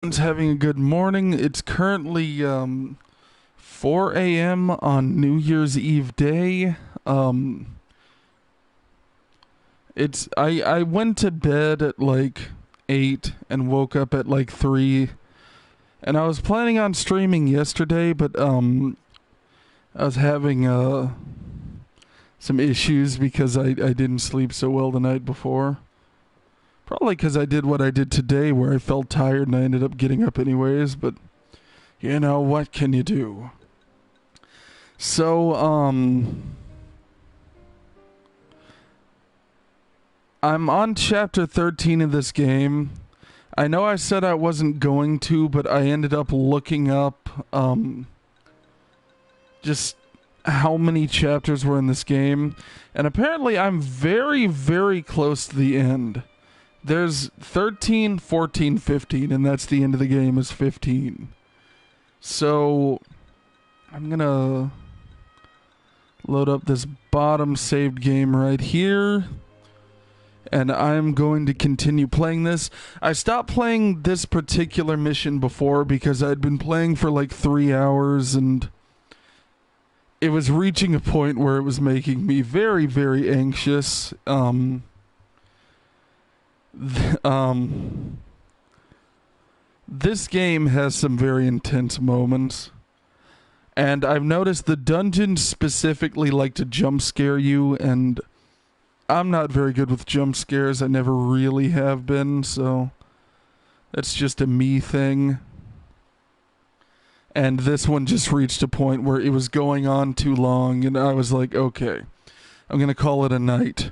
Everyone's having a good morning. It's currently 4 a.m. on New Year's Eve day. Um, I went to bed at like 8 and woke up at like 3, and I was planning on streaming yesterday, but I was having some issues because I didn't sleep so well the night before. Probably because I did what I did today where I felt tired and I ended up getting up anyways, but you know, what can you do? So, I'm on chapter 13 of this game. I know I said I wasn't going to, but I ended up looking up, just how many chapters were in this game. And apparently I'm very, very close to the end. There's 13, 14, 15, and that's the end of the game is 15. So, I'm gonna load up this bottom saved game right here, and I'm going to continue playing this. I stopped playing this particular mission before because I'd been playing for like 3 hours, and it was reaching a point where it was making me very, very anxious. This game has some very intense moments. And I've noticed the dungeons specifically like to jump scare you, and I'm not very good with jump scares. I never really have been, so that's just a me thing. And this one just reached a point where it was going on too long, and I was like, okay, I'm gonna call it a night.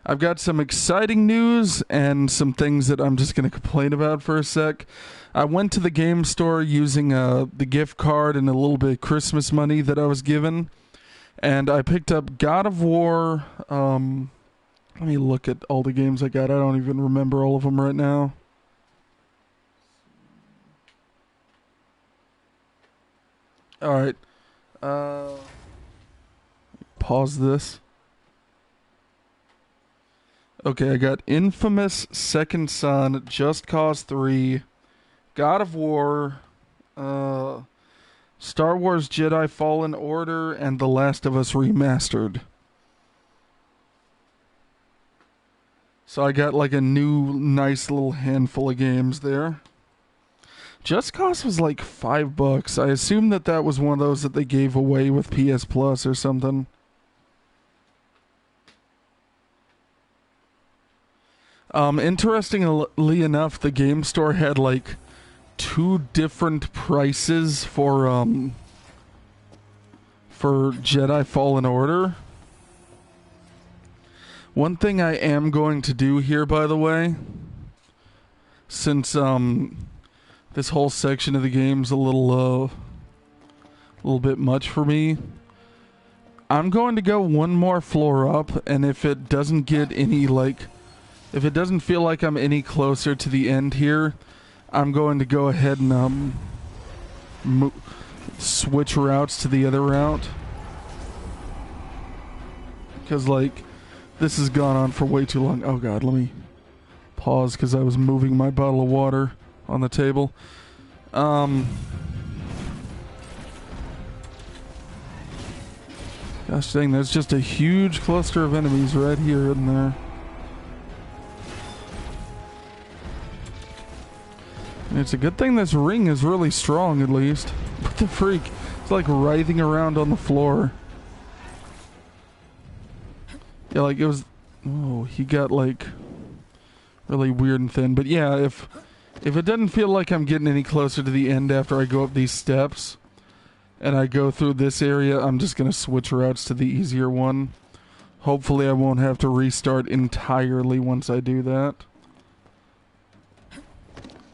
I've got some exciting news and some things that I'm just gonna complain about for a sec. I went to the game store using the gift card and a little bit of Christmas money that I was given, and I picked up God of War. Let me look at all the games I got. I don't even remember all of them right now. All right. Uh, Pause this. Okay, I got Infamous Second Son, Just Cause 3, God of War, uh, Star Wars Jedi Fallen Order, and The Last of Us Remastered. So I got like a new, nice little handful of games there. Just Cause was like $5. I assume that that was one of those that they gave away with PS Plus or something. Interestingly enough, the game store had like two different prices for Jedi Fallen Order. One thing I am going to do here, by the way, since this whole section of the game's a little bit much for me, I'm going to go one more floor up, and if it doesn't get any like, if it doesn't feel like I'm any closer to the end here, I'm going to go ahead and switch routes to the other route. Because, like, this has gone on for way too long. Oh, God, let me pause because I was moving my bottle of water on the table. Gosh dang, there's just a huge cluster of enemies right here and there. And it's a good thing this ring is really strong, at least. What the freak? It's like writhing around on the floor. Yeah, like it was... Oh, he got like really weird and thin. But yeah, if it doesn't feel like I'm getting any closer to the end after I go up these steps and I go through this area, I'm just going to switch routes to the easier one. Hopefully I won't have to restart entirely once I do that.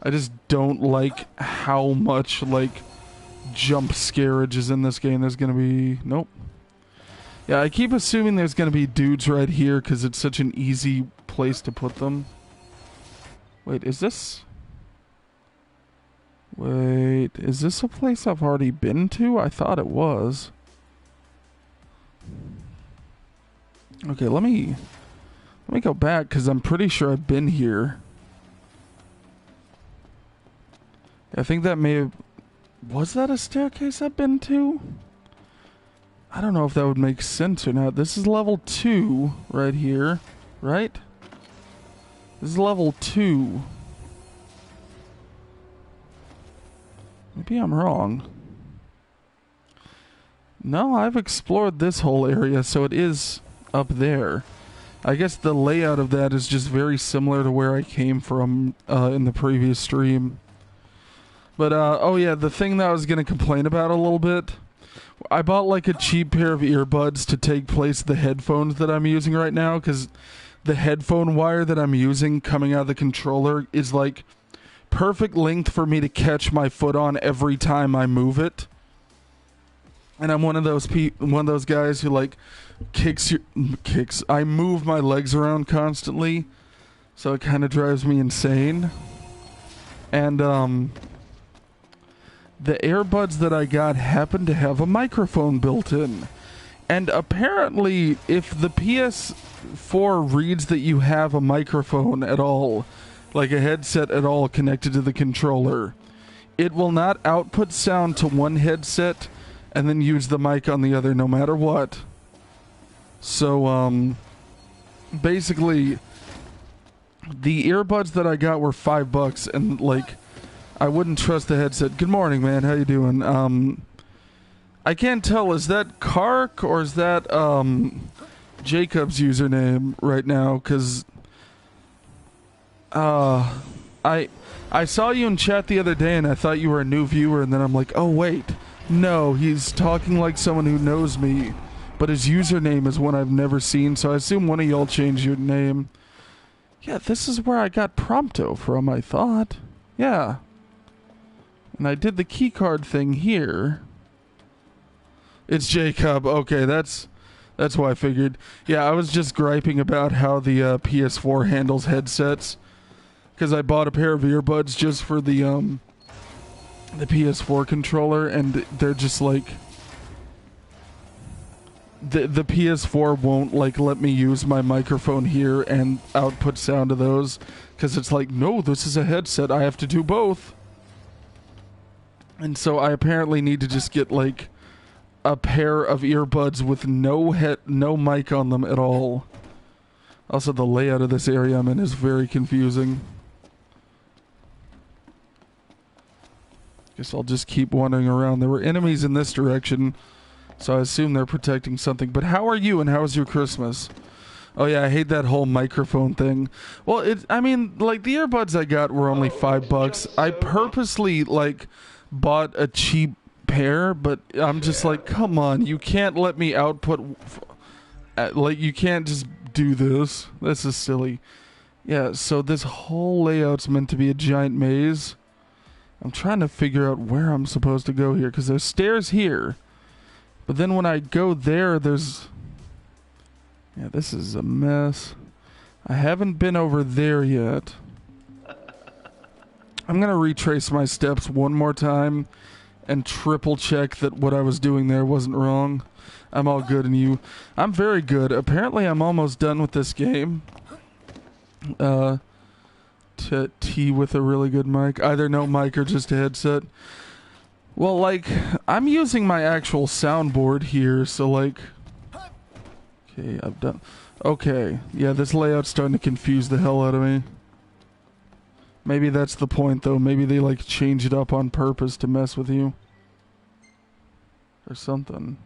I just don't like how much, like, jump scarage is in this game. There's gonna be... Nope. Yeah, I keep assuming there's gonna be dudes right here because it's such an easy place to put them. Wait, is this... Wait, is this a place I've already been to? I thought it was. Okay, let me go back because I'm pretty sure I've been here. I think that may have... Was that a staircase I've been to? I don't know if that would make sense or not. This is level 2 right here, right? This is level 2. Maybe I'm wrong. No, I've explored this whole area, so it is up there. I guess the layout of that is just very similar to where I came from in the previous stream. But, oh yeah, the thing that I was going to complain about a little bit, I bought like a cheap pair of earbuds to take place of the headphones that I'm using right now, because the headphone wire that I'm using coming out of the controller is like perfect length for me to catch my foot on every time I move it. And I'm one of those guys who like kicks. I move my legs around constantly, so it kind of drives me insane. And the earbuds that I got happen to have a microphone built in. And apparently, if the PS4 reads that you have a microphone at all, like a headset at all connected to the controller, it will not output sound to one headset and then use the mic on the other no matter what. So, basically, the earbuds that I got were $5, and like, I wouldn't trust the headset. Good morning, man. How you doing? I can't tell. Is that Kark or is that Jacob's username right now? Because I saw you in chat the other day and I thought you were a new viewer, and then I'm like, oh wait, no, he's talking like someone who knows me, but his username is one I've never seen. So I assume one of y'all changed your name. Yeah, this is where I got Prompto from, I thought. Yeah. And I did the keycard thing here. It's Jacob. Okay, that's why I figured. Yeah, I was just griping about how the PS4 handles headsets, because I bought a pair of earbuds just for the PS4 controller, and they're just like the PS4 won't like let me use my microphone here and output sound to those, because it's like, no, this is a headset. I have to do both. And so I apparently need to just get like a pair of earbuds with no mic on them at all. Also, the layout of this area I'm in is very confusing. Guess I'll just keep wandering around. There were enemies in this direction, so I assume they're protecting something. But how are you, and how was your Christmas? Oh yeah, I hate that whole microphone thing. Well, I mean, like, the earbuds I got were only $5. I purposely like bought a cheap pair, but I'm just like, come on, you can't let me output, like, you can't just do this. This is silly. Yeah, so this whole layout's meant to be a giant maze. I'm trying to figure out where I'm supposed to go here, because there's stairs here, but then when I go there, there's... Yeah, this is a mess. I haven't been over there yet. I'm gonna retrace my steps one more time and triple check that what I was doing there wasn't wrong. I'm all good, and you? I'm very good. Apparently I'm almost done with this game. T with a really good mic. Either no mic or just a headset. Well, like, I'm using my actual soundboard here, so like... Okay, I've done... Okay, yeah, this layout's starting to confuse the hell out of me. Maybe that's the point, though. Maybe they, like, change it up on purpose to mess with you. Or something.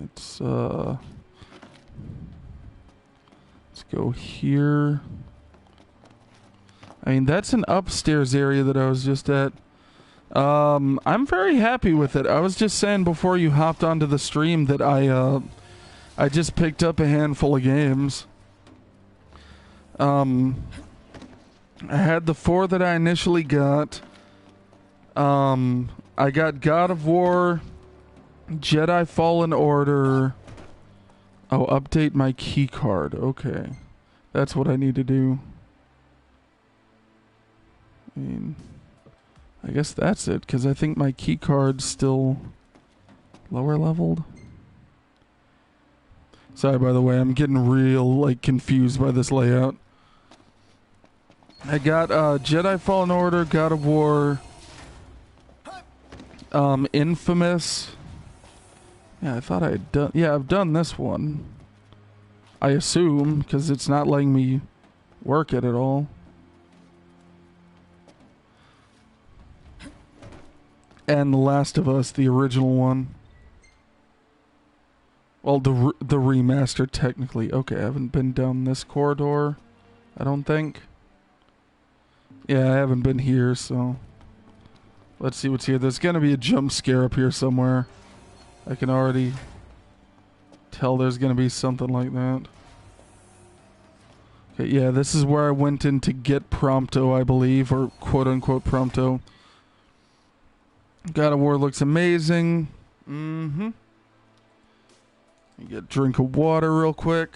It's, let's go here. I mean, that's an upstairs area that I was just at. I'm very happy with it. I was just saying before you hopped onto the stream that I just picked up a handful of games. I had the 4 that I initially got. I got God of War, Jedi Fallen Order. Oh, update my key card. Okay. That's what I need to do. I mean, I guess that's it, because I think my key card's still lower leveled. Sorry, by the way, I'm getting real, like, confused by this layout. I got Jedi Fallen Order, God of War, Infamous. Yeah, I thought I had done... Yeah, I've done this one. I assume, because it's not letting me work it at all. And The Last of Us, the original one. Well, the remaster, technically. Okay, I haven't been down this corridor, I don't think. Yeah, I haven't been here, so... Let's see what's here. There's gonna be a jump scare up here somewhere. I can already tell there's gonna be something like that. Okay, yeah, this is where I went in to get Prompto, I believe, or quote-unquote Prompto. God of War looks amazing. Mm-hmm. Get a drink of water real quick.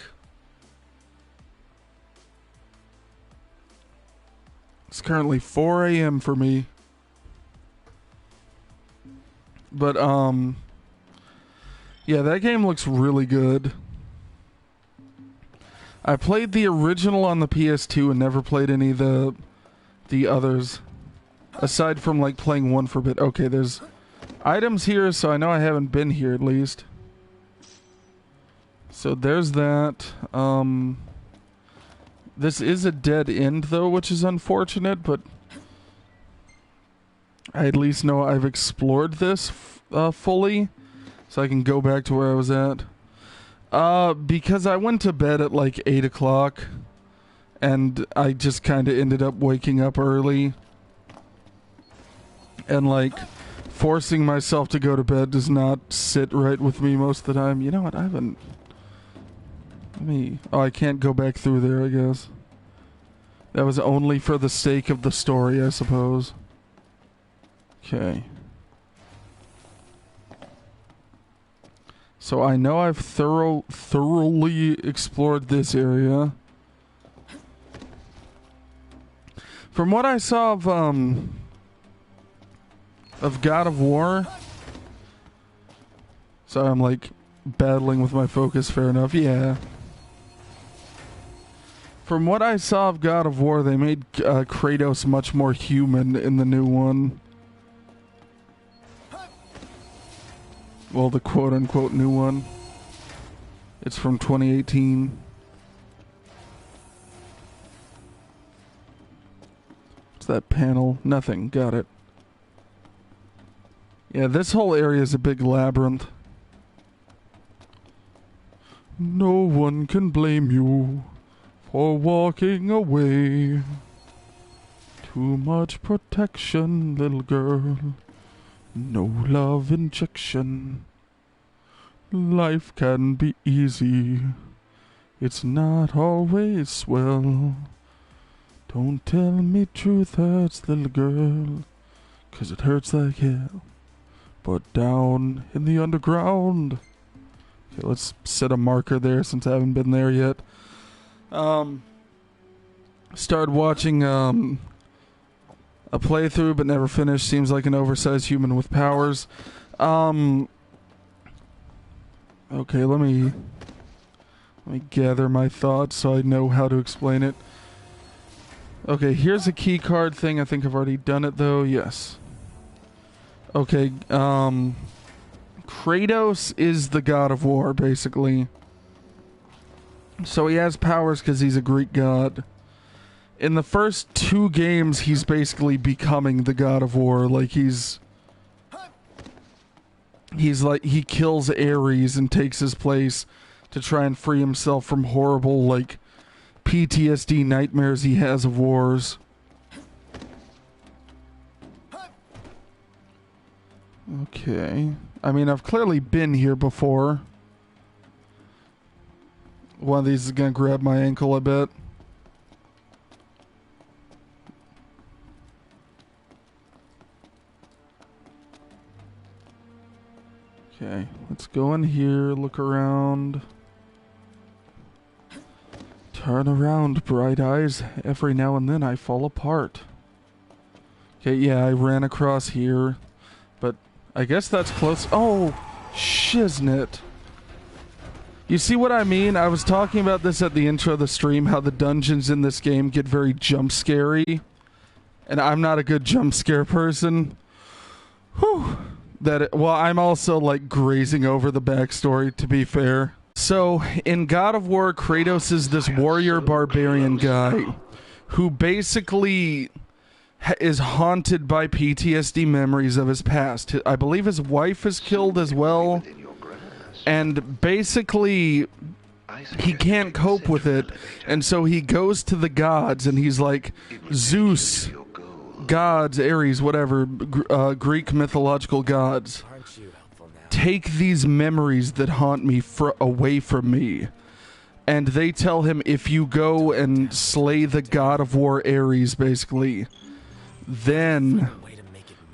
It's currently 4 a.m. for me. But, yeah, that game looks really good. I played the original on the PS2 and never played any of the others. Aside from, like, playing one for a bit. Okay, there's items here, so I know I haven't been here at least. So there's that. This is a dead end, though, which is unfortunate, but I at least know I've explored this fully, so I can go back to where I was at. Because I went to bed at like 8 o'clock, and I just kind of ended up waking up early. And like, forcing myself to go to bed does not sit right with me most of the time. You know what, I haven't... Oh, I can't go back through there, I guess. That was only for the sake of the story, I suppose. Okay. So I know I've thoroughly explored this area. From what I saw of God of War... So I'm like battling with my focus, fair enough, yeah. From what I saw of God of War, they made Kratos much more human in the new one. Well, the quote-unquote new one. It's from 2018. What's that panel? Nothing. Got it. Yeah, this whole area is a big labyrinth. No one can blame you for walking away. Too much protection, little girl. No love injection. Life can be easy. It's not always swell. Don't tell me truth hurts, little girl, 'cause it hurts like hell. But down in the underground. Okay, let's set a marker there since I haven't been there yet. Started watching a playthrough but never finished. Seems like an oversized human with powers. Okay, let me gather my thoughts so I know how to explain it. Okay, here's a key card thing. I think I've already done it though. Yes. Okay, Kratos is the god of war, basically. So he has powers because he's a Greek god. In the first 2 games, he's basically becoming the god of war. Like, he's like, he kills Ares and takes his place to try and free himself from horrible, like, PTSD nightmares he has of wars. Okay. I mean, I've clearly been here before. One of these is gonna grab my ankle, I bet. Okay, let's go in here, look around. Turn around, bright eyes. Every now and then I fall apart. Okay, yeah, I ran across here. But I guess that's close. Oh, shiznit. You see what I mean? I was talking about this at the intro of the stream, how the dungeons in this game get very jump scary. And I'm not a good jump scare person. Whew. Well, I'm also like grazing over the backstory, to be fair. So, in God of War, Kratos is this warrior barbarian guy who basically is haunted by PTSD memories of his past. I believe his wife is killed as well. And basically, he can't cope with it. And so he goes to the gods and he's like, Zeus, gods, Ares, whatever, Greek mythological gods. Take these memories that haunt me away from me. And they tell him, if you go and slay the god of war Ares, basically, then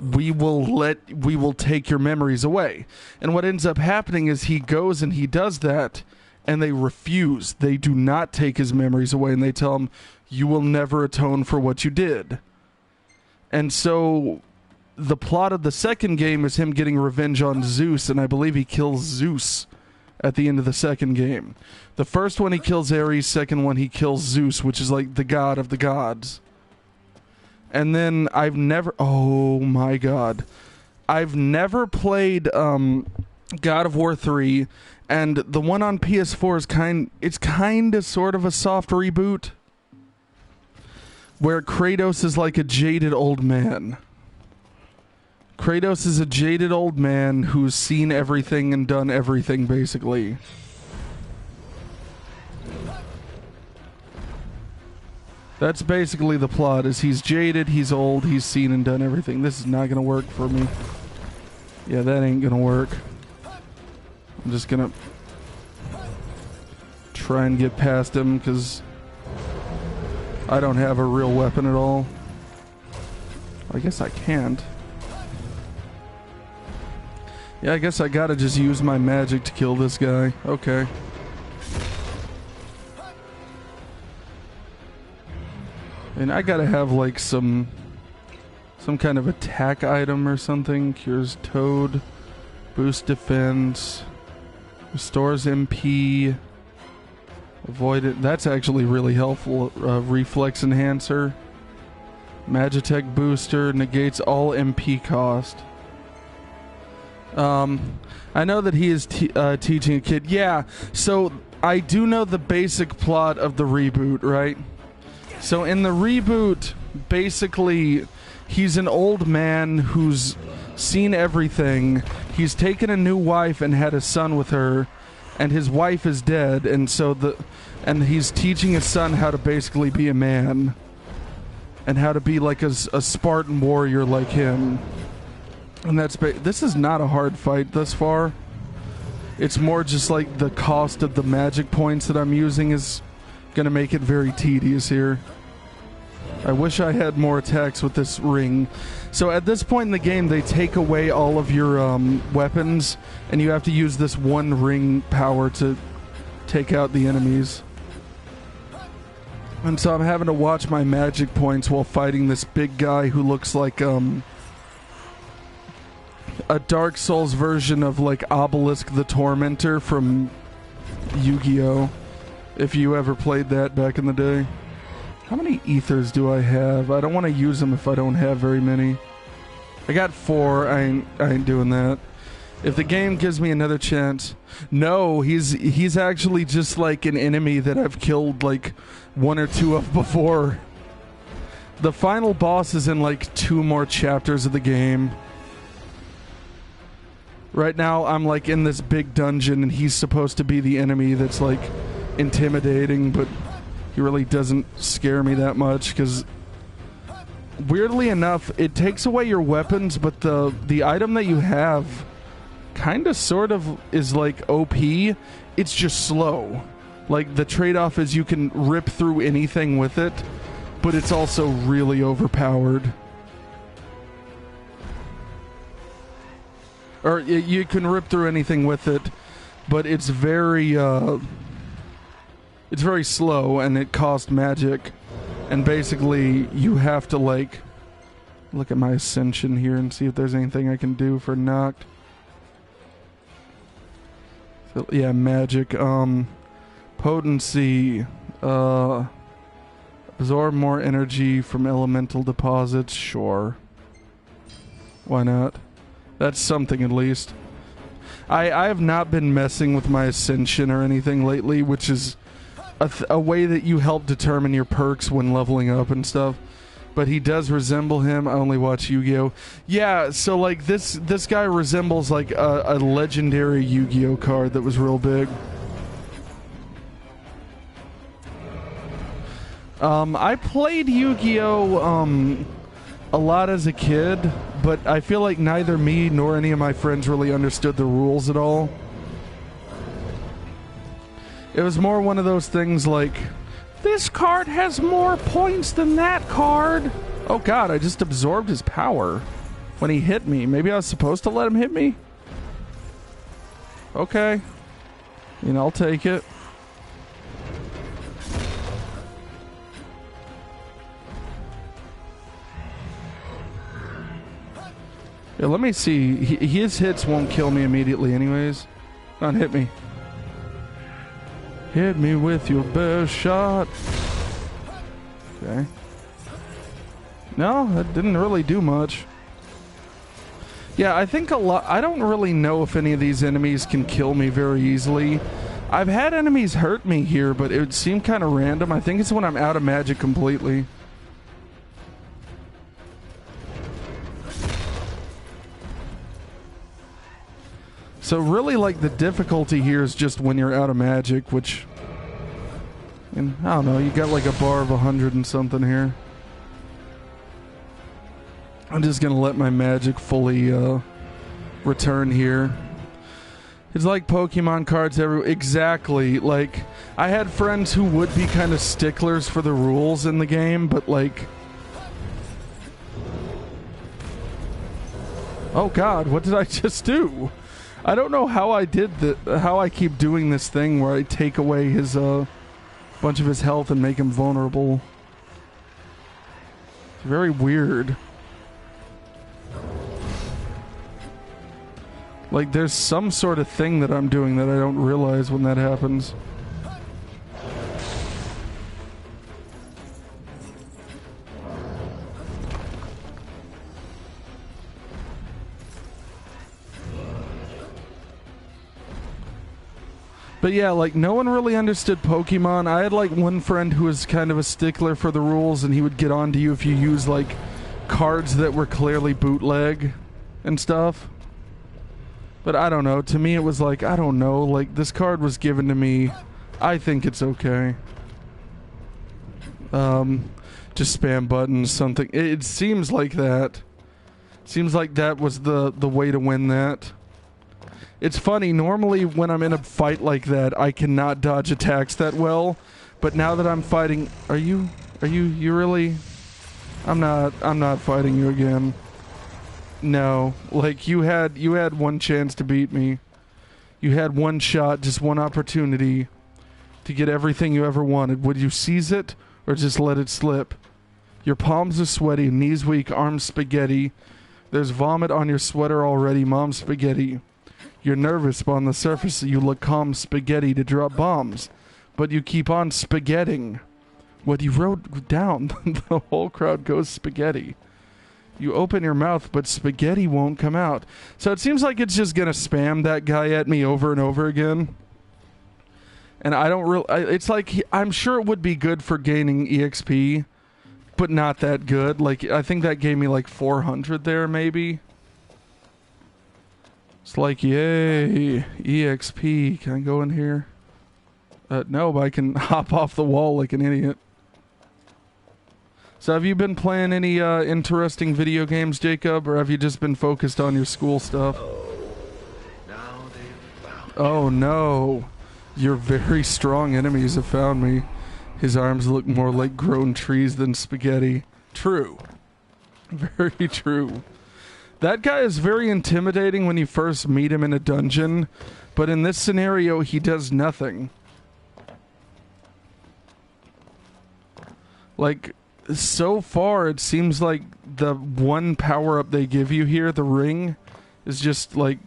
we will take your memories away. And what ends up happening is he goes and he does that, and they refuse. They do not take his memories away, and they tell him, you will never atone for what you did. And so the plot of the second game is him getting revenge on Zeus, and I believe he kills Zeus at the end of the second game. The first one he kills Ares, second one he kills Zeus, which is like the god of the gods. And then oh my god. I've never played God of War 3, and the one on PS4 is it's kind of sort of a soft reboot where Kratos is like a jaded old man. Kratos is a jaded old man who's seen everything and done everything, basically. That's basically the plot, is he's jaded, he's old, he's seen and done everything. This is not going to work for me. Yeah, that ain't going to work. I'm just going to try and get past him, because I don't have a real weapon at all. I guess I can't. Yeah, I guess I gotta just use my magic to kill this guy. Okay. And I gotta have like some kind of attack item or something. Cures Toad, boost defense, restores MP, avoid it. That's actually really helpful. Reflex enhancer, Magitech booster, negates all MP cost. I know that he is teaching a kid. Yeah, so I do know the basic plot of the reboot, right? So in the reboot, basically, he's an old man who's seen everything. He's taken a new wife and had a son with her, and his wife is dead, and so he's teaching his son how to basically be a man, and how to be like a Spartan warrior like him. And this is not a hard fight thus far. It's more just like the cost of the magic points that I'm using is gonna make it very tedious here. I wish I had more attacks with this ring. So at this point in the game, they take away all of your weapons, and you have to use this one ring power to take out the enemies. And so I'm having to watch my magic points while fighting this big guy who looks like a Dark Souls version of like Obelisk the Tormentor from Yu-Gi-Oh! If you ever played that back in the day. How many ethers do I have? I don't want to use them if I don't have very many. I got 4. I ain't doing that. If the game gives me another chance. No, he's actually just like an enemy that I've killed like 1 or 2 of before. The final boss is in like 2 more chapters of the game. Right now, I'm like in this big dungeon, and he's supposed to be the enemy that's like intimidating, but he really doesn't scare me that much, because weirdly enough, it takes away your weapons, but the item that you have kind of sort of is like OP. It's just slow. Like, the trade-off is you can rip through anything with it, but it's also really overpowered. Or you can rip through anything with it, but it's very slow, and it costs magic. And basically, you have to like look at my ascension here and see if there's anything I can do for knocked. Yeah, magic. Potency. Absorb more energy from elemental deposits. Sure. Why not? That's something at least. I have not been messing with my ascension or anything lately, which is a way that you help determine your perks when leveling up and stuff. But he does resemble him. I only watch Yu-Gi-Oh! Yeah, so like this guy resembles like a legendary Yu-Gi-Oh! Card that was real big. I played Yu-Gi-Oh! A lot as a kid, but I feel like neither me nor any of my friends really understood the rules at all. It was more one of those things like, this card has more points than that card. Oh god, I just absorbed his power when he hit me. Maybe I was supposed to let him hit me? Okay. You know, I'll take it. Yeah, let me see. His hits won't kill me immediately anyways. Come on, hit me. Hit me with your best shot. Okay. No, that didn't really do much. Yeah, I think a lot... I don't really know if any of these enemies can kill me very easily. I've had enemies hurt me here, but it would seem kind of random. I think it's when I'm out of magic completely. So really, like, the difficulty here is just when you're out of magic, which... And, I don't know, you got like a bar of 100 and something here. I'm just gonna let my magic fully return here. It's like Pokemon cards everywhere. Exactly. Like, I had friends who would be kind of sticklers for the rules in the game, but like... Oh god, what did I just do? I don't know how I did how I keep doing this thing where I take away his bunch of his health and make him vulnerable. It's very weird. Like there's some sort of thing that I'm doing that I don't realize when that happens. But yeah, like, no one really understood Pokemon. I had, like, one friend who was kind of a stickler for the rules, and he would get on to you if you used, like, cards that were clearly bootleg and stuff. But I don't know. To me, it was like, I don't know. Like, this card was given to me. I think it's okay. Just spam buttons, something. It seems like that. Seems like that was the way to win that. It's funny, normally when I'm in a fight like that, I cannot dodge attacks that well. But now that I'm fighting... you really... I'm not fighting you again. No. Like, you had one chance to beat me. You had one shot, just one opportunity to get everything you ever wanted. Would you seize it, or just let it slip? Your palms are sweaty, knees weak, arms spaghetti. There's vomit on your sweater already, mom spaghetti. You're nervous, but on the surface you look calm, spaghetti to drop bombs. But you keep on spaghetting. What you wrote down, the whole crowd goes spaghetti. You open your mouth, but spaghetti won't come out. So it seems like it's just gonna spam that guy at me over and over again. And I don't really... It's like, I'm sure it would be good for gaining EXP, but not that good. Like, I think that gave me like 400 there, maybe. It's like, yay, EXP. Can I go in here? No, but I can hop off the wall like an idiot. So have you been playing any interesting video games, Jacob, or have you just been focused on your school stuff? Oh no. Your very strong enemies have found me. His arms look more like grown trees than spaghetti. True. Very true. That guy is very intimidating when you first meet him in a dungeon, but in this scenario, he does nothing. Like, so far, it seems like the one power-up they give you here, the ring, is just, like,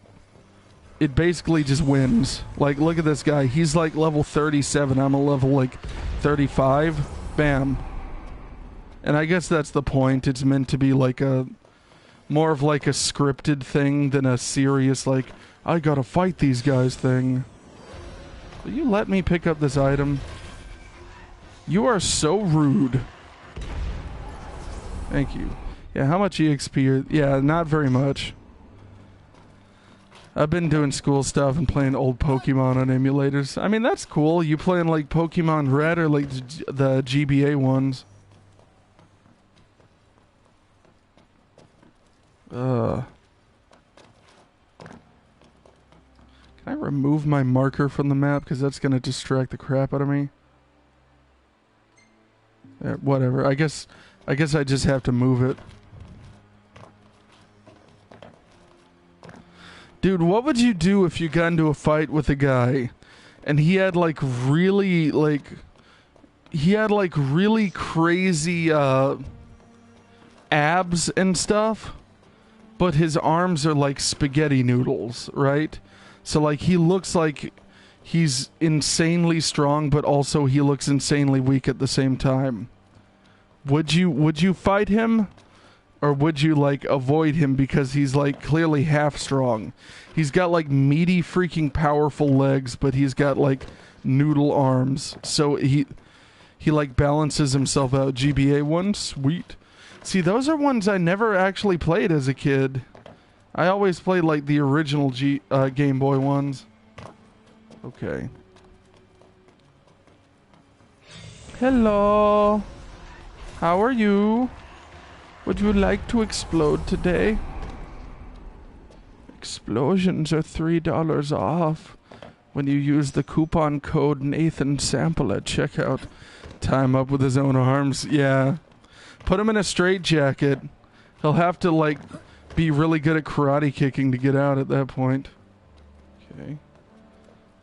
it basically just wins. Like, look at this guy. He's like level 37. I'm a level like 35. Bam. And I guess that's the point. It's meant to be like a more of like a scripted thing than a serious like I gotta fight these guys thing. Will you let me pick up this item? You are so rude. Thank you. Yeah, how much EXP? Yeah, not very much. I've been doing school stuff and playing old Pokemon on emulators. I mean, that's cool. You playing like Pokemon Red or like the GBA ones? Can I remove my marker from the map? Because that's going to distract the crap out of me. Whatever. I guess I just have to move it. Dude, what would you do if you got into a fight with a guy and he had like really crazy abs and stuff, but his arms are like spaghetti noodles, right? So like he looks like he's insanely strong, but also he looks insanely weak at the same time. Would you fight him? Or would you, like, avoid him because he's, like, clearly half strong? He's got, like, meaty, freaking powerful legs, but he's got, like, noodle arms. So he like, balances himself out. GBA one? Sweet. See, those are ones I never actually played as a kid. I always played, like, the original Game Boy ones. Okay. Hello. How are you? Would you like to explode today? Explosions are $3 off when you use the coupon code Nathan Sample at checkout. Tie him up with his own arms. Yeah. Put him in a straitjacket. He'll have to, like, be really good at karate kicking to get out at that point. Okay.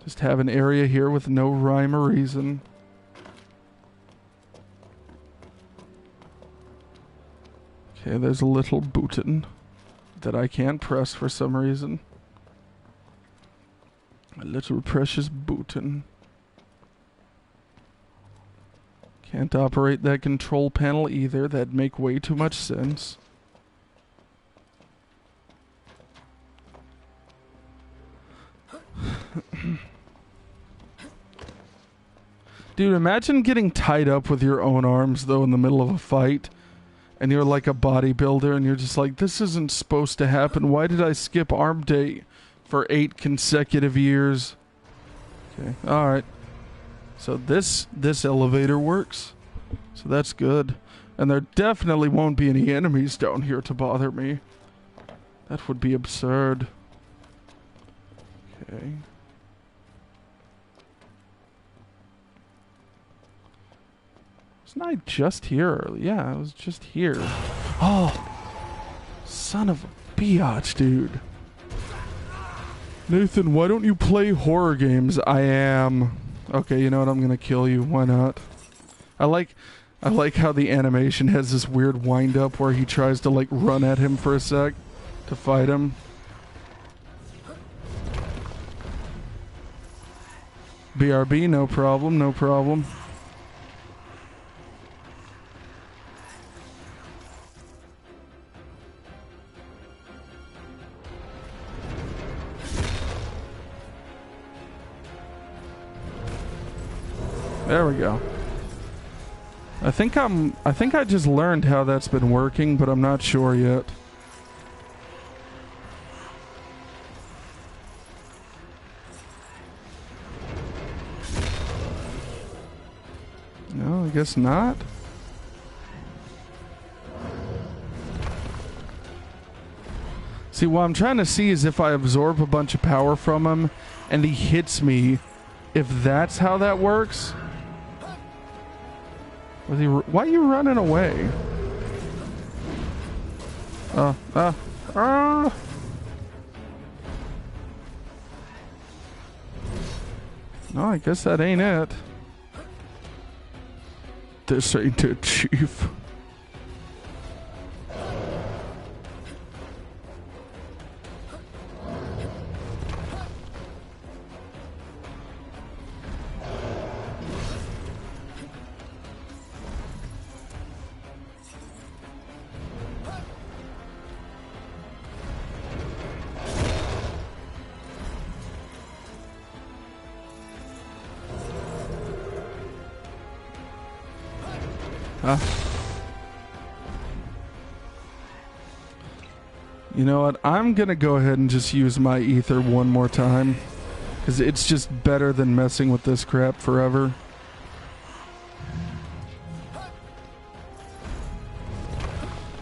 Just have an area here with no rhyme or reason. Okay, there's a little button that I can't press for some reason. A little precious button. Can't operate that control panel either. That'd make way too much sense. Dude, imagine getting tied up with your own arms, though, in the middle of a fight. And you're like a bodybuilder, and you're just like, this isn't supposed to happen. Why did I skip arm day for 8 consecutive years? Okay, alright. So this elevator works. So that's good. And there definitely won't be any enemies down here to bother me. That would be absurd. Okay. Wasn't I just here early? Yeah, I was just here. Oh! Son of a biatch, dude. Nathan, why don't you play horror games? I am. Okay, you know what? I'm gonna kill you. Why not? I like how the animation has this weird wind up where he tries to like run at him for a sec to fight him. BRB, no problem, no problem. There we go. I think I just learned how that's been working, but I'm not sure yet. No, I guess not. See, what I'm trying to see is if I absorb a bunch of power from him and he hits me, if that's how that works. Why are you running away? No, I guess that ain't it. This ain't it, Chief. You know what? I'm gonna go ahead and just use my ether one more time. Because it's just better than messing with this crap forever.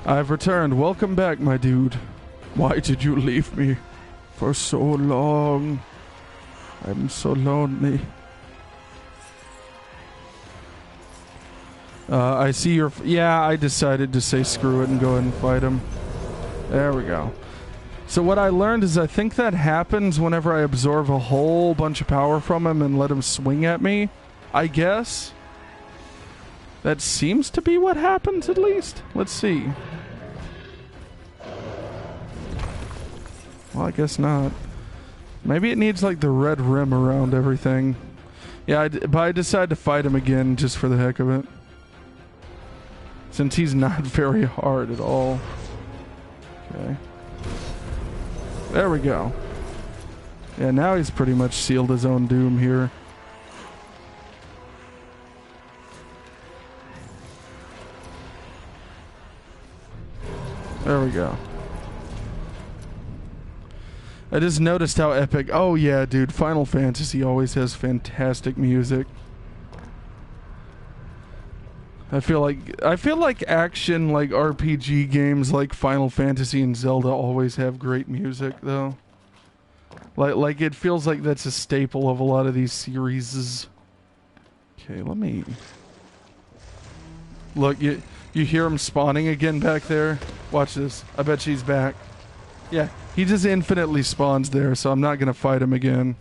I've returned. Welcome back, my dude. Why did you leave me for so long? I'm so lonely. I see your... Yeah, I decided to say screw it and go ahead and fight him. There we go. So what I learned is I think that happens whenever I absorb a whole bunch of power from him and let him swing at me. I guess. That seems to be what happens, at least. Let's see. Well, I guess not. Maybe it needs like the red rim around everything. Yeah, but I decided to fight him again just for the heck of it. Since he's not very hard at all. Okay. There we go. Yeah, now he's pretty much sealed his own doom here. There we go. I just noticed how epic... Oh yeah, dude, Final Fantasy always has fantastic music. I feel like action, like RPG games like Final Fantasy and Zelda always have great music though. Like it feels like that's a staple of a lot of these series. Okay, let me look. You hear him spawning again back there? Watch this. I bet she's back. Yeah, he just infinitely spawns there, so I'm not gonna fight him again.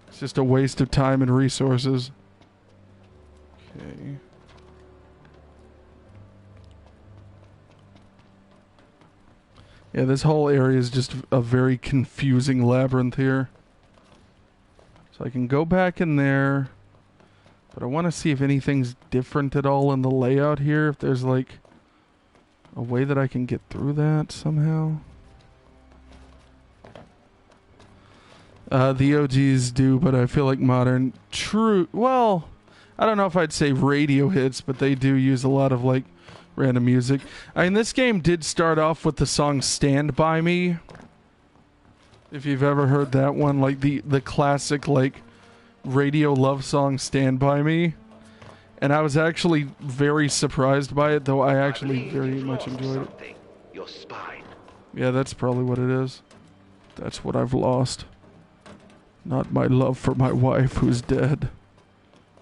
It's just a waste of time and resources. Okay. Yeah, this whole area is just a very confusing labyrinth here. So I can go back in there, but I want to see if anything's different at all in the layout here. If there's like a way that I can get through that somehow. The OGs do, but I feel like modern well, I don't know if I'd say radio hits, but they do use a lot of like random music. I mean, this game did start off with the song Stand By Me. If you've ever heard that one, like the classic like radio love song Stand By Me. And I was actually very surprised by it, though I actually very much enjoyed it. Your spine. Yeah, that's probably what it is. That's what I've lost. Not my love for my wife who's dead.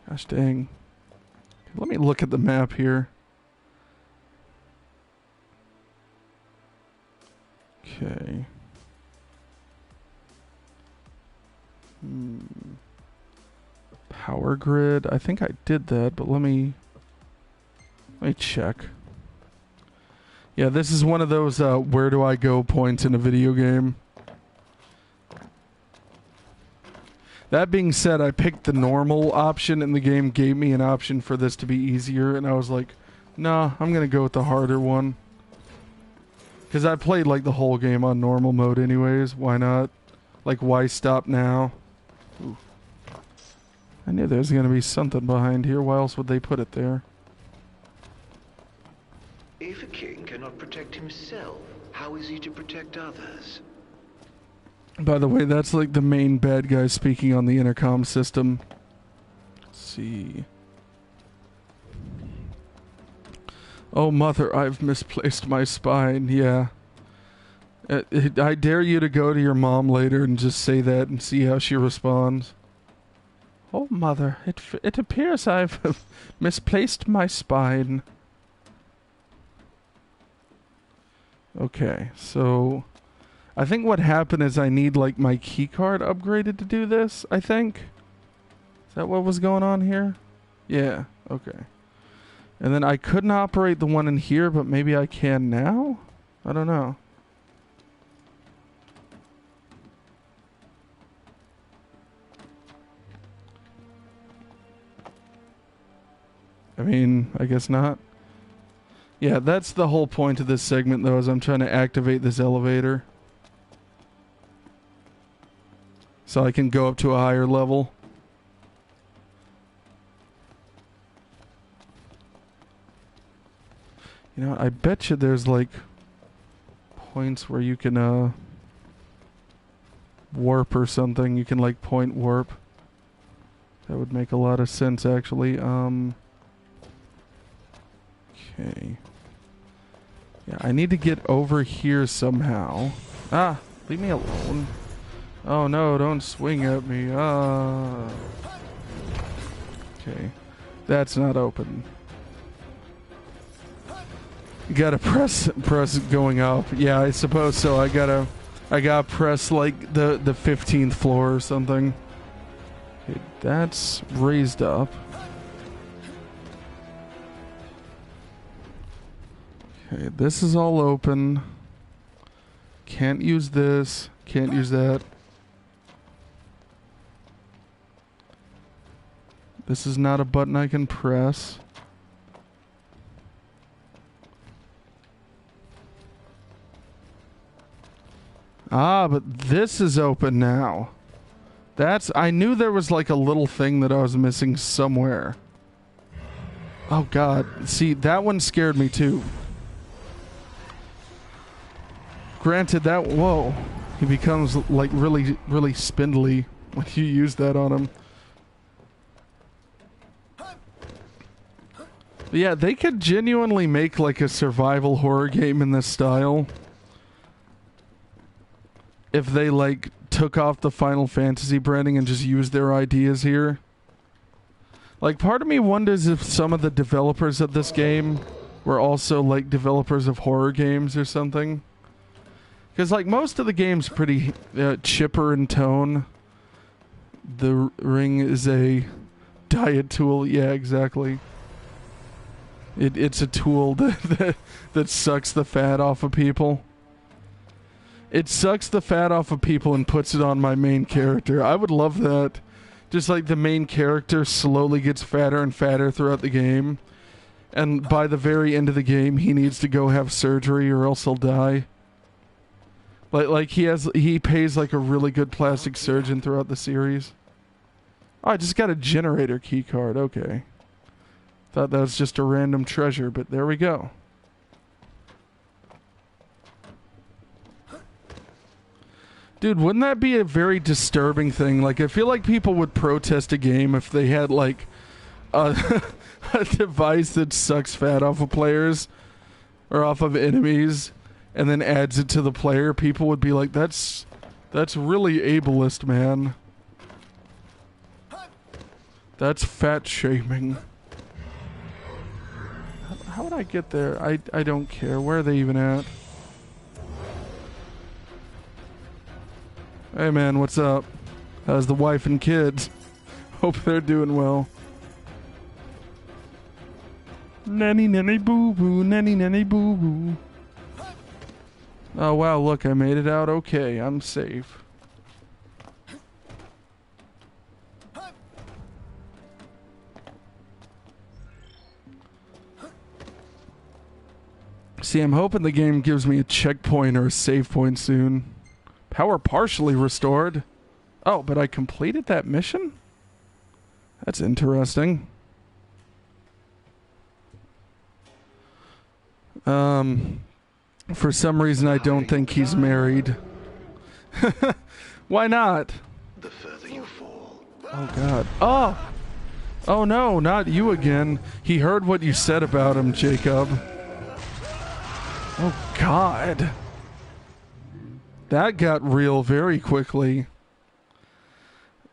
Gosh dang. Let me look at the map here. Okay. Power grid. I think I did that, but let me check. Yeah, this is one of those where do I go points in a video game. That being said, I picked the normal option and the game gave me an option for this to be easier, and I was like, nah, I'm gonna go with the harder one. Because I played like the whole game on normal mode anyways, why not? Like, why stop now? Ooh. I knew there was gonna be something behind here, why else would they put it there? If a king cannot protect himself, how is he to protect others? By the way, that's like the main bad guy speaking on the intercom system. Let's see. Oh, mother, I've misplaced my spine. Yeah. I dare you to go to your mom later and just say that and see how she responds. Oh, mother, it appears I've misplaced my spine. Okay, so I think what happened is I need like my key card upgraded to do this, I think. Is that what was going on here? Yeah, okay. And then I couldn't operate the one in here, but maybe I can now? I don't know. I mean, I guess not. Yeah, that's the whole point of this segment, though, is I'm trying to activate this elevator. So I can go up to a higher level. You know, I bet you there's like points where you can warp or something. You can like point warp. That would make a lot of sense actually. Okay. Yeah, I need to get over here somehow. Ah, leave me alone. Oh no, don't swing at me. Okay. That's not open. You gotta press going up. Yeah, I suppose so. I gotta press like the 15th floor or something. Okay, that's raised up. Okay, this is all open. Can't use this. Can't use that. This is not a button I can press. Ah, but this is open now. I knew there was like a little thing that I was missing somewhere. Oh god. See, that one scared me too. Granted that, whoa. He becomes like really, really spindly when you use that on him. But yeah, they could genuinely make like a survival horror game in this style. If they like took off the Final Fantasy branding and just used their ideas here. Like part of me wonders if some of the developers of this game were also like developers of horror games or something. Because like most of the game's pretty chipper in tone. The ring is a diet tool. Yeah, exactly. It's a tool that sucks the fat off of people. It sucks the fat off of people and puts it on my main character. I would love that. Just like the main character slowly gets fatter and fatter throughout the game. And by the very end of the game, he needs to go have surgery or else he'll die. Like he pays like a really good plastic surgeon throughout the series. Oh, I just got a generator key card. Okay. Thought that was just a random treasure, but there we go. Dude, wouldn't that be a very disturbing thing? Like, I feel like people would protest a game if they had, like, a device that sucks fat off of players or off of enemies and then adds it to the player. People would be like, that's really ableist, man. That's fat shaming. How would I get there? I don't care. Where are they even at? Hey man, what's up? How's the wife and kids? Hope they're doing well. Nanny nanny boo boo, nanny nanny boo boo. Oh wow, look, I made it out okay. I'm safe. See, I'm hoping the game gives me a checkpoint or a save point soon. Power partially restored. Oh, but I completed that mission? That's interesting. For some reason I don't think he's married. Why not? The further you fall. Oh god. Oh! Oh no, not you again. He heard what you said about him, Jacob. Oh god. That got real very quickly.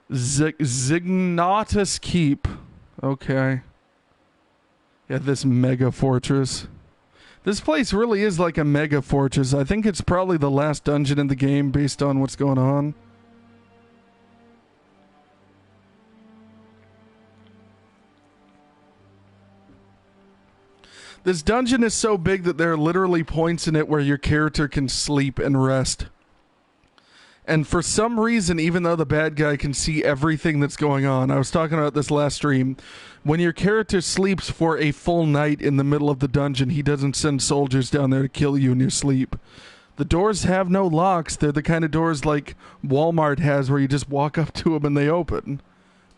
Zignatus Keep. Okay. Yeah, this mega fortress. This place really is like a mega fortress. I think it's probably the last dungeon in the game based on what's going on. This dungeon is so big that there are literally points in it where your character can sleep and rest. And for some reason, even though the bad guy can see everything that's going on, I was talking about this last stream, when your character sleeps for a full night in the middle of the dungeon, he doesn't send soldiers down there to kill you in your sleep. The doors have no locks. They're the kind of doors like Walmart has where you just walk up to them and they open.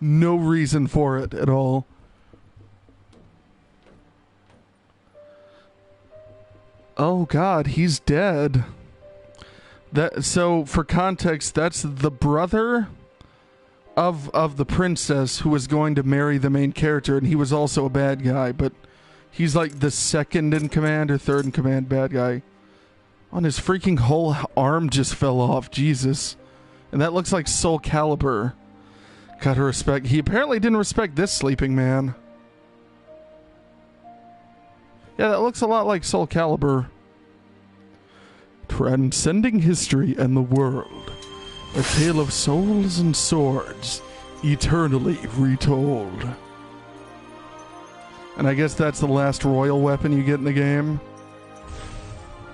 No reason for it at all. Oh god, he's dead. So for context, that's the brother of the princess who was going to marry the main character, and he was also a bad guy, but he's like the second in command or third in command bad guy. On his freaking whole arm just fell off, Jesus. And that looks like Soul Calibur. Gotta respect. He apparently didn't respect this sleeping man. Yeah, that looks a lot like Soul Calibur. Transcending history and the world. A tale of souls and swords, eternally retold. And I guess that's the last royal weapon you get in the game.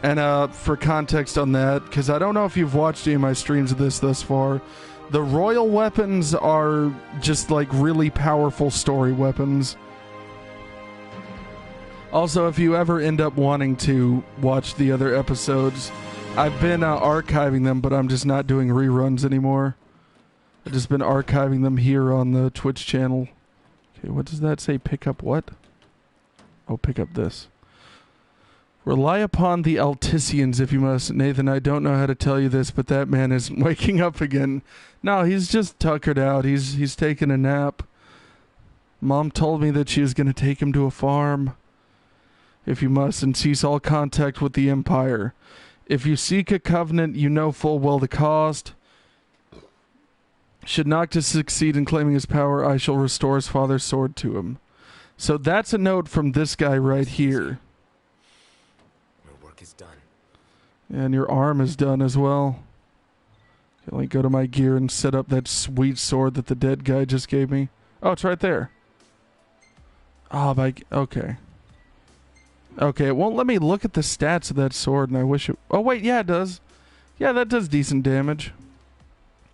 And for context on that, because I don't know if you've watched any of my streams of this thus far, the royal weapons are just like really powerful story weapons. Also, if you ever end up wanting to watch the other episodes, I've been archiving them, but I'm just not doing reruns anymore. I've just been archiving them here on the Twitch channel. Okay, what does that say? Pick up what? Oh, pick up this. Rely upon the Alticians if you must. Nathan, I don't know how to tell you this, but that man is waking up again. No, he's just tuckered out. He's taking a nap. Mom told me that she was going to take him to a farm. If you must, and cease all contact with the Empire. If you seek a covenant, you know full well the cost. Should Noctis succeed in claiming his power, I shall restore his father's sword to him. So that's a note from this guy right here. My work is done. And your arm is done as well. Can I go to my gear and set up that sweet sword that the dead guy just gave me? Oh, it's right there. Oh, okay. Okay, it won't let me look at the stats of that sword, and I wish it... Oh, wait, yeah, it does. Yeah, that does decent damage.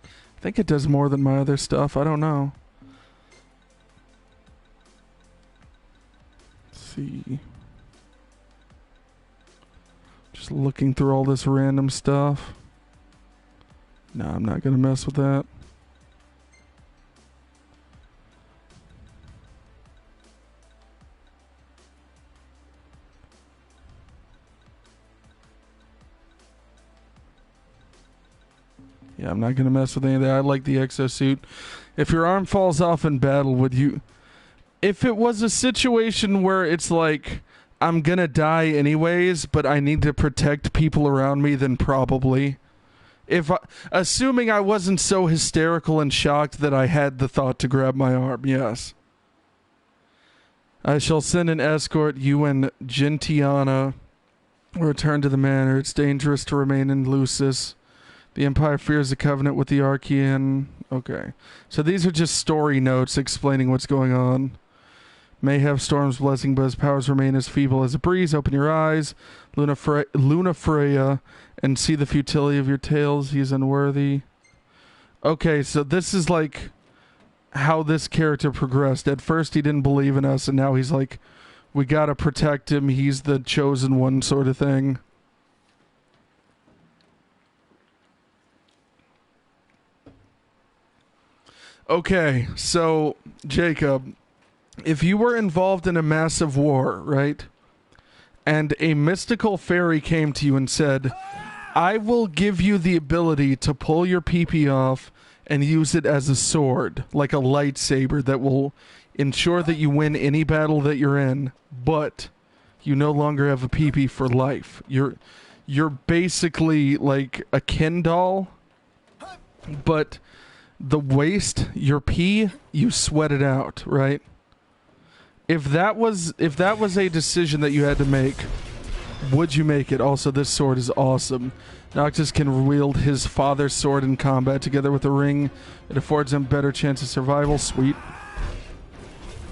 I think it does more than my other stuff. I don't know. Let's see. Just looking through all this random stuff. No, I'm not going to mess with that. Yeah, I'm not going to mess with any of that. I like the exosuit. If your arm falls off in battle, would you... If it was a situation where it's like, I'm going to die anyways, but I need to protect people around me, then probably. Assuming I wasn't so hysterical and shocked that I had the thought to grab my arm, yes. I shall send an escort. You and Gentiana return to the manor. It's dangerous to remain in Lucis. The Empire fears a covenant with the Archean. Okay. So these are just story notes explaining what's going on. May have Storm's blessing, but his powers remain as feeble as a breeze. Open your eyes, Luna Freya, and see the futility of your tales. He is unworthy. Okay, so this is like how this character progressed. At first he didn't believe in us, and now he's like, we gotta protect him. He's the chosen one sort of thing. Okay, so, Jacob, if you were involved in a massive war, right, and a mystical fairy came to you and said, I will give you the ability to pull your pee-pee off and use it as a sword, like a lightsaber that will ensure that you win any battle that you're in, but you no longer have a pee-pee for life. You're basically like a Ken doll, but... the waste, your pee, you sweat it out, right? If that was a decision that you had to make, would you make it? Also, this sword is awesome. Noctis can wield his father's sword in combat together with a ring. It affords him better chance of survival. Sweet.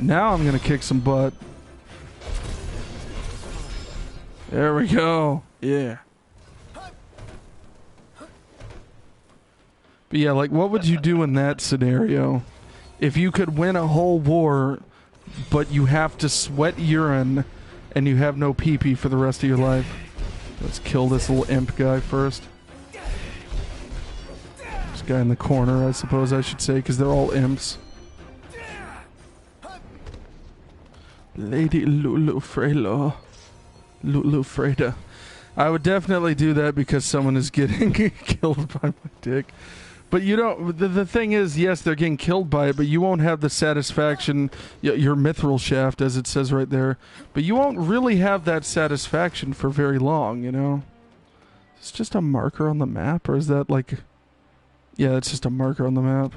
Now I'm gonna kick some butt. There we go. Yeah. But yeah, like, what would you do in that scenario? If you could win a whole war, but you have to sweat urine and you have no pee-pee for the rest of your life. Let's kill this little imp guy first. This guy in the corner, I suppose I should say, because they're all imps. Lady Lulu Freylo. Lufreda. I would definitely do that because someone is getting killed by my dick. But you don't. The thing is, yes, they're getting killed by it, but you won't have the satisfaction. Your mithril shaft, as it says right there. But you won't really have that satisfaction for very long, you know? It's just a marker on the map, or is that like... Yeah, it's just a marker on the map.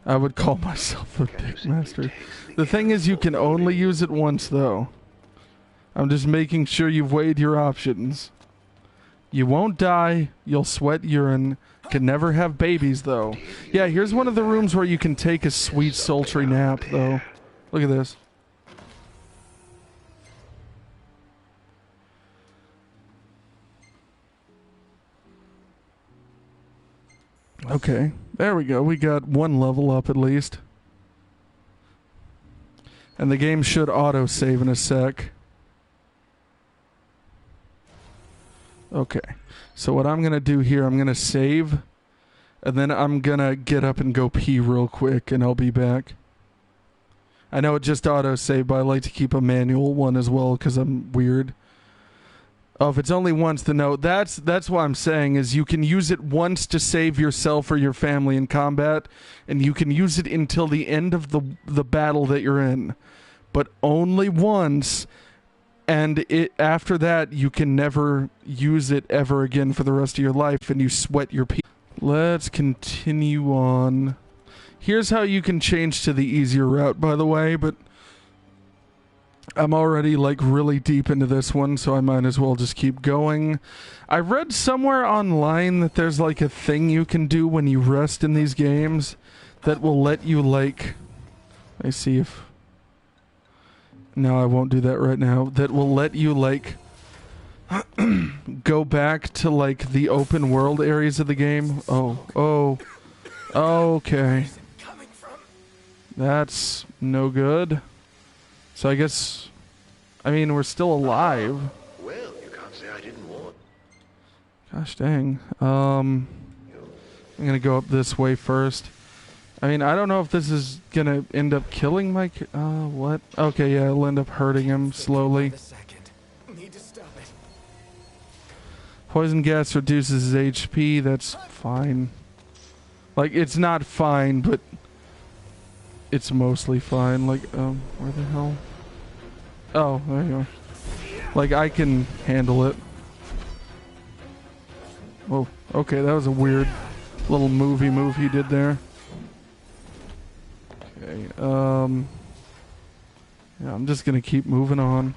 I would call myself a dick master. The thing is, you can only use it once, though. I'm just making sure you've weighed your options. You won't die. You'll sweat urine. Can never have babies, though. Yeah, here's one of the rooms where you can take a sweet, sultry nap, though. Look at this. Okay, there we go. We got one level up at least. And the game should auto-save in a sec. Okay, so what I'm going to do here, I'm going to save, and then I'm going to get up and go pee real quick, and I'll be back. I know it just auto-saved, but I like to keep a manual one as well, because I'm weird. Oh, if it's only once, then no. That's what I'm saying, is you can use it once to save yourself or your family in combat, and you can use it until the end of the battle that you're in. But only once... And after that, you can never use it ever again for the rest of your life, and you sweat your pee. Let's continue on. Here's how you can change to the easier route, by the way, but I'm already, like, really deep into this one, so I might as well just keep going. I read somewhere online that there's, like, a thing you can do when you rest in these games that will let you, like... Let me see if... No, I won't do that right now. That will let you, like, go back to, like, the open world areas of the game. Oh. Okay. That's no good. So I guess... I mean, we're still alive. Well, you can't say I didn't warn. Gosh dang. I'm gonna go up this way first. I mean, I don't know if this is gonna end up killing my... what? Okay, yeah, it'll end up hurting him slowly. Need to stop it. Poison gas reduces his HP, that's fine. Like, it's not fine, but... It's mostly fine. Like, where the hell? Oh, there you go. Like, I can handle it. Oh, okay, that was a weird little movie move he did there. Okay, yeah, I'm just gonna keep moving on.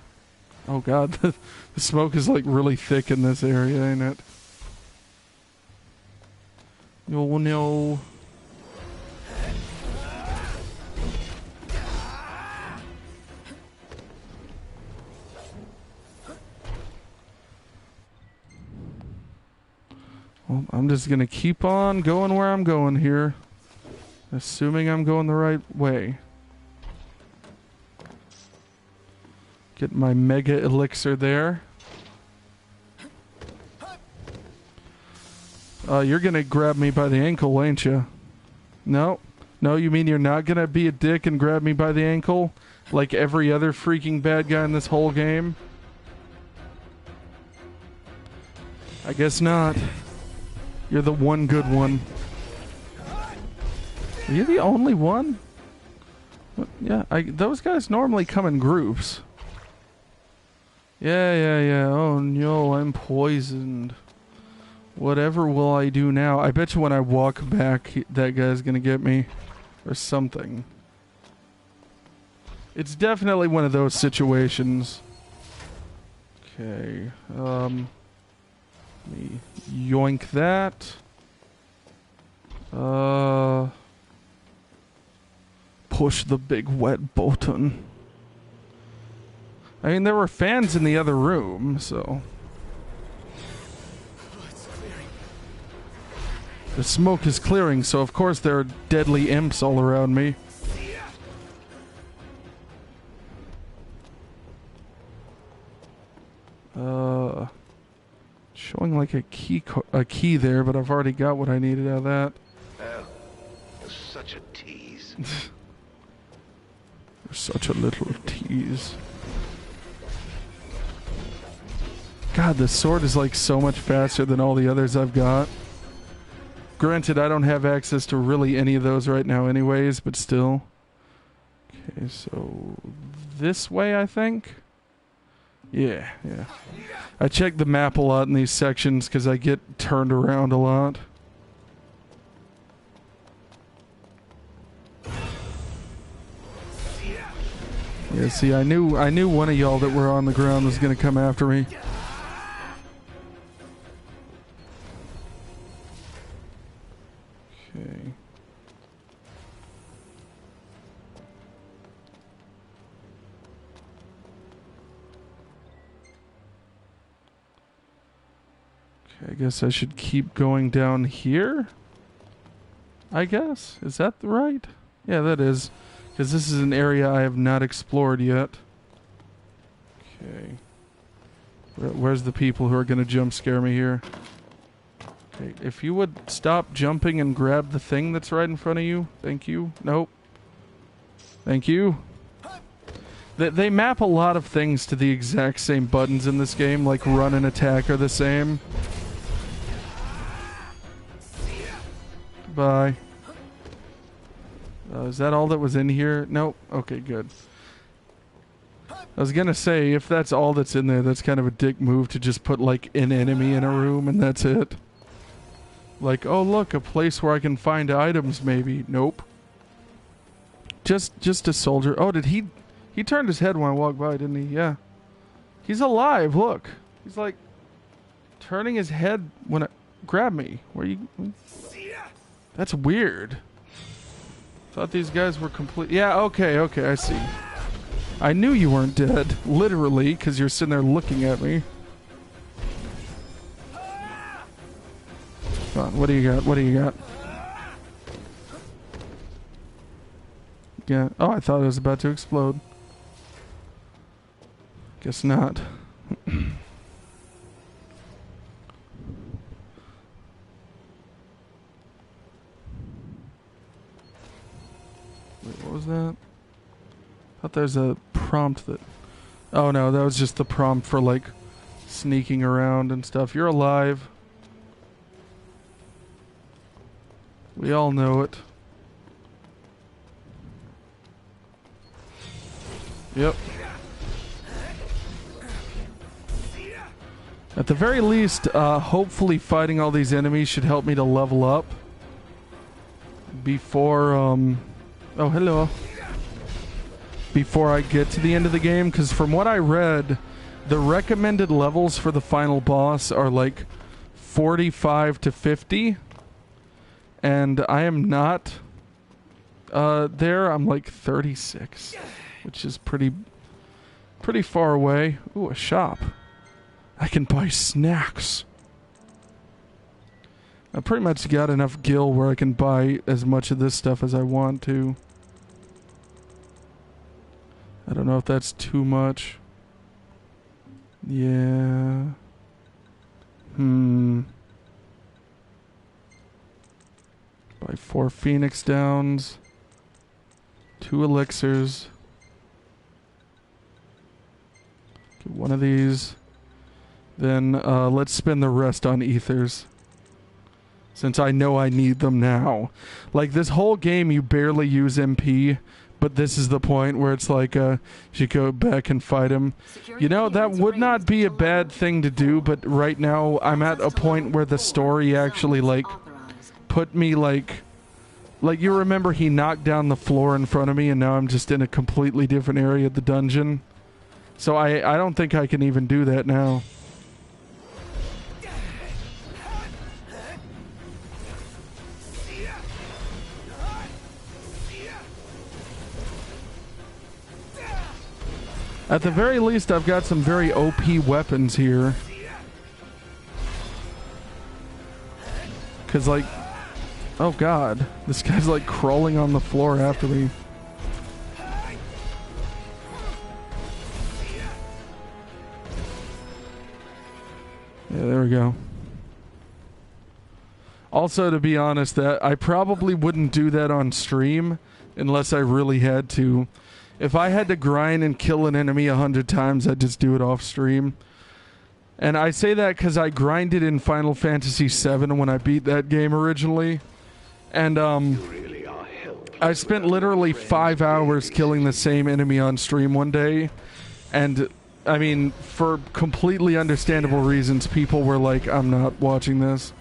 Oh god, the smoke is like really thick in this area, ain't it? Oh no. Well, I'm just gonna keep on going where I'm going here. Assuming I'm going the right way. Get my mega elixir there. You're gonna grab me by the ankle, ain't you? No. No, you mean you're not gonna be a dick and grab me by the ankle? Like every other freaking bad guy in this whole game? I guess not. You're the one good one. Are you the only one? Yeah, those guys normally come in groups. Yeah. Oh no, I'm poisoned. Whatever will I do now? I bet you when I walk back, that guy's gonna get me. Or something. It's definitely one of those situations. Okay, let me yoink that. Push the big wet button. I mean, there were fans in the other room, so... The smoke is clearing, so of course there are deadly imps all around me. Showing like a key there, but I've already got what I needed out of that. Oh, such a tease. You're such a little tease. God, this sword is like so much faster than all the others I've got. Granted, I don't have access to really any of those right now anyways, but still. Okay, so this way, I think? Yeah. I check the map a lot in these sections because I get turned around a lot. Yeah, see, I knew one of y'all that were on the ground was gonna come after me. Okay. I guess I should keep going down here? I guess? Is that right? Yeah, that is. Because this is an area I have not explored yet. Okay. Where's the people who are going to jump scare me here? Okay, if you would stop jumping and grab the thing that's right in front of you. Thank you. Nope. Thank you. They map a lot of things to the exact same buttons in this game, like run and attack are the same. Bye. Is that all that was in here? Nope. Okay, good. I was gonna say, if that's all that's in there, that's kind of a dick move to just put, like, an enemy in a room and that's it. Like, oh look, a place where I can find items maybe. Nope. Just a soldier. Oh, did he turned his head when I walked by, didn't he? Yeah. He's alive, look. He's like turning his head when grab me. Where you? That's weird. Thought these guys were complete. Yeah, okay, I see. I knew you weren't dead, literally, because you're sitting there looking at me. Come on, what do you got? What do you got? Yeah. Oh, I thought it was about to explode. Guess not. Wait, what was that? I thought there's a prompt that... Oh no, that was just the prompt for like sneaking around and stuff. You're alive. We all know it. Yep. At the very least, hopefully fighting all these enemies should help me to level up before, oh, hello. Before I get to the end of the game, because from what I read, the recommended levels for the final boss are like 45 to 50, and I am not there. I'm like 36, which is pretty far away. Ooh, a shop. I can buy snacks. I pretty much got enough gil where I can buy as much of this stuff as I want to. I don't know if that's too much. Yeah. Buy 4 Phoenix Downs. 2 elixirs. Get one of these. Then let's spend the rest on ethers. Since I know I need them now. Like this whole game you barely use MP. But this is the point where it's like, you go back and fight him. You know, that would not be a bad thing to do, but right now I'm at a point where the story actually, like, put me, like, you remember he knocked down the floor in front of me and now I'm just in a completely different area of the dungeon. So I don't think I can even do that now. At the very least, I've got some very OP weapons here. Because, like... Oh, God. This guy's, like, crawling on the floor after me. Yeah, there we go. Also, to be honest, that I probably wouldn't do that on stream unless I really had to. If I had to grind and kill an enemy 100 times, I'd just do it off stream. And I say that because I grinded in Final Fantasy VII when I beat that game originally. And Really are helpless I spent literally 5 hours killing the same enemy on stream one day. And, I mean, for completely understandable reasons, people were like, I'm not watching this.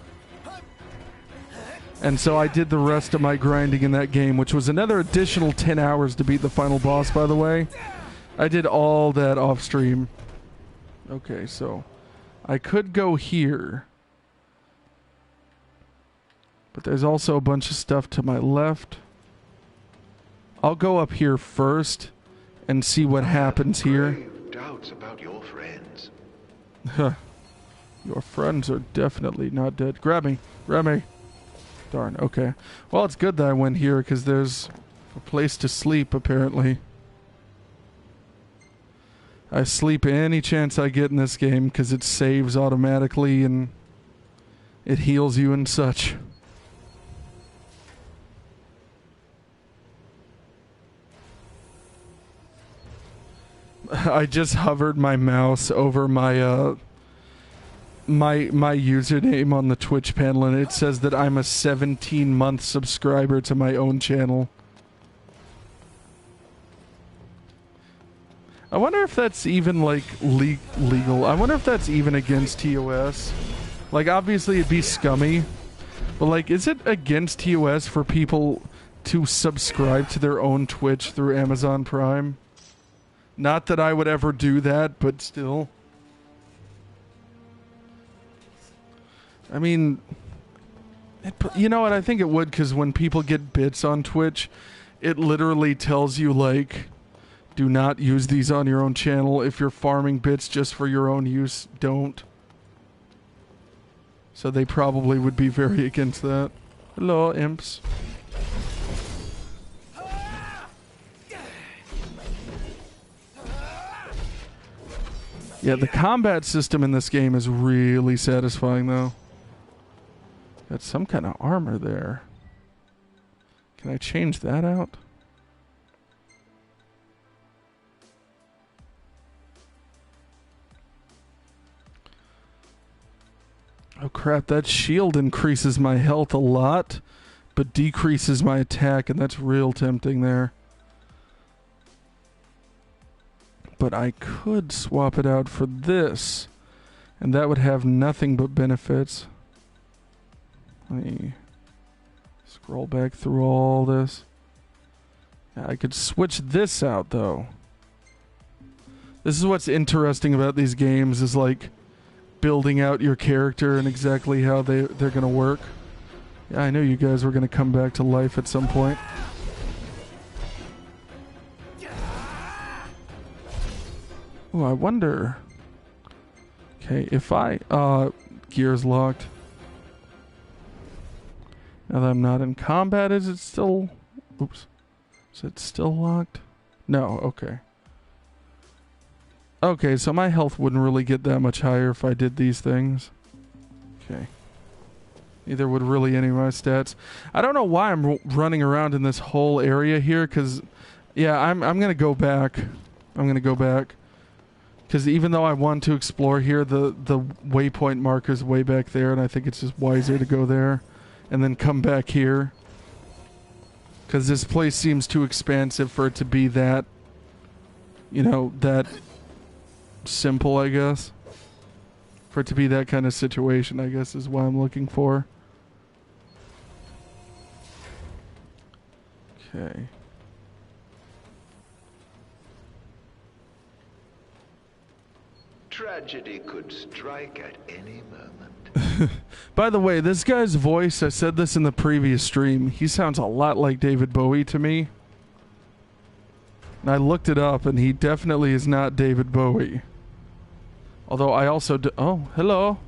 And so I did the rest of my grinding in that game, which was another additional 10 hours to beat the final boss, by the way. I did all that off stream. Okay, so I could go here. But there's also a bunch of stuff to my left. I'll go up here first and see what happens here. grave doubts about your friends. Your friends are definitely not dead. Grab me. Grab me. Darn, okay. Well, it's good that I went here because there's a place to sleep, apparently. I sleep any chance I get in this game because it saves automatically and it heals you and such. I just hovered my mouse over my my username on the Twitch panel, and it says that I'm a 17-month subscriber to my own channel. I wonder if that's even like legal. I wonder if that's even against TOS. Like, obviously it'd be scummy, but like, is it against TOS for people to subscribe to their own Twitch through Amazon Prime? Not that I would ever do that, but still. I mean, you know what? I think it would, because when people get bits on Twitch, it literally tells you, like, do not use these on your own channel. If you're farming bits just for your own use, don't. So they probably would be very against that. Hello, imps. Yeah, the combat system in this game is really satisfying, though. Got some kind of armor there. Can I change that out? Oh crap, that shield increases my health a lot, but decreases my attack, and that's real tempting there. But I could swap it out for this, and that would have nothing but benefits. Let me scroll back through all this. Yeah, I could switch this out, though. This is what's interesting about these games, is like building out your character and exactly how they're going to work. Yeah, I knew you guys were going to come back to life at some point. Oh, I wonder. Okay, if I... gear's locked. Now that I'm not in combat, is it still... Oops. Is it still locked? No, okay. Okay, so my health wouldn't really get that much higher if I did these things. Okay. Neither would really any of my stats. I don't know why I'm running around in this whole area here, because... Yeah, I'm going to go back. I'm going to go back. Because even though I want to explore here, the waypoint marker's way back there, and I think it's just wiser to go there and then come back here. Because this place seems too expansive for it to be that, you know, that simple, I guess. For it to be that kind of situation, I guess, is what I'm looking for. Okay. Tragedy could strike at any moment. By the way, this guy's voice, I said this in the previous stream, he sounds a lot like David Bowie to me. And I looked it up, and he definitely is not David Bowie. Although I also oh, hello.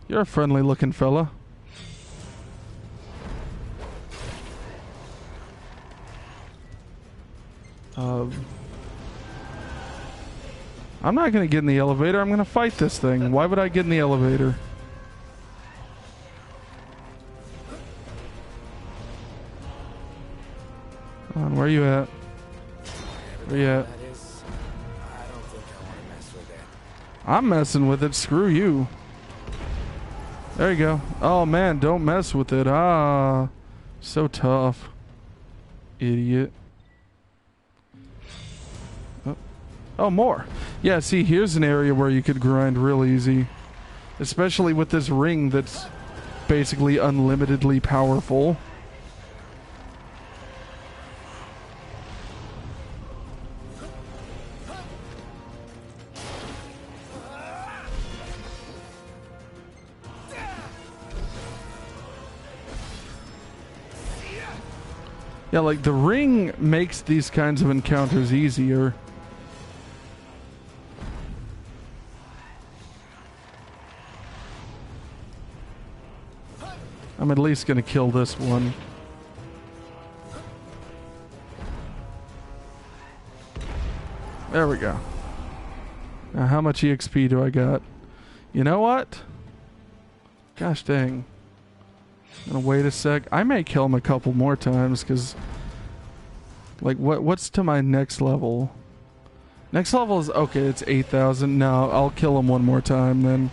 You're a friendly looking fella. I'm not going to get in the elevator. I'm going to fight this thing. Why would I get in the elevator? Come on, where are you at? Where you at? I don't think I want to mess with I'm messing with it. Screw you. There you go. Oh man, don't mess with it. Ah, so tough. Idiot. Oh, more. Yeah, see, here's an area where you could grind real easy. Especially with this ring that's basically unlimitedly powerful. Yeah, like the ring makes these kinds of encounters easier. I'm at least gonna kill this one. There we go. Now how much EXP do I got? You know what? Gosh dang. I'm gonna wait a sec. I may kill him a couple more times because like what's to my next level? Next level is okay, it's 8,000. No, I'll kill him one more time then.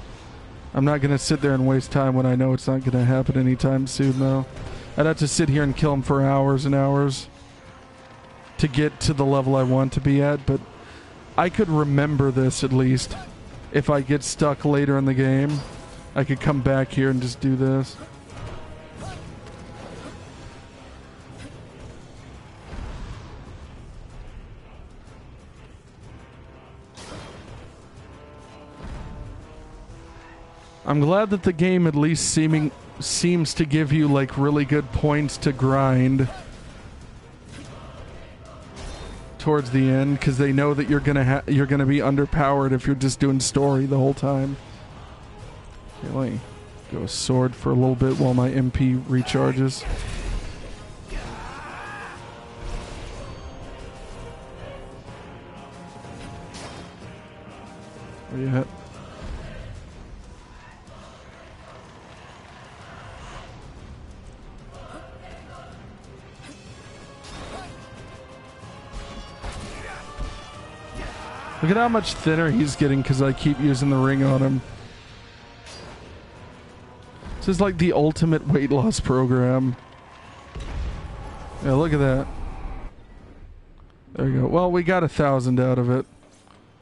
I'm not gonna sit there and waste time when I know it's not gonna happen anytime soon though. I'd have to sit here and kill him for hours and hours to get to the level I want to be at, but I could remember this at least. If I get stuck later in the game, I could come back here and just do this. I'm glad that the game at least seems to give you like really good points to grind towards the end, because they know that you're gonna be underpowered if you're just doing story the whole time. Okay, let me go sword for a little bit while my MP recharges. Where you at? Look at how much thinner he's getting because I keep using the ring on him. This is like the ultimate weight loss program. Yeah, look at that. There you go. Well, we got 1,000 out of it.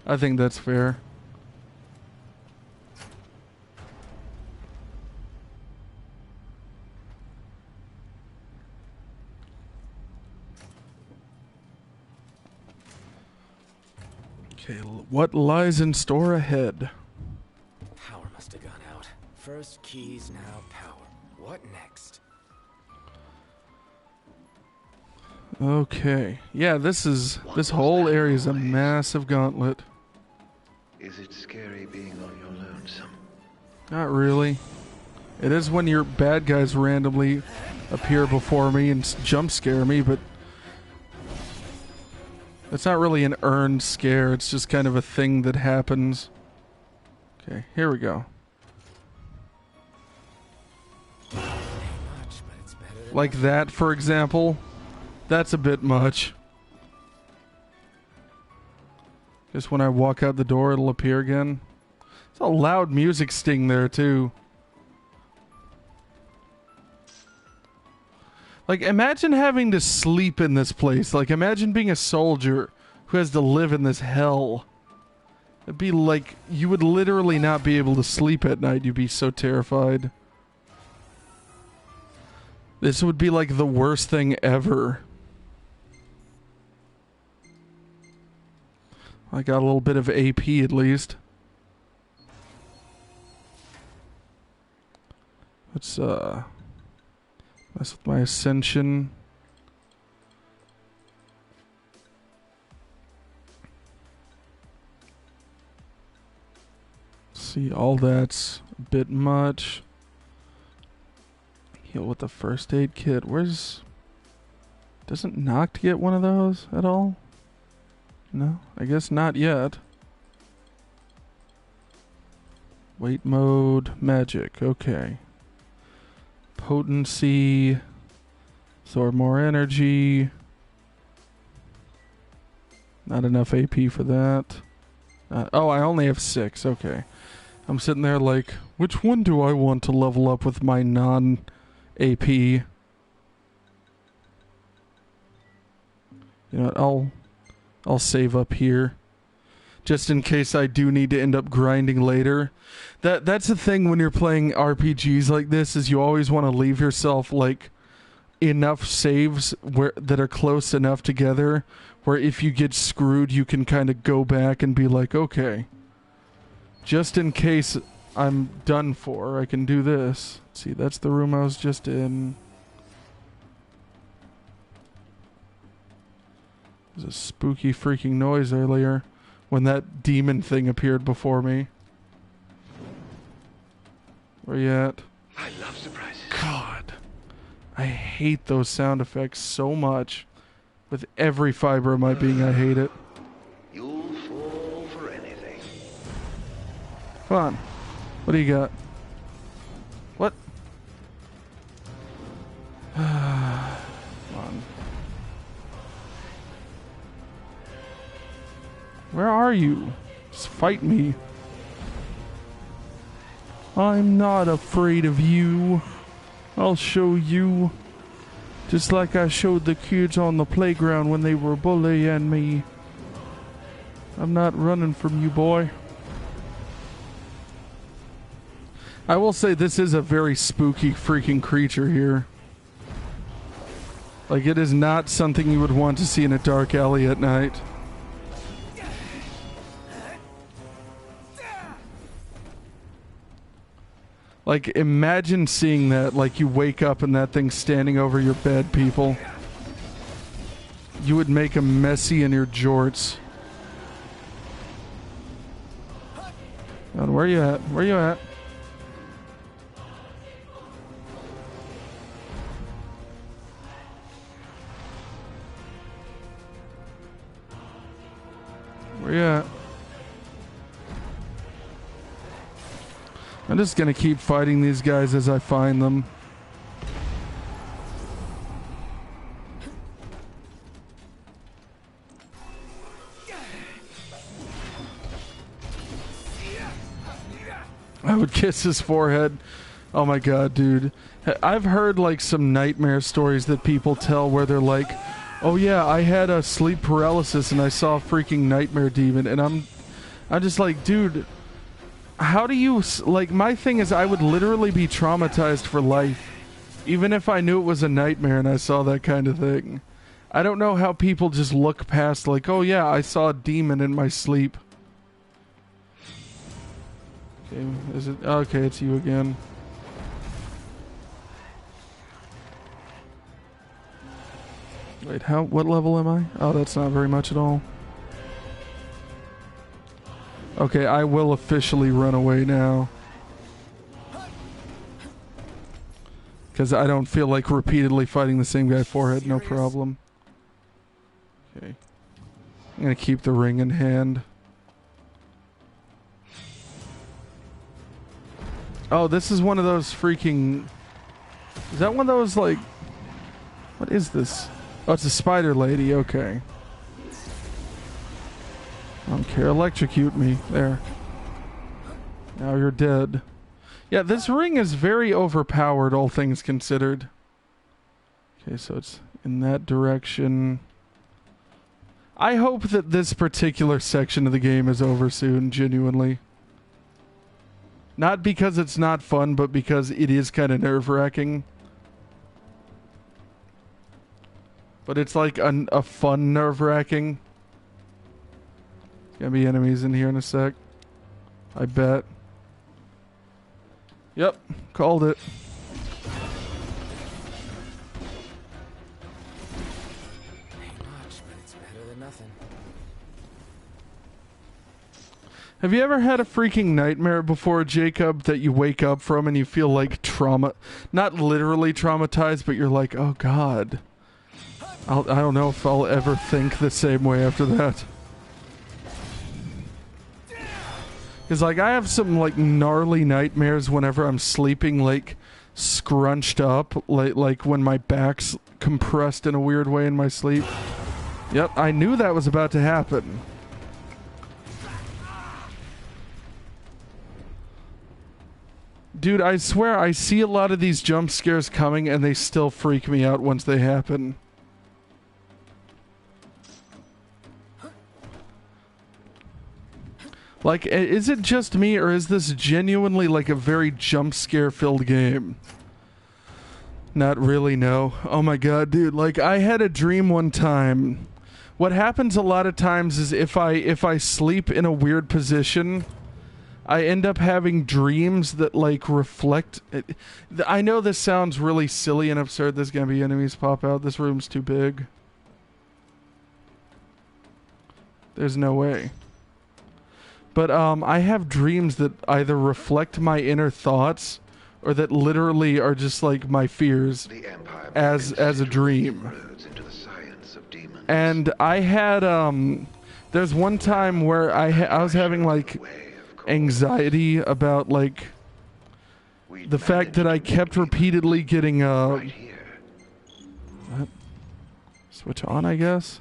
I think that's fair. Okay, what lies in store ahead? Power must have gone out. First keys, now power. What next? Okay. Yeah, this whole area is a massive gauntlet. Is it scary being on your lonesome? Not really. It is when your bad guys randomly appear before me and jump scare me, but it's not really an earned scare. It's just kind of a thing that happens. Okay, here we go. Like that, for example. That's a bit much. Just when I walk out the door, it'll appear again. It's a loud music sting there, too. Like, imagine having to sleep in this place. Like, imagine being a soldier who has to live in this hell. It'd be like, you would literally not be able to sleep at night. You'd be so terrified. This would be like the worst thing ever. I got a little bit of AP at least. Let's, mess with my ascension. See, all that's a bit much. Heal with the first aid kit. Doesn't Noct get one of those at all? No, I guess not yet. Wait mode, magic, okay. Potency, absorb more energy. Not enough AP for that. Oh, I only have 6. Okay. I'm sitting there like, which one do I want to level up with my non-AP? You know what, I'll save up here. Just in case I do need to end up grinding later. That's the thing when you're playing RPGs like this, is you always want to leave yourself like enough saves that are close enough together where if you get screwed you can kind of go back and be like, okay, just in case I'm done for, I can do this. Let's see, that's the room I was just in. There's a spooky freaking noise earlier when that demon thing appeared before me. Where you at? I love surprises. God, I hate those sound effects so much. With every fiber of my being, I hate it. You'll fall for anything. Come on. What do you got? What? Come on. Where are you? Just fight me. I'm not afraid of you. I'll show you. Just like I showed the kids on the playground when they were bullying me. I'm not running from you, boy. I will say this is a very spooky freaking creature here. Like, it is not something you would want to see in a dark alley at night. Like, imagine seeing that, like, you wake up and that thing's standing over your bed, people. You would make a messy in your jorts. Where you at? Where you at? Where you at? I'm just gonna keep fighting these guys as I find them. I would kiss his forehead. Oh my god, dude. I've heard like some nightmare stories that people tell where they're like, oh yeah, I had a sleep paralysis and I saw a freaking nightmare demon, and I'm just like, dude, how do you, like, my thing is I would literally be traumatized for life even if I knew it was a nightmare and I saw that kind of thing. I don't know how people just look past like, oh yeah, I saw a demon in my sleep. Okay, is it? Okay, it's you again. Wait, what level am I? Oh, that's not very much at all. Okay, I will officially run away now. Because I don't feel like repeatedly fighting the same guy forehead, no problem. Okay. I'm gonna keep the ring in hand. Oh, this is one of those freaking... Is that one of those, like... What is this? Oh, it's a spider lady, okay. I don't care, electrocute me. There. Now you're dead. Yeah, this ring is very overpowered, all things considered. Okay, so it's in that direction. I hope that this particular section of the game is over soon, genuinely. Not because it's not fun, but because it is kind of nerve-wracking. But it's like a fun nerve-wracking. There's gonna be enemies in here in a sec. I bet. Yep, called it. Ain't much, but it's better than nothing. Have you ever had a freaking nightmare before, Jacob, that you wake up from and you feel like not literally traumatized, but you're like, oh god. I don't know if I'll ever think the same way after that. Because, like, I have some, like, gnarly nightmares whenever I'm sleeping, like, scrunched up. Like when my back's compressed in a weird way in my sleep. Yep, I knew that was about to happen. Dude, I swear I see a lot of these jump scares coming and they still freak me out once they happen. Like, is it just me or is this genuinely like a very jump scare filled game? Not really, no. Oh my god, dude. Like, I had a dream one time. What happens a lot of times is if I sleep in a weird position, I end up having dreams that, like, reflect... I know this sounds really silly and absurd. There's gonna be enemies pop out. This room's too big. There's no way. But, I have dreams that either reflect my inner thoughts or that literally are just like my fears as a dream. And I had there's one time where I was having like anxiety about like the fact that I kept repeatedly getting what? Switch on, I guess.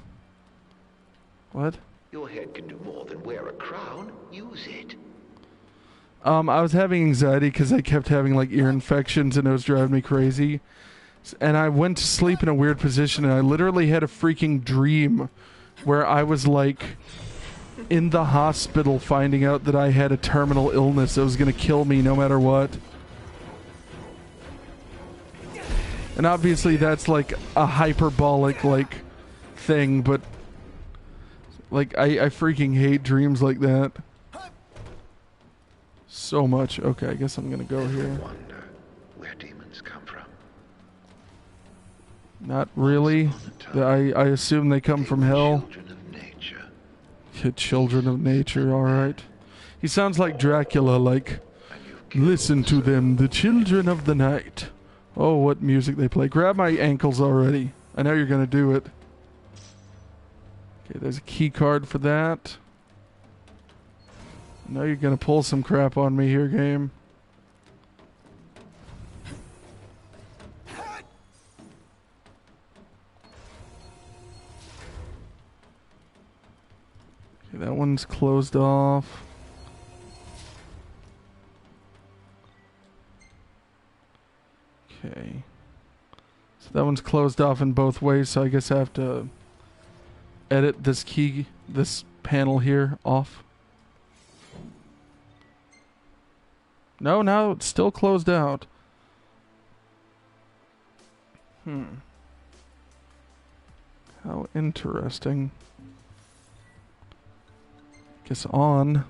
What? Your head can do more than wear a crown. Use it. I was having anxiety because I kept having like ear infections and it was driving me crazy. And I went to sleep in a weird position and I literally had a freaking dream where I was like in the hospital finding out that I had a terminal illness that was going to kill me no matter what. And obviously that's like a hyperbolic like thing, but like I freaking hate dreams like that. So much. Okay, I guess I'm gonna go here. Wonder where demons come from. Not really. I assume they come from hell. Children of nature. Children of nature, alright. He sounds like Dracula, like, listen to them, the children of the night. Oh, what music they play. Grab my ankles already. I know you're gonna do it. Okay, there's a key card for that. I know you're gonna pull some crap on me here, game. Okay, that one's closed off. Okay. So that one's closed off in both ways, so I guess I have to edit this key, this panel here off. No, now it's still closed out. How interesting. Guess on.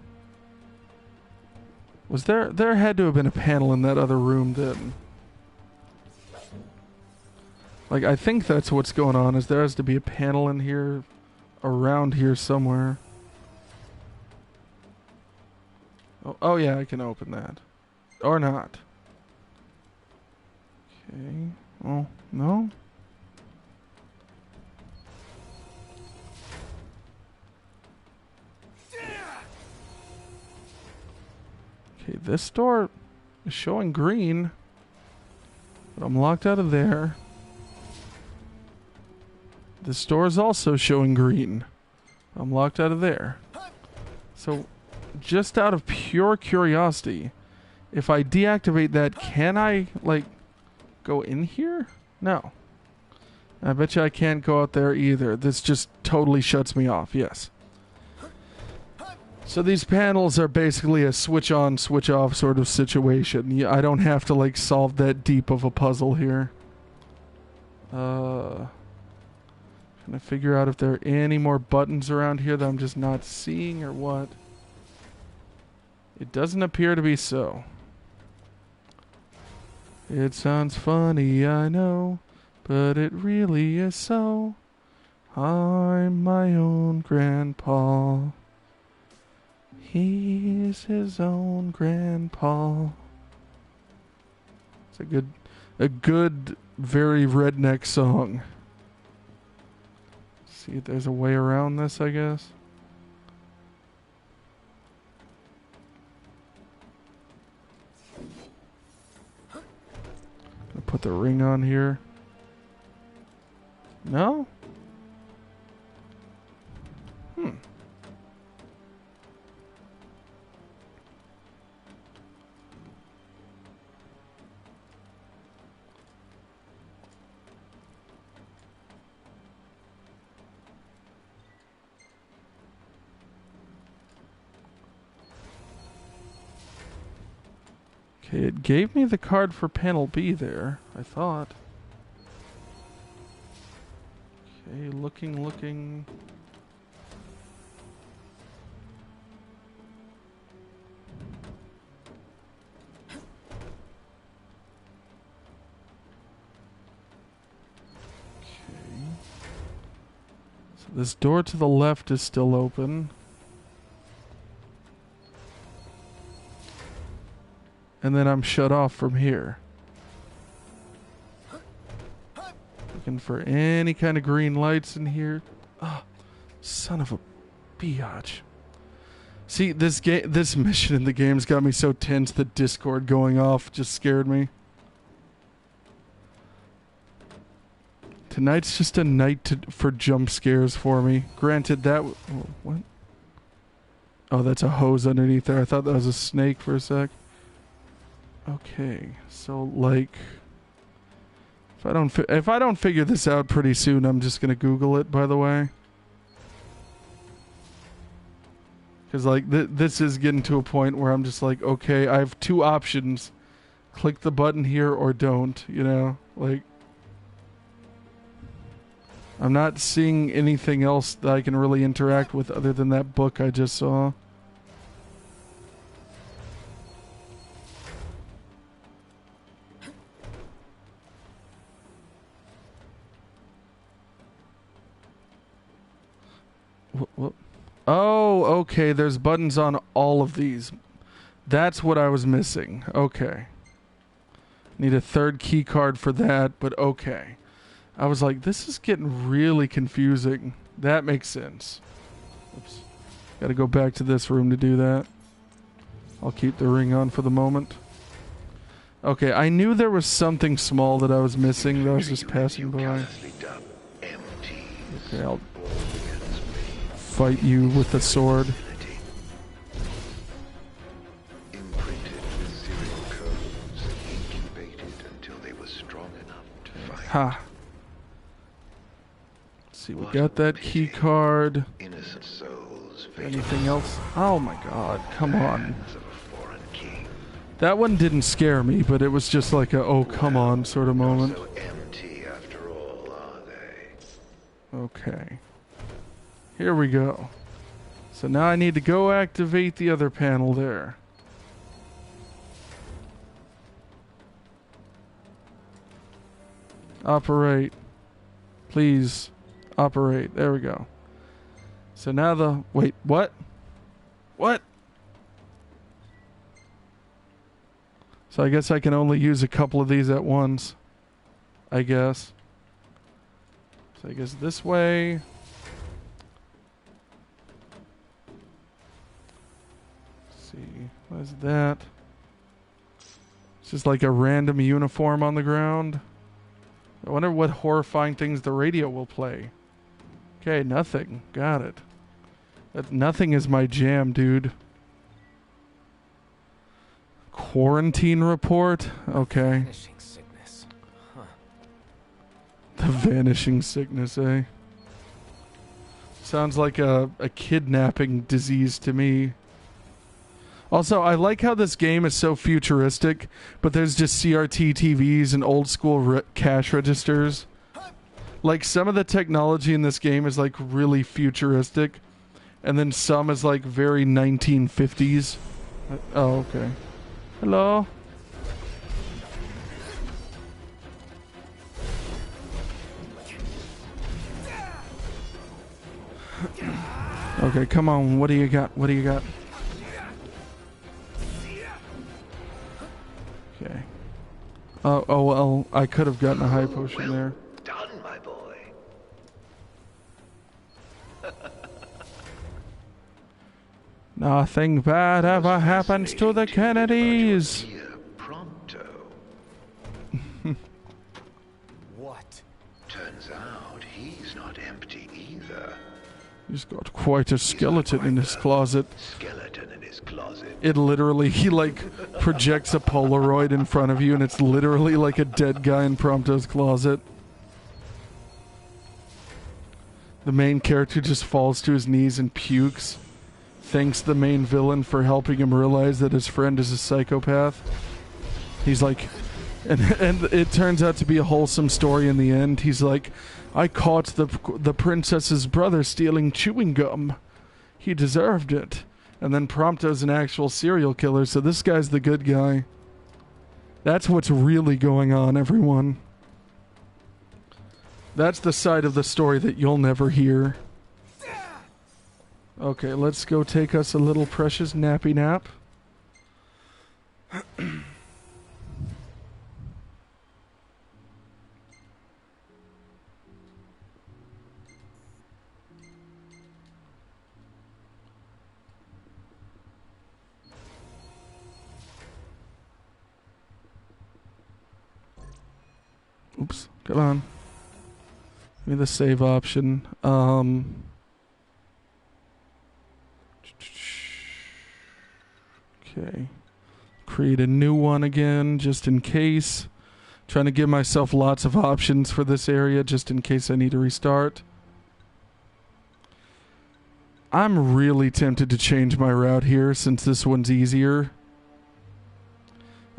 Was there had to have been a panel in that other room then. Like, I think that's what's going on, is there has to be a panel in here, around here somewhere. Oh yeah, I can open that. Or not. Okay. Oh, no? Okay, this door is showing green. But I'm locked out of there. This door is also showing green. I'm locked out of there. So, just out of pure curiosity, if I deactivate that, can I, like, go in here? No. I bet you I can't go out there either. This just totally shuts me off, yes. So these panels are basically a switch on, switch off sort of situation. I don't have to, like, solve that deep of a puzzle here. Can I figure out if there are any more buttons around here that I'm just not seeing or what? It doesn't appear to be so. It sounds funny, I know, but it really is so. I'm my own grandpa. He's his own grandpa. It's a good, very redneck song. See if there's a way around this, I guess. Gonna put the ring on here. No? Okay, it gave me the card for panel B there, I thought. Okay, looking. This door to the left is still open. And then I'm shut off from here. Looking for any kind of green lights in here. Oh, son of a biatch. See, this mission in the game's got me so tense the Discord going off just scared me. Tonight's just a night for jump scares for me. Granted, that... What? Oh, that's a hose underneath there. I thought that was a snake for a sec. Okay, so, like... If I don't figure this out pretty soon, I'm just gonna Google it, by the way. Because, like, this is getting to a point where I'm just like, okay, I have two options. Click the button here or don't, you know? Like... I'm not seeing anything else that I can really interact with other than that book I just saw. What? Oh, okay. There's buttons on all of these. That's what I was missing. Okay. Need a third key card for that, but okay. I was like, this is getting really confusing. That makes sense. Oops. Gotta go back to this room to do that. I'll keep the ring on for the moment. Okay, I knew there was something small that I was missing that I was just passing by. Okay, I'll fight you with the sword. Ha. See, we got that key card. Anything else? Oh my god, come on. That one didn't scare me, but it was just like a oh come on sort of moment. Okay. Here we go. So now I need to go activate the other panel there. Operate. Please. Operate. There we go. So now the... Wait, what? What? So I guess I can only use a couple of these at once. I guess. So I guess this way. Let's see. What is that? It's just like a random uniform on the ground. I wonder what horrifying things the radio will play. Okay, nothing. Got it. Nothing is my jam, dude. Quarantine report? Okay. Vanishing sickness. Huh. The vanishing sickness, eh? Sounds like a kidnapping disease to me. Also, I like how this game is so futuristic, but there's just CRT TVs and old school cash registers. Like, some of the technology in this game is, like, really futuristic. And then some is, like, very 1950s. Oh, okay. Hello? Okay, come on. What do you got? What do you got? Okay. Oh, well, I could have gotten a high potion there. Done, my boy. Nothing bad ever happens to the Kennedys. Here, pronto. What? Turns out he's not empty either. He's got quite a skeleton in his closet. Skeleton in his closet. It literally, he like projects a Polaroid in front of you and it's literally like a dead guy in Prompto's closet. The main character just falls to his knees and pukes. Thanks the main villain for helping him realize that his friend is a psychopath. He's like, and it turns out to be a wholesome story in the end. He's like, I caught the princess's brother stealing chewing gum. He deserved it. And then Prompto's an actual serial killer, so this guy's the good guy. That's what's really going on, everyone. That's the side of the story that you'll never hear. Okay, let's go take us a little precious nappy nap. Oops, come on. Give me the save option. Okay. Create a new one again, just in case. Trying to give myself lots of options for this area, just in case I need to restart. I'm really tempted to change my route here, since this one's easier.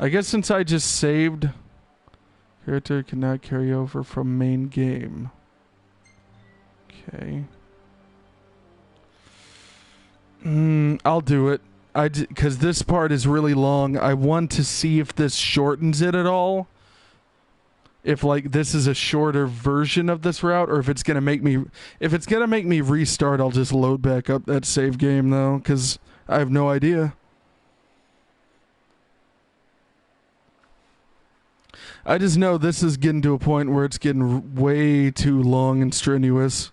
I guess since I just saved... Character cannot carry over from main game. Okay. I'll do it. Because this part is really long. I want to see if this shortens it at all. If like this is a shorter version of this route, or if it's gonna make me restart, I'll just load back up that save game though, because I have no idea. I just know this is getting to a point where it's getting way too long and strenuous.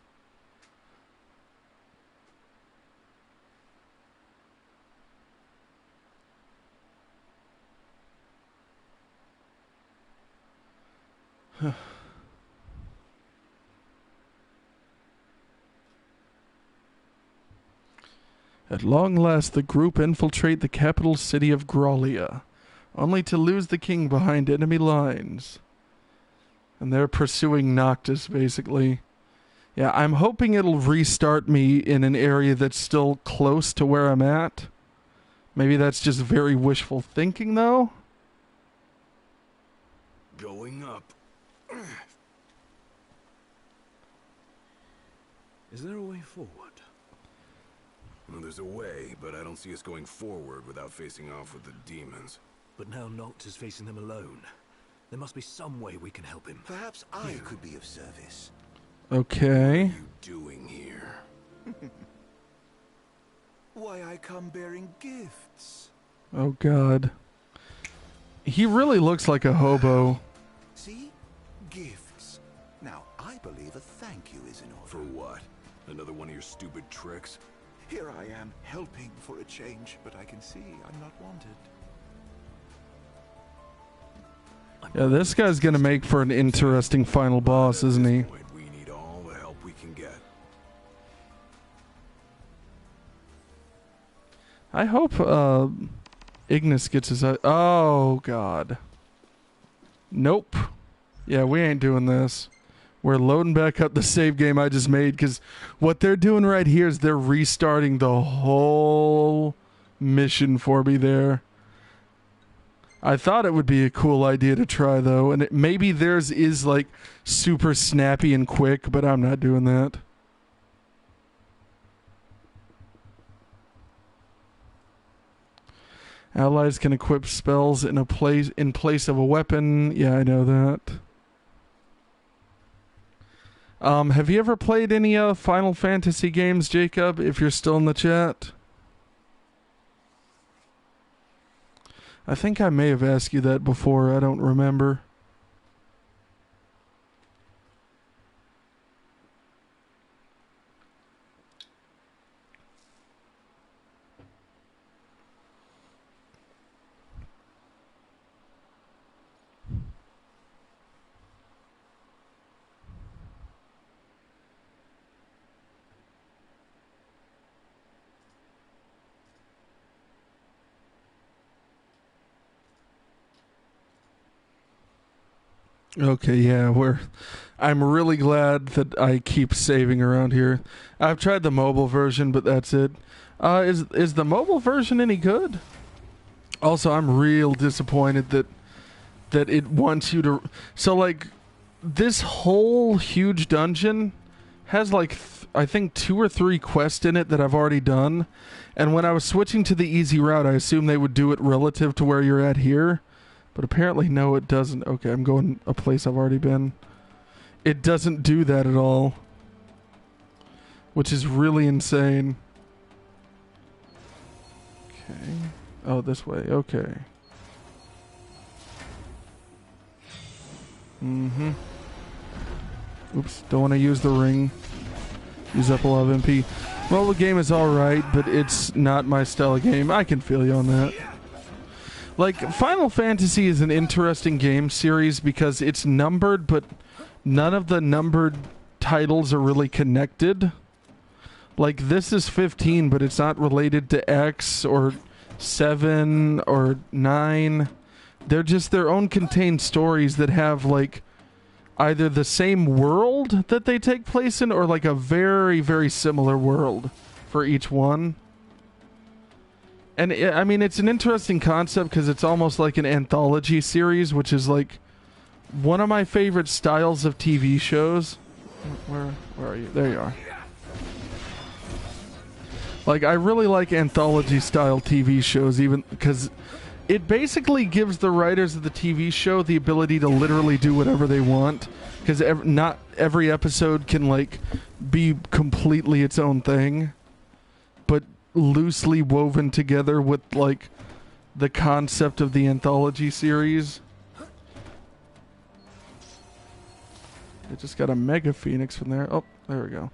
At long last, the group infiltrate the capital city of Grollia, only to lose the king behind enemy lines. And they're pursuing Noctis, basically. Yeah, I'm hoping it'll restart me in an area that's still close to where I'm at. Maybe that's just very wishful thinking, though. Going up. Is there a way forward? Well, there's a way, but I don't see us going forward without facing off with the demons. But now Noct is facing them alone. There must be some way we can help him. Perhaps I could be of service. Okay. What are you doing here? Why, I come bearing gifts. Oh, God. He really looks like a hobo. See? Gifts. Now, I believe a thank you is in order. For what? Another one of your stupid tricks? Here I am, helping for a change, but I can see I'm not wanted. Yeah, this guy's gonna make for an interesting final boss, isn't he? We need all the help we can get. I hope Ignis gets his... Oh, God. Nope. Yeah, we ain't doing this. We're loading back up the save game I just made, because what they're doing right here is they're restarting the whole mission for me there. I thought it would be a cool idea to try, though, and maybe theirs is, like, super snappy and quick, but I'm not doing that. Allies can equip spells in place of a weapon. Yeah, I know that. Have you ever played any Final Fantasy games, Jacob, if you're still in the chat? I think I may have asked you that before. I don't remember. Okay, yeah, I'm really glad that I keep saving around here. I've tried the mobile version, but that's it. Is the mobile version any good? Also, I'm real disappointed that that it wants you to. So like, this whole huge dungeon has like I think 2 or 3 quests in it that I've already done, and when I was switching to the easy route, I assumed they would do it relative to where you're at here, but apparently no, it doesn't. Okay, I'm going a place I've already been. It doesn't do that at all, which is really insane. Okay. Oh, this way. Okay. Mm-hmm. Oops, don't want to use the ring. Use up a lot of MP. Well, the game is alright, but it's not my style of game. I can feel you on that. Like, Final Fantasy is an interesting game series because it's numbered, but none of the numbered titles are really connected. Like, this is 15, but it's not related to X or 7 or 9. They're just their own contained stories that have, like, either the same world that they take place in or, like, a very, very similar world for each one. And, I mean, it's an interesting concept because it's almost like an anthology series, which is, like, one of my favorite styles of TV shows. Where are you? There you are. Like, I really like anthology-style TV shows, even because it basically gives the writers of the TV show the ability to literally do whatever they want, because not every episode can, like, be completely its own thing, but loosely woven together with, like, the concept of the anthology series. I just got a Mega Phoenix from there. Oh, there we go.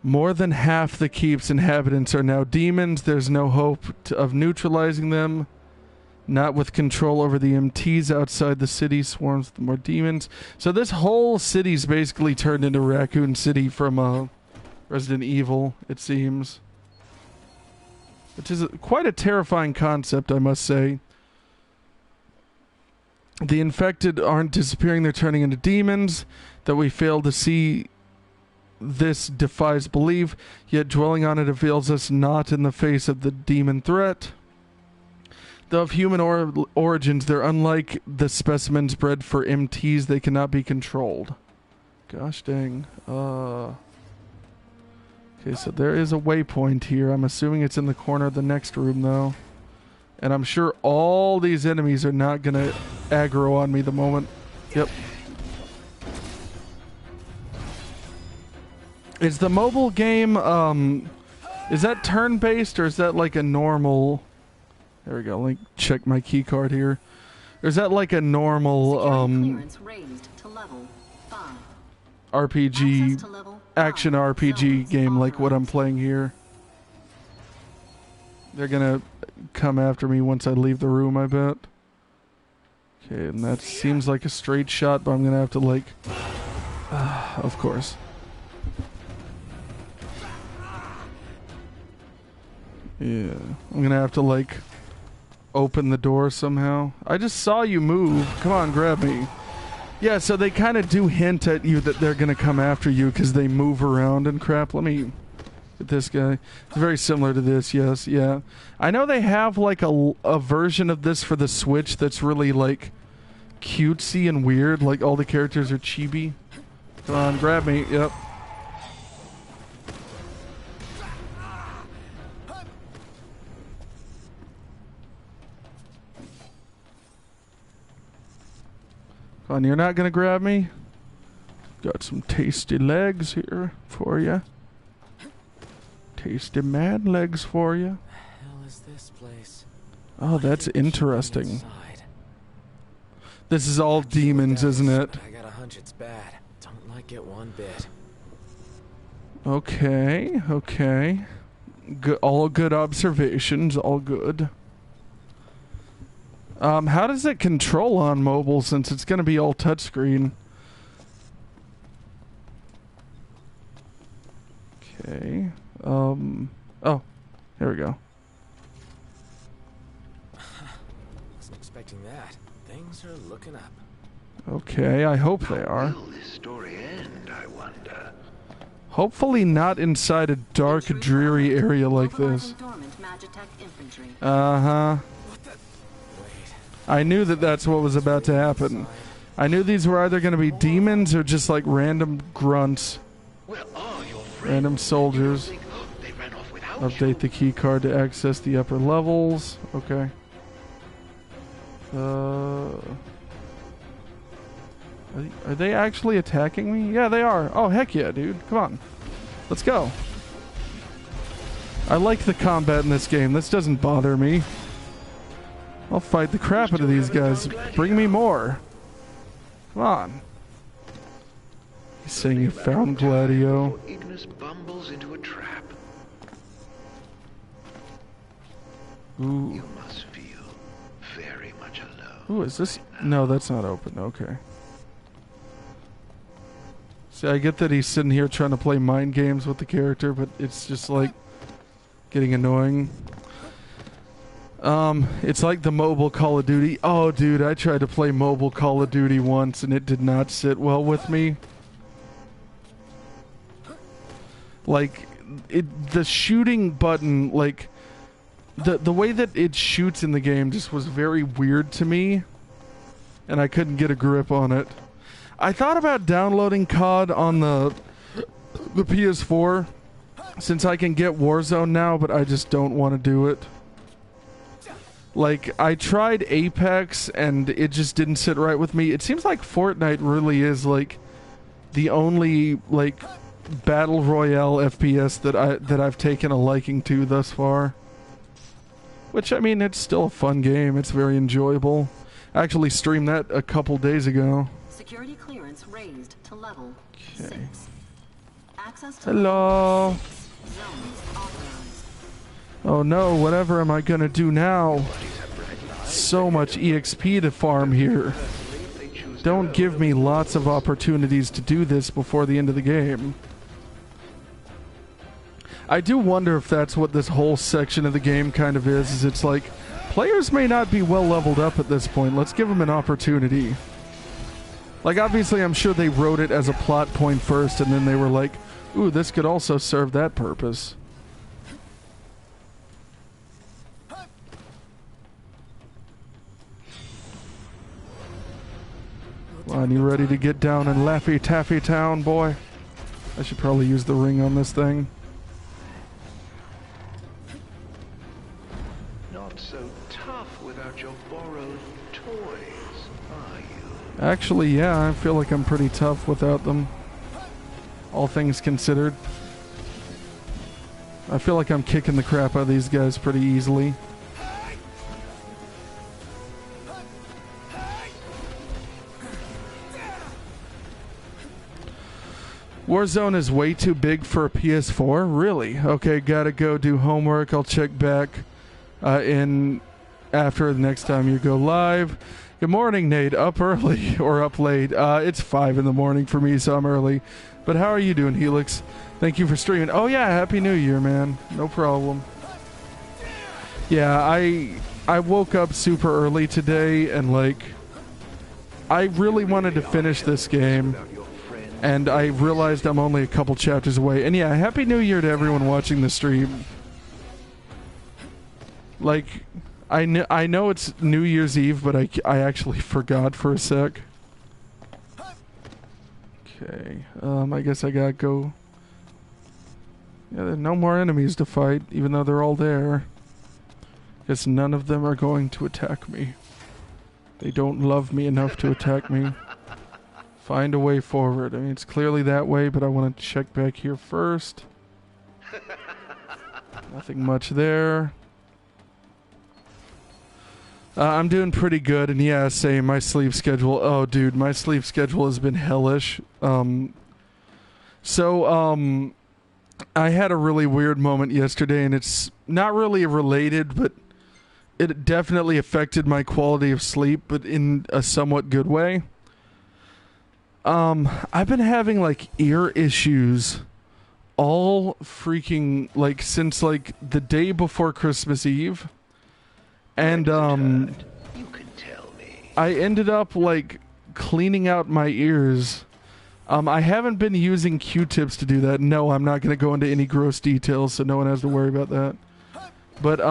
More than half the keep's inhabitants are now demons. There's no hope of neutralizing them. Not with control over the MTs outside the city swarms with more demons. So this whole city's basically turned into Raccoon City from Resident Evil, it seems. Which is quite a terrifying concept, I must say. The infected aren't disappearing, they're turning into demons. That we fail to see. This defies belief, yet dwelling on it avails us not in the face of the demon threat. Though of human origins, they're unlike the specimens bred for MTs. They cannot be controlled. Gosh dang. Okay, so there is a waypoint here. I'm assuming it's in the corner of the next room, though. And I'm sure all these enemies are not going to aggro on me the moment. Yep. Is the mobile game, is that turn-based or is that like a normal... There we go, let me check my key card here. Or is that like a normal, RPG, action RPG game like what I'm playing here? They're gonna come after me once I leave the room, I bet. Okay, and that seems like a straight shot, but I'm gonna have to like... of course. Yeah, I'm gonna have to like open the door somehow. I just saw you move. Come on, grab me. Yeah, so they kind of do hint at you that they're gonna come after you because they move around and crap. Let me get this guy. It's very similar to this, yes, yeah. I know they have like a version of this for the Switch that's really like cutesy and weird. Like all the characters are chibi. Come on, grab me. Yep. Come on, you're not gonna grab me? Got some tasty legs here for you. Tasty mad legs for you. The hell is this place? Oh, that's interesting. This is all demons, isn't it? I got a hunch it's bad. Don't like it one bit. Okay, okay. Good, all good observations, all good. How does it control on mobile since it's going to be all touchscreen? Okay. Oh, here we go. Wasn't expecting that. Things are looking up. Okay, I hope they are. How will this story end, I wonder? Hopefully not inside a dark, dreary area like this. Uh-huh. I knew that that's what was about to happen. I knew these were either going to be demons or just like random grunts. Where are your friends? Random soldiers. They ran off without Update the key card to access the upper levels. Okay. Are they actually attacking me? Yeah, they are. Oh, heck yeah, dude. Come on. Let's go. I like the combat in this game. This doesn't bother me. I'll fight the crap out of these guys. Bring me more. Come on. He's saying you found Gladio. Ignis bumbles into a trap. Ooh. You must feel very much alone. Ooh, is this? No, that's not open. Okay. See, I get that he's sitting here trying to play mind games with the character, but it's just like getting annoying. It's like the mobile Call of Duty. Oh, dude, I tried to play mobile Call of Duty once, and it did not sit well with me. Like, the shooting button, like, the way that it shoots in the game just was very weird to me, and I couldn't get a grip on it. I thought about downloading COD on the PS4, since I can get Warzone now, but I just don't want to do it. Like, I tried Apex, and it just didn't sit right with me. It seems like Fortnite really is, like, the only, like, Battle Royale FPS that I've taken a liking to thus far. Which, I mean, it's still a fun game. It's very enjoyable. I actually streamed that a couple days ago. Security clearance raised to level 6. Access to Hello. level 6. Zones authorized. Oh no, whatever am I gonna do now? So much EXP to farm here. Don't give me lots of opportunities to do this before the end of the game. I do wonder if that's what this whole section of the game kind of is it's like, players may not be well leveled up at this point. Let's give them an opportunity. Like, obviously, I'm sure they wrote it as a plot point first, and then they were like, ooh, this could also serve that purpose. Come on, you ready to get down in Laffy Taffy Town, boy? I should probably use the ring on this thing. Not so tough without your borrowed toys, are you? Actually, yeah, I feel like I'm pretty tough without them. All things considered. I feel like I'm kicking the crap out of these guys pretty easily. Warzone is way too big for a PS4? Really? Okay, gotta go do homework. I'll check back in after the next time you go live. Good morning, Nate. Up early or up late? It's 5 in the morning for me, so I'm early. But how are you doing, Helix? Thank you for streaming. Oh yeah, Happy New Year, man. No problem. Yeah, I woke up super early today, and like, I really wanted to finish this game. And I realized I'm only a couple chapters away. And yeah, Happy New Year to everyone watching the stream. Like, I know it's New Year's Eve, but I actually forgot for a sec. Okay, I guess I gotta go. Yeah, there are no more enemies to fight, even though they're all there. Guess none of them are going to attack me. They don't love me enough to attack me. Find a way forward. I mean, it's clearly that way, but I want to check back here first. Nothing much there. I'm doing pretty good, and yeah, same. My sleep schedule. Oh, dude, my sleep schedule has been hellish. I had a really weird moment yesterday, and it's not really related, but it definitely affected my quality of sleep, but in a somewhat good way. I've been having, like, ear issues all freaking, like, since, like, the day before Christmas Eve. And, You can tell me. I ended up, like, cleaning out my ears. I haven't been using Q-tips to do that. No, I'm not going to go into any gross details, so no one has to worry about that. But,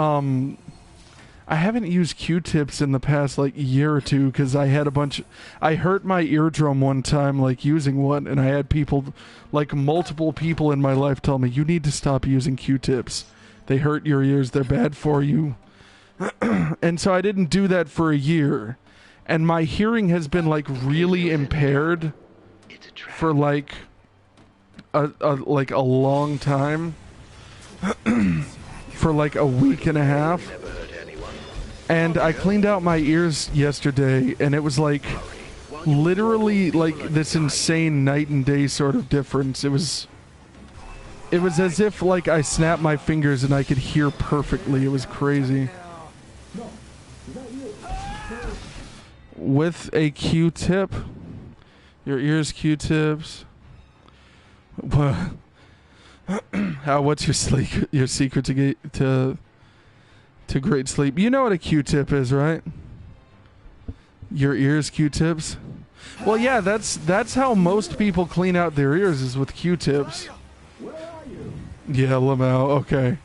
I haven't used Q-tips in the past like year or two because I had I hurt my eardrum one time like using one, and I had people, like multiple people in my life, tell me you need to stop using Q-tips. They hurt your ears. They're bad for you. And so I didn't do that for a year, and my hearing has been like really impaired for like a long time. For like a week and a half. And I cleaned out my ears yesterday, and it was like literally like this insane night and day sort of difference. It was as if like I snapped my fingers and I could hear perfectly. It was crazy. With a Q-tip, your ears Q-tips. What's your secret to great sleep? You know what a Q-tip is, right? Your ears Q-tips? Well, yeah, that's how most people clean out their ears, is with Q-tips. Yeah, Lamau, okay.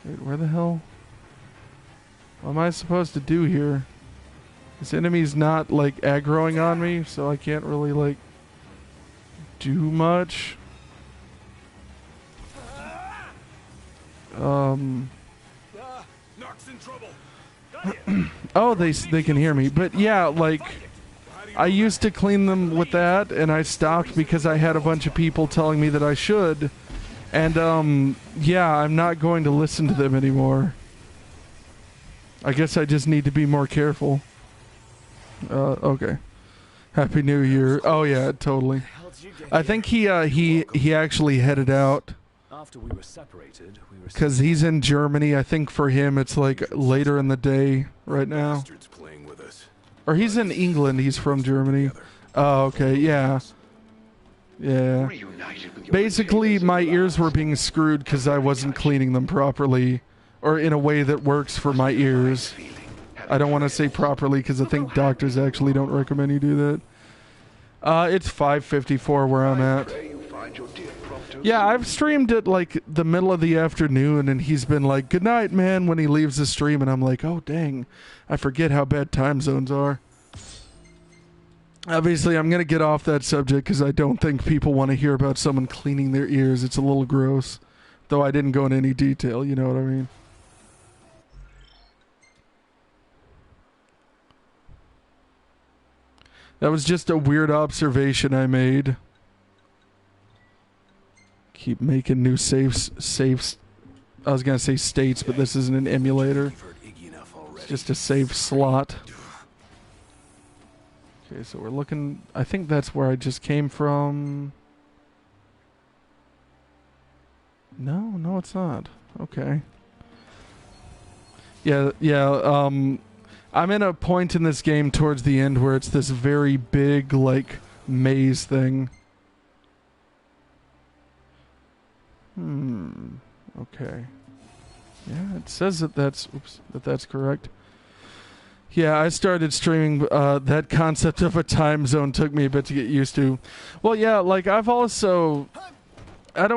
Wait, where the hell? What am I supposed to do here? This enemy's not, like, aggroing on me, so I can't really, like, do much. Oh, they can hear me. But yeah, like, I used to clean them with that, and I stopped because I had a bunch of people telling me that I should. And, yeah, I'm not going to listen to them anymore. I guess I just need to be more careful. Okay. Happy New Year. Oh, yeah, totally. I think he actually headed out. After we were separated, because he's in Germany. I think for him it's like later in the day right now. Or he's in England. He's from Germany. Oh, okay. Yeah. Yeah. Basically, my ears were being screwed because I wasn't cleaning them properly, or in a way that works for my ears. I don't want to say properly because I think doctors actually don't recommend you do that. It's 5:54 where I'm at. Yeah, I've streamed at like the middle of the afternoon, and he's been like, "Good night, man," when he leaves the stream, and I'm like, "Oh, dang, I forget how bad time zones are." Obviously, I'm going to get off that subject because I don't think people want to hear about someone cleaning their ears. It's a little gross, though I didn't go into any detail, you know what I mean? That was just a weird observation I made. Keep making new saves. I was going to say states, but this isn't an emulator. It's just a save slot. Okay, so we're looking... I think that's where I just came from. No, it's not. Okay. Yeah, I'm in a point in this game towards the end where it's this very big, like, maze thing. Okay. Yeah, it says that that's correct. Yeah, I started streaming. That concept of a time zone took me a bit to get used to. Well, yeah, like I don't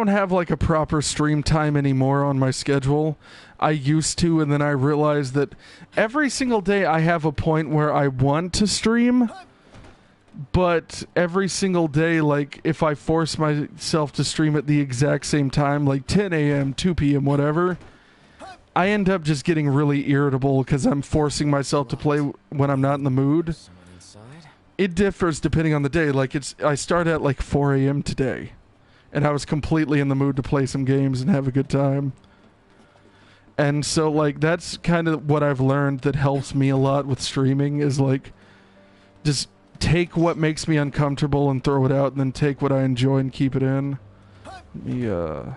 have like a proper stream time anymore on my schedule. I used to, and then I realized that every single day I have a point where I want to stream, but every single day, like if I force myself to stream at the exact same time, like 10 a.m., 2 p.m., whatever, I end up just getting really irritable because I'm forcing myself to play when I'm not in the mood. It differs depending on the day. Like I start at like 4 a.m. today, and I was completely in the mood to play some games and have a good time. And so like that's kind of what I've learned that helps me a lot with streaming is like just take what makes me uncomfortable and throw it out, and then take what I enjoy and keep it in. Let me okay.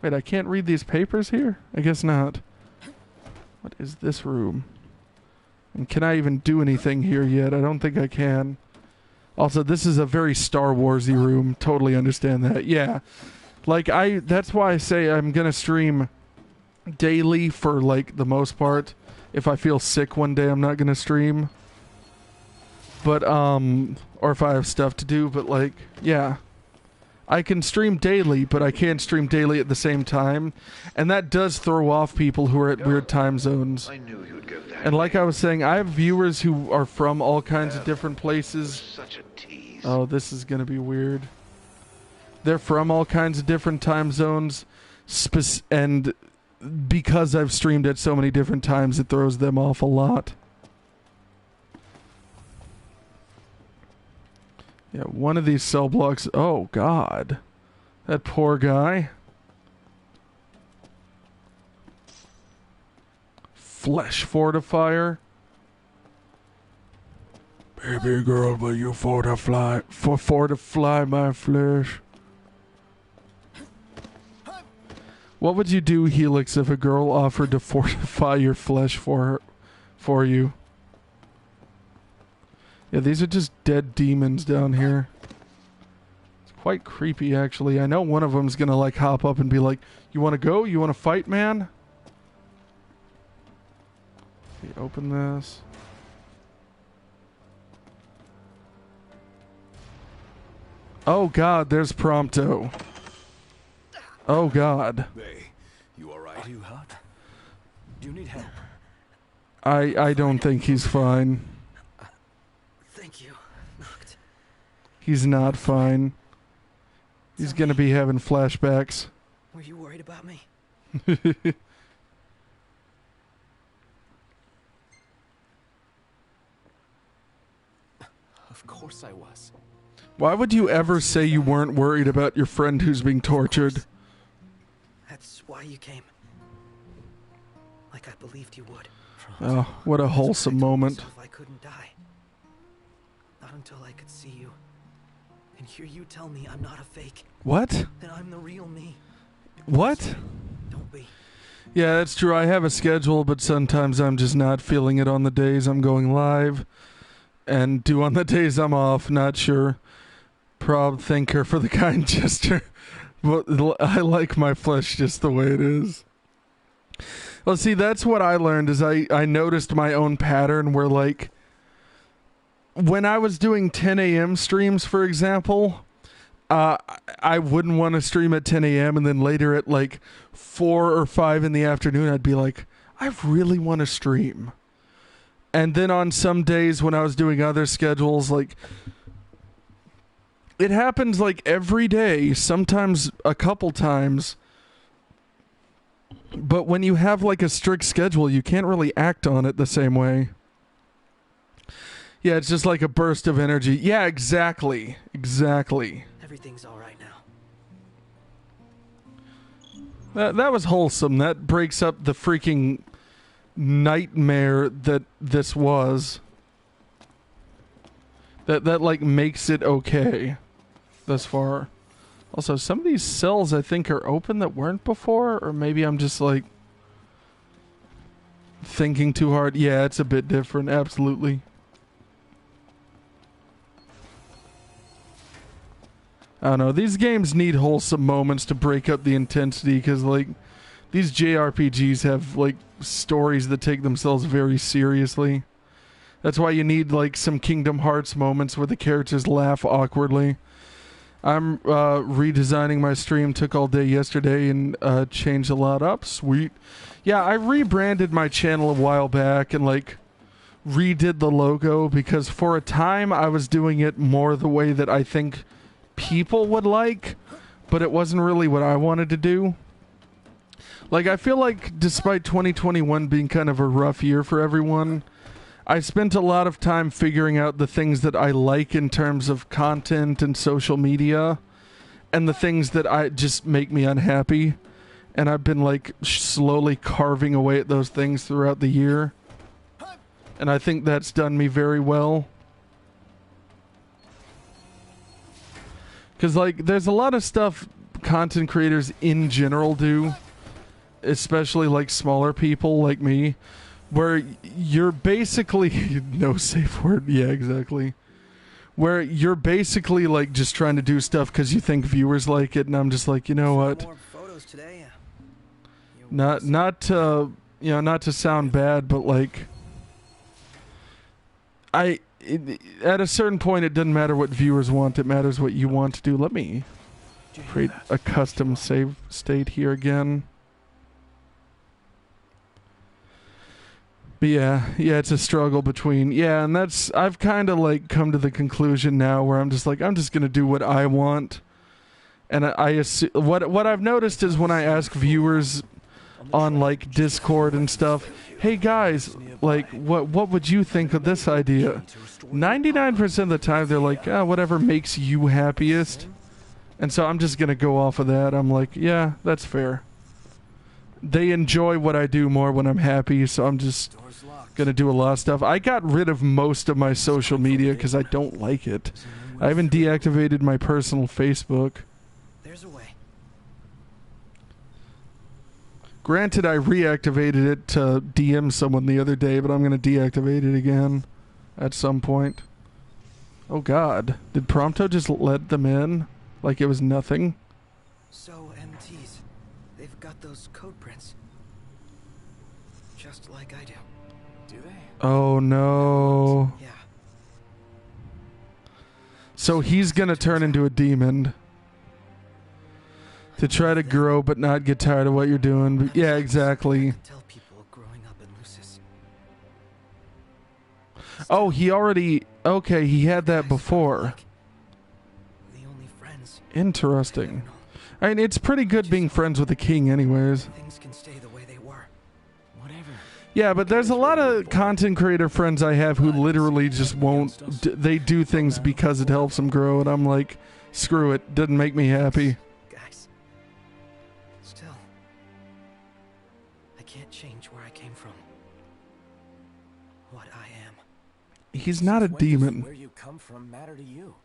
Wait, I can't read these papers here? I guess not. What is this room? And can I even do anything here yet? I don't think I can. Also, this is a very Star Wars-y room. Totally understand that. Yeah. Like, that's why I say I'm gonna stream daily for, like, the most part. If I feel sick one day, I'm not gonna stream. But, or if I have stuff to do, but, like, yeah. I can stream daily, but I can't stream daily at the same time, and that does throw off people who are at weird time zones. I knew you'd go that And like way. I was saying, I have viewers who are from all kinds of different places. Such a tease. Oh, this is gonna be weird. They're from all kinds of different time zones, and because I've streamed at so many different times, it throws them off a lot. Yeah, one of these cell blocks. Oh, God. That poor guy. Flesh fortifier. Baby girl, will you fortify my flesh? What would you do, Helix, if a girl offered to fortify your flesh for you? Yeah, these are just dead demons down here. It's quite creepy, actually. I know one of them's gonna, like, hop up and be like, you wanna go? You wanna fight, man? Okay, open this. Oh, God, there's Prompto. Oh, God. Hey, you alright? Are you hurt? Do you need help? I don't think he's fine. Thank you. Noct. He's not fine. He's gonna be having flashbacks. Were you worried about me? Of course I was. Why would you ever say you weren't worried about your friend who's being tortured? That's why you came. Like I believed you would. Oh, what a wholesome moment. If I couldn't die. Not until I could see you. And hear you tell me I'm not a fake. What? That I'm the real me. What? Don't be. Yeah, that's true. I have a schedule, but sometimes I'm just not feeling it on the days I'm going live. And do on the days I'm off, not sure. Proud thanker for the kind gesture. But I like my flesh just the way it is. Well, see, that's what I learned is I noticed my own pattern where, like, when I was doing 10 a.m. streams, for example, I wouldn't want to stream at 10 a.m. and then later at, like, 4 or 5 in the afternoon, I'd be like, I really want to stream. And then on some days when I was doing other schedules, like, it happens, like, every day, sometimes a couple times. But when you have, like, a strict schedule, you can't really act on it the same way. Yeah, it's just like a burst of energy. Yeah, exactly. Exactly. Everything's alright now. That was wholesome. That breaks up the freaking nightmare that this was. That like makes it okay thus far. Also, some of these cells I think are open that weren't before, or maybe I'm just like thinking too hard. Yeah, it's a bit different, absolutely. I don't know, these games need wholesome moments to break up the intensity, because like these JRPGs have like stories that take themselves very seriously. That's why you need like some Kingdom Hearts moments where the characters laugh awkwardly. I'm redesigning my stream, took all day yesterday and changed a lot up. Sweet. Yeah, I rebranded my channel a while back and like redid the logo because for a time I was doing it more the way that I think people would like, but it wasn't really what I wanted to do. Like, I feel like despite 2021 being kind of a rough year for everyone, I spent a lot of time figuring out the things that I like in terms of content and social media and the things that I just make me unhappy. And I've been like slowly carving away at those things throughout the year. And I think that's done me very well. Because like there's a lot of stuff content creators in general do, especially like smaller people like me, where you're basically no safe word. Yeah, exactly. Where you're basically like just trying to do stuff because you think viewers like it, and I'm just like, you know what? More photos today. Not to you know, not to sound bad, but like at a certain point, it doesn't matter what viewers want. It matters what you want to do. Let me Create a custom save state here again. But yeah, it's a struggle between, and that's, I've kind of like come to the conclusion now where I'm just like, I'm just going to do what I want. And I assume, what I've noticed is when I ask viewers on like Discord and stuff, hey guys, like what would you think of this idea? 99% of the time they're like, whatever makes you happiest. And so I'm just going to go off of that. I'm like, yeah, that's fair. They enjoy what I do more when I'm happy, so I'm just gonna do a lot of stuff. I got rid of most of my social media because I don't like it. I even deactivated my personal Facebook. There's a way. Granted, I reactivated it to DM someone the other day, but I'm gonna deactivate it again at some point. Oh god, did Prompto just let them in like it was nothing? So MTs, they've got those code prints. Just like I do. Do they? Oh no. Yeah. So he's gonna turn into a demon to try to grow but not get tired of what you're doing. Yeah, exactly. Tell people growing up in Lucis. Oh, he already... Okay, he had that before. The only friends. Interesting. I mean, it's pretty good being friends with the king anyways. Things can stay the way they were. Whatever. Yeah, but there's a lot of content creator friends I have who literally just won't... They do things because it helps them grow, and I'm like, screw it, doesn't make me happy. Guys. Still. I can't change where I came from. What I am. He's not a When does demon. where you come from matter to you?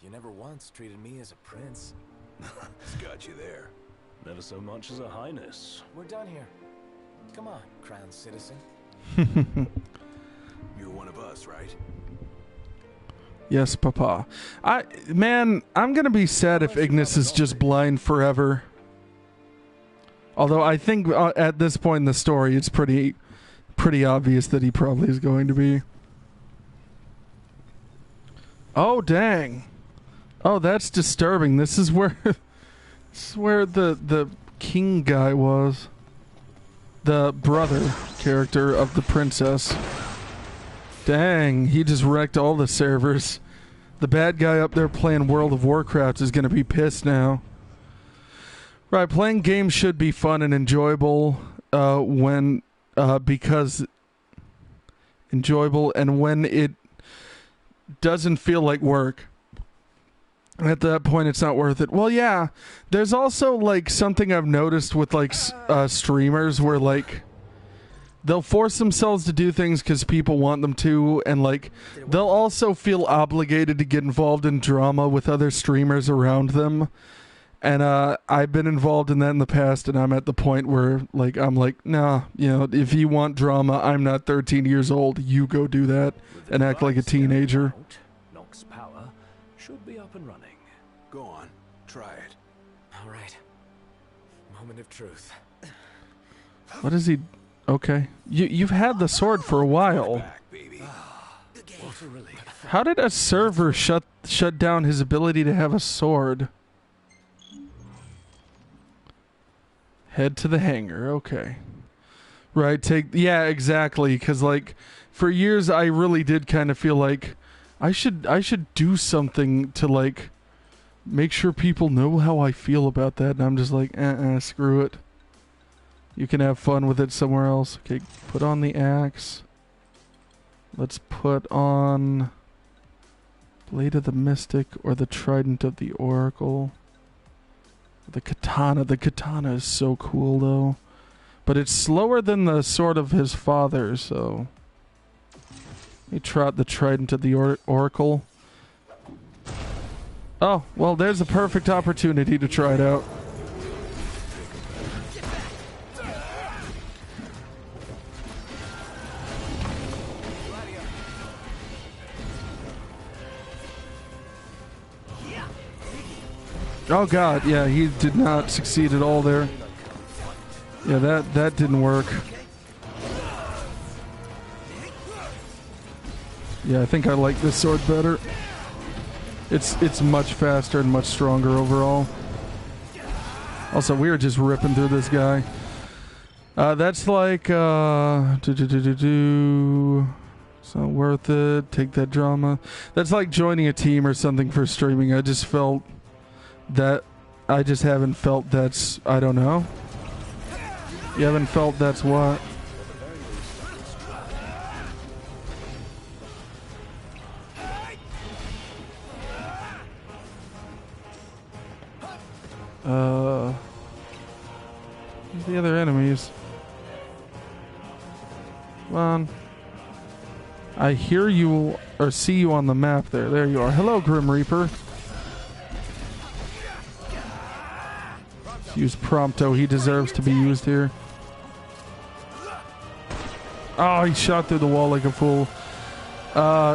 You never once treated me as a prince. It's got you there. Never so much as a highness. We're done here. Come on, crown citizen. You're one of us, right? Yes, Papa. Man, I'm gonna be sad if Ignis is just blind forever. Although I think at this point in the story, it's pretty obvious that he probably is going to be. Oh dang! Oh, that's disturbing. This is where the king guy was. The brother character of the princess. Dang, he just wrecked all the servers. The bad guy up there playing World of Warcraft is going to be pissed now. Right, playing games should be fun and enjoyable because enjoyable and when it doesn't feel like work. At that point, it's not worth it. Well, yeah, there's also like something I've noticed with like streamers where like they'll force themselves to do things because people want them to, and like they'll also feel obligated to get involved in drama with other streamers around them. And I've been involved in that in the past, and I'm at the point where like I'm like, nah, you know, if you want drama, I'm not 13 years old. You go do that and act like a teenager. Nox power should be up and running. Go on, try it. All right. Moment of truth. What is he? Okay, you've had the sword for a while. Back, baby. What a relief. How did a server shut down his ability to have a sword? Head to the hangar. Okay. Right, yeah, exactly, cuz like for years I really did kind of feel like I should do something to like make sure people know how I feel about that, and I'm just like, screw it. You can have fun with it somewhere else. Okay, put on the axe. Let's put on Blade of the Mystic or the Trident of the Oracle. The katana. The katana is so cool, though. But it's slower than the sword of his father, so... Let me try out the Trident of the Oracle. Oh, well, there's a perfect opportunity to try it out. Oh god, yeah, he did not succeed at all there. Yeah, that didn't work. Yeah, I think I like this sword better. It's much faster and much stronger overall. Also, we were just ripping through this guy. That's like, it's not worth it. Take that drama. That's like joining a team or something for streaming. I just felt that, I just haven't felt that's, I don't know. You haven't felt that's what? Where's the other enemies? Come on. I hear you or see you on the map there. There you are. Hello, Grim Reaper. Use Prompto. He deserves to be used here. Oh, he shot through the wall like a fool.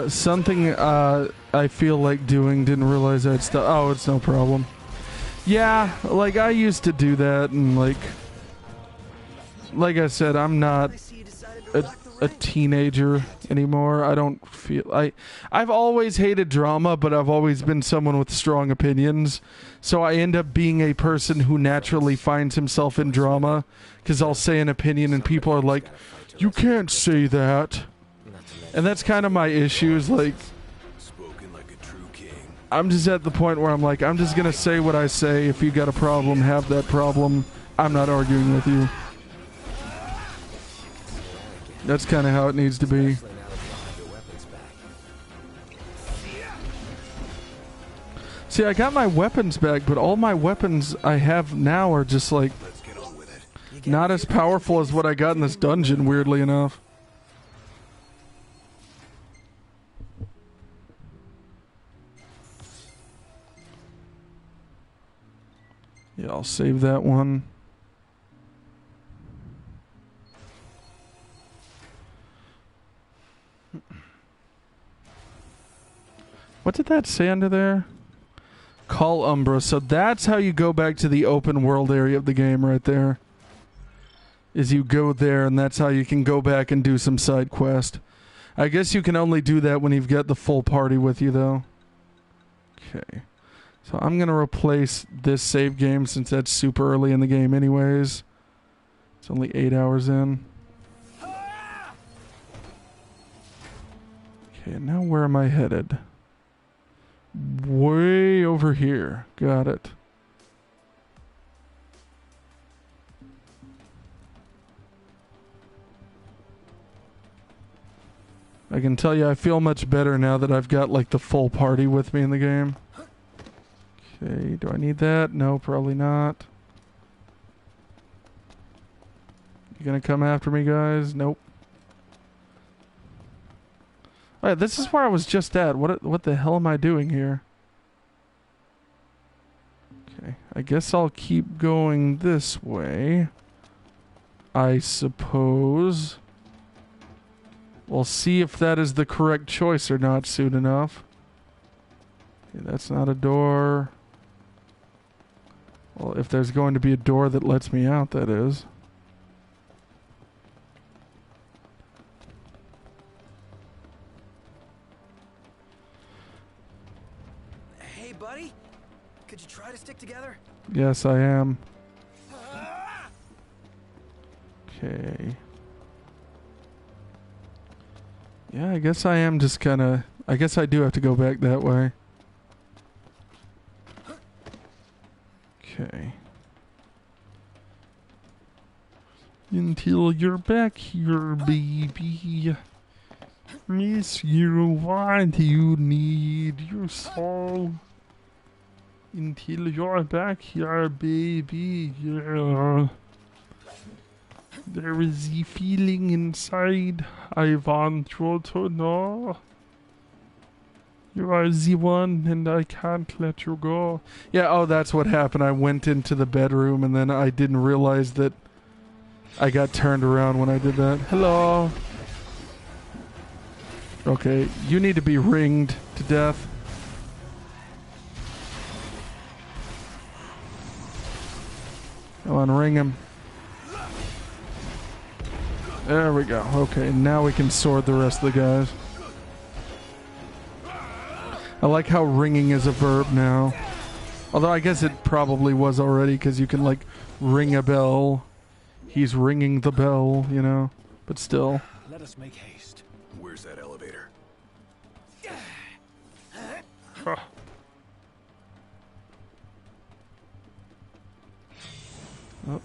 Something I feel like doing. Didn't realize I'd stop. Oh, it's no problem. Yeah, like I used to do that, and like I said, I'm not a teenager anymore. I don't feel I've always hated drama, but I've always been someone with strong opinions. So I end up being a person who naturally finds himself in drama because I'll say an opinion and people are like, "You can't say that," and that's kind of my issues. Like, I'm just at the point where I'm like, I'm just gonna say what I say. If you got a problem, have that problem. I'm not arguing with you. That's kind of how it needs to be. See, I got my weapons back, but all my weapons I have now are just like not as powerful as what I got in this dungeon, weirdly enough. Yeah, I'll save that one. What did that say under there? Call Umbra. So that's how you go back to the open world area of the game right there. Is you go there and that's how you can go back and do some side quest. I guess you can only do that when you've got the full party with you though. Okay. So I'm going to replace this save game since that's super early in the game anyways. It's only 8 hours in. Okay, now where am I headed? Way over here. Got it. I can tell you I feel much better now that I've got like the full party with me in the game. Okay, do I need that? No, probably not. You gonna come after me, guys? Nope. Alright, this is where I was just at. What the hell am I doing here? Okay, I guess I'll keep going this way. I suppose. We'll see if that is the correct choice or not soon enough. Okay, that's not a door. Well, if there's going to be a door that lets me out, that is. Hey, buddy. Could you try to stick together? Yes, I am. Okay. Yeah, I guess I am just kind of... I guess I do have to go back that way. Okay. Until you're back here, baby. Miss you, what do you need your soul? Until you're back here, baby. Yeah. There is a feeling inside I want you to know. You are the one and I can't let you go. Yeah, oh, that's what happened. I went into the bedroom and then I didn't realize that I got turned around when I did that. Hello. Okay, you need to be ringed to death. Come on, ring him. There we go. Okay, now we can sword the rest of the guys. I like how ringing is a verb now. Although I guess it probably was already, because you can, like, ring a bell. He's ringing the bell, you know? But still. Let us make haste. Where's that elevator? Huh. Oh.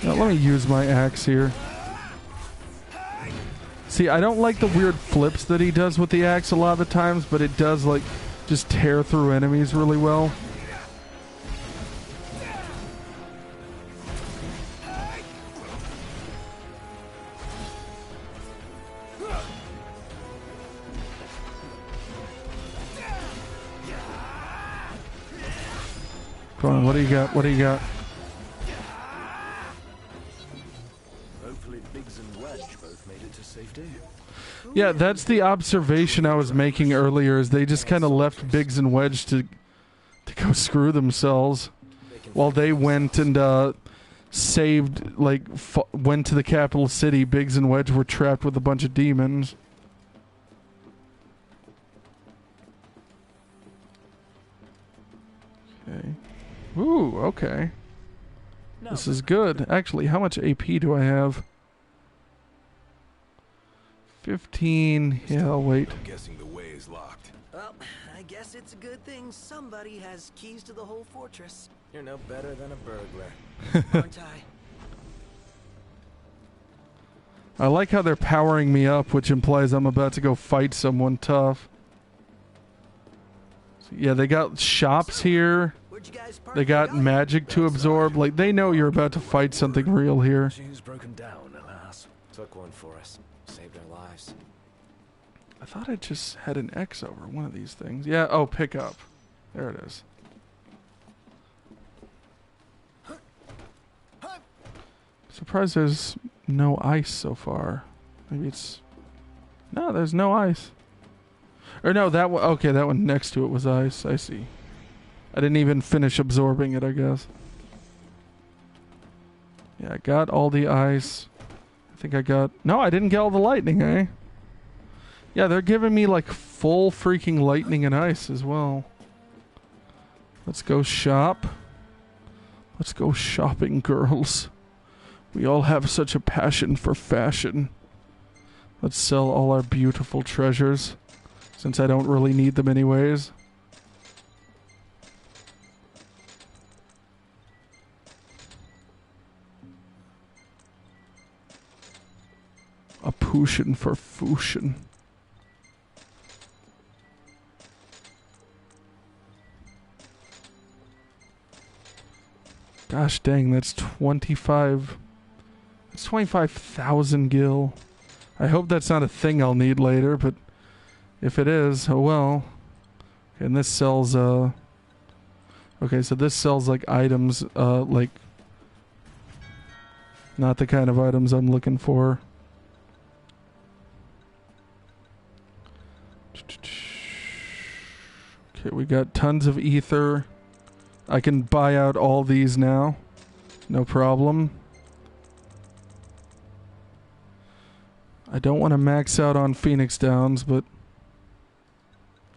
Now, let me use my axe here. See, I don't like the weird flips that he does with the axe a lot of the times, but it does, like, just tear through enemies really well. Come on, what do you got? What do you got? Hopefully Biggs and Wedge both made it to safety. Yeah, that's the observation I was making earlier, is they just kind of left Biggs and Wedge to go screw themselves while they went and saved, like, went to the capital city. Biggs and Wedge were trapped with a bunch of demons. Okay. Ooh, okay. This is good. Actually, how much AP do I have? 15. Yeah, I'll wait. I'm guessing the way is locked. Well, I guess it's a good thing somebody has keys to the whole fortress. You're no better than a burglar, aren't I? I like how they're powering me up, which implies I'm about to go fight someone tough. So, yeah, they got shops here. They got magic to absorb. Like, they know you're about to fight something real here. She's broken down, alas. Took one for us. Saved our lives. I thought I just had an X over one of these things. Yeah, oh, pick up. There it is. Surprised there's no ice so far. Maybe it's... No, there's no ice. Or no, that one... Okay, that one next to it was ice. I see. I didn't even finish absorbing it, I guess. Yeah, I got all the ice. I think I got... No, I didn't get all the lightning, eh? Yeah, they're giving me, like, full freaking lightning and ice as well. Let's go shop. Let's go shopping, girls. We all have such a passion for fashion. Let's sell all our beautiful treasures, since I don't really need them anyways. A potion for Fushin. Gosh dang, that's 25... That's 25,000 gil. I hope that's not a thing I'll need later, but if it is, oh well. And this sells, okay, so this sells, like, items, like... Not the kind of items I'm looking for. Okay, we got tons of ether. I can buy out all these now. No problem. I don't want to max out on Phoenix Downs, but...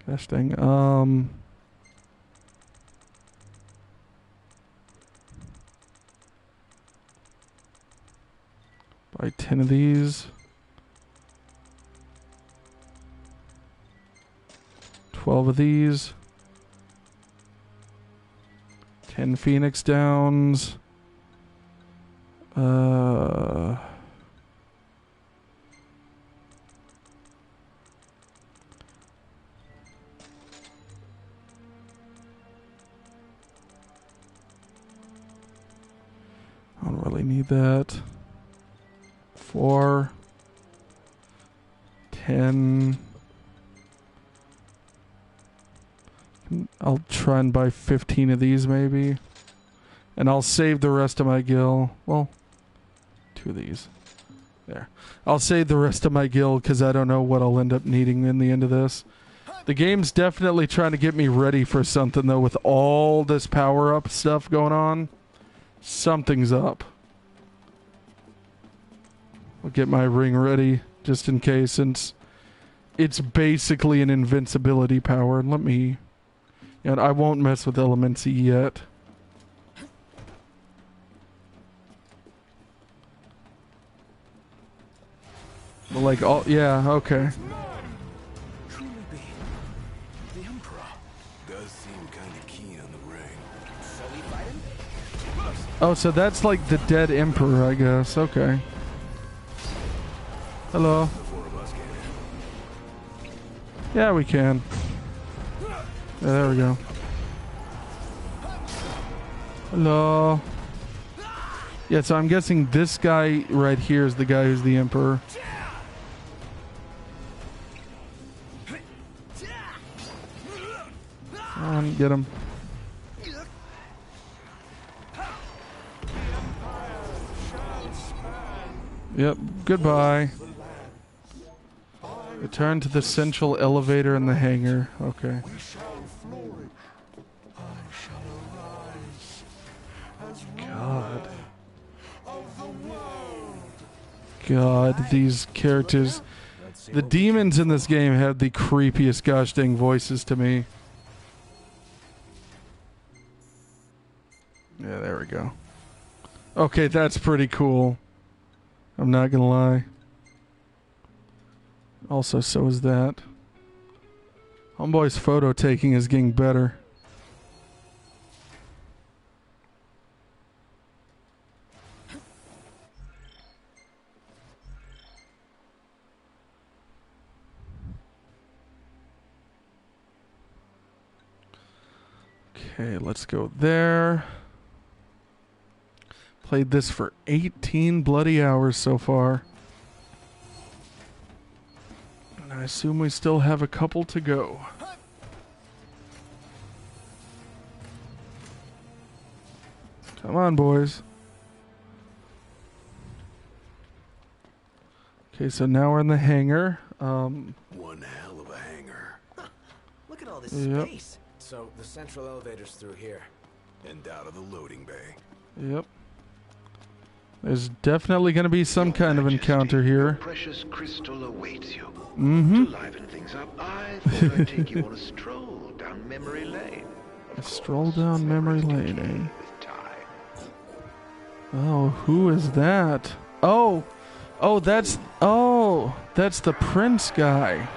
Gosh dang. Buy 10 of these. 12 of these. 10 Phoenix Downs. I don't really need that. 4. 10. I'll try and buy 15 of these maybe. And I'll save the rest of my gil. Well, 2 of these. There. I'll save the rest of my gil because I don't know what I'll end up needing in the end of this. The game's definitely trying to get me ready for something though, with all this power-up stuff going on. Something's up. I'll get my ring ready just in case, since it's basically an invincibility power. And let me... And I won't mess with Elemency yet. But like all... Yeah, okay. Truly be the Emperor. Does seem kind of keen on the ring. Shall we fight him? Oh, so that's like the dead Emperor, I guess. Okay. Hello. The four of us can. Yeah, we can. Yeah, there we go. Hello. Yeah, so I'm guessing this guy right here is the guy who's the Emperor. Come on, get him. Yep, goodbye. Return to the central elevator in the hangar. Okay. God. God, these characters. The demons in this game have the creepiest gosh dang voices to me. Yeah, there we go. Okay, that's pretty cool. I'm not gonna lie. Also, so is that. Homeboy's photo taking is getting better. Okay, let's go there. Played this for 18 bloody hours so far. And I assume we still have a couple to go. Come on, boys. Okay, so now we're in the hangar. One hell of a hangar. Look at all this Yep. space. So the central elevator's through here. And out of the loading bay. Yep. There's definitely going to be some kind of encounter here. Precious crystal awaits you. Mm-hmm. To liven things up, I thought I'd take you on a stroll down memory lane. A stroll down memory lane, eh? With time. Oh, who is that? Oh, that's the prince guy.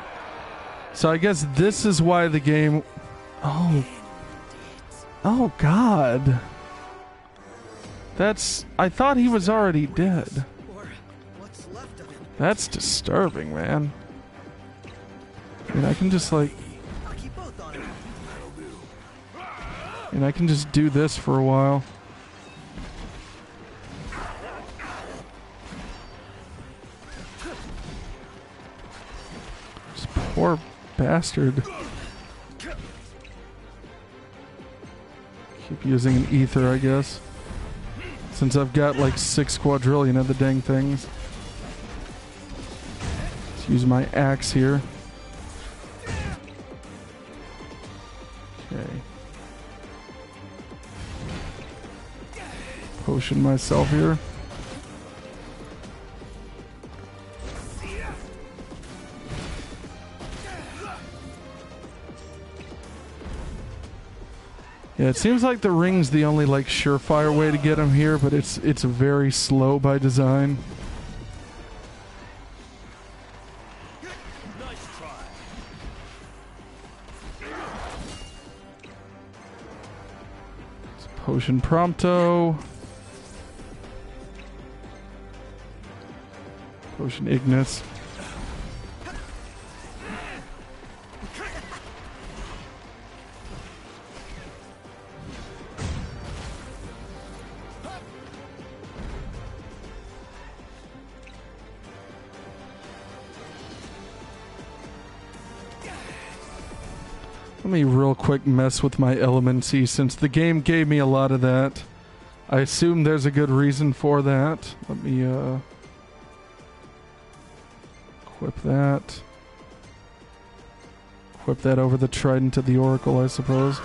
So I guess this is why the game. Oh God. I thought he was already dead. Or what's left of him. That's disturbing, man. I mean, I can just like, I'll keep both on him. and I can just do this for a while. This poor bastard. Keep using an ether, I guess. Since I've got like 6 quadrillion of the dang things. Let's use my axe here. Okay. Potion myself here. Yeah, it seems like the ring's the only like surefire way to get him here, but it's very slow by design. It's Potion Prompto. Potion Ignis. Let me real quick mess with my Elemency since the game gave me a lot of that. I assume there's a good reason for that. Let me equip that. Equip that over the Trident of the Oracle, I suppose.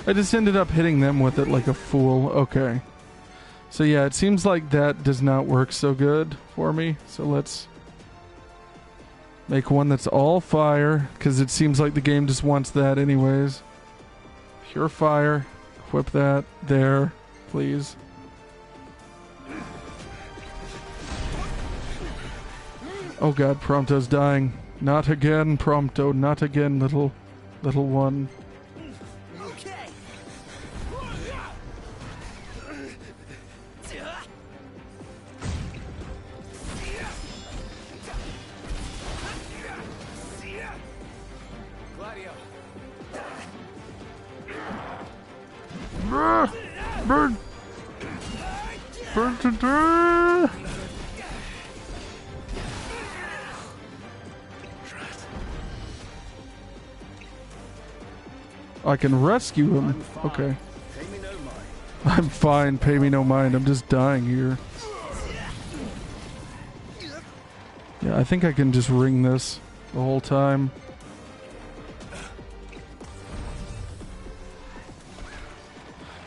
I just ended up hitting them with it like a fool. Okay. So yeah, it seems like that does not work so good for me. So let's make one that's all fire, because it seems like the game just wants that anyways. Pure fire. Equip that there, please. Oh god, Prompto's dying. Not again, Prompto. Not again, little one. Okay. Gladio. Burn! Burn to death! I can rescue him. Okay. I'm fine. Pay me no mind. I'm just dying here. Yeah, I think I can just ring this the whole time.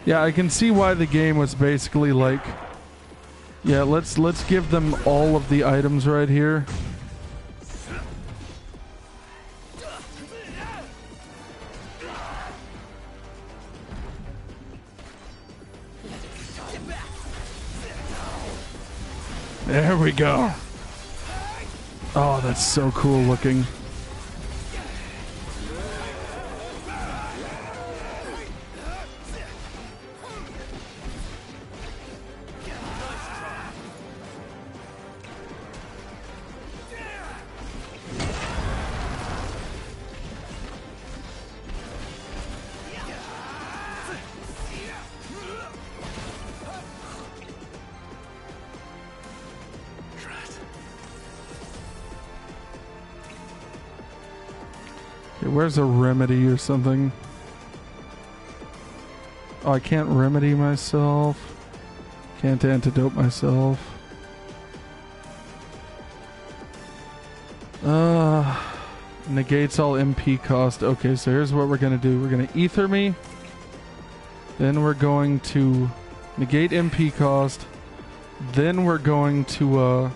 Yeah, I can see why the game was basically like, yeah, let's give them all of the items right here. There we go. Oh, that's so cool looking. Okay, where's a remedy or something? Oh, I can't remedy myself. Can't antidote myself. Negates all MP cost. Okay, so here's what we're gonna do. We're gonna ether me. Then we're going to negate MP cost. Then we're going to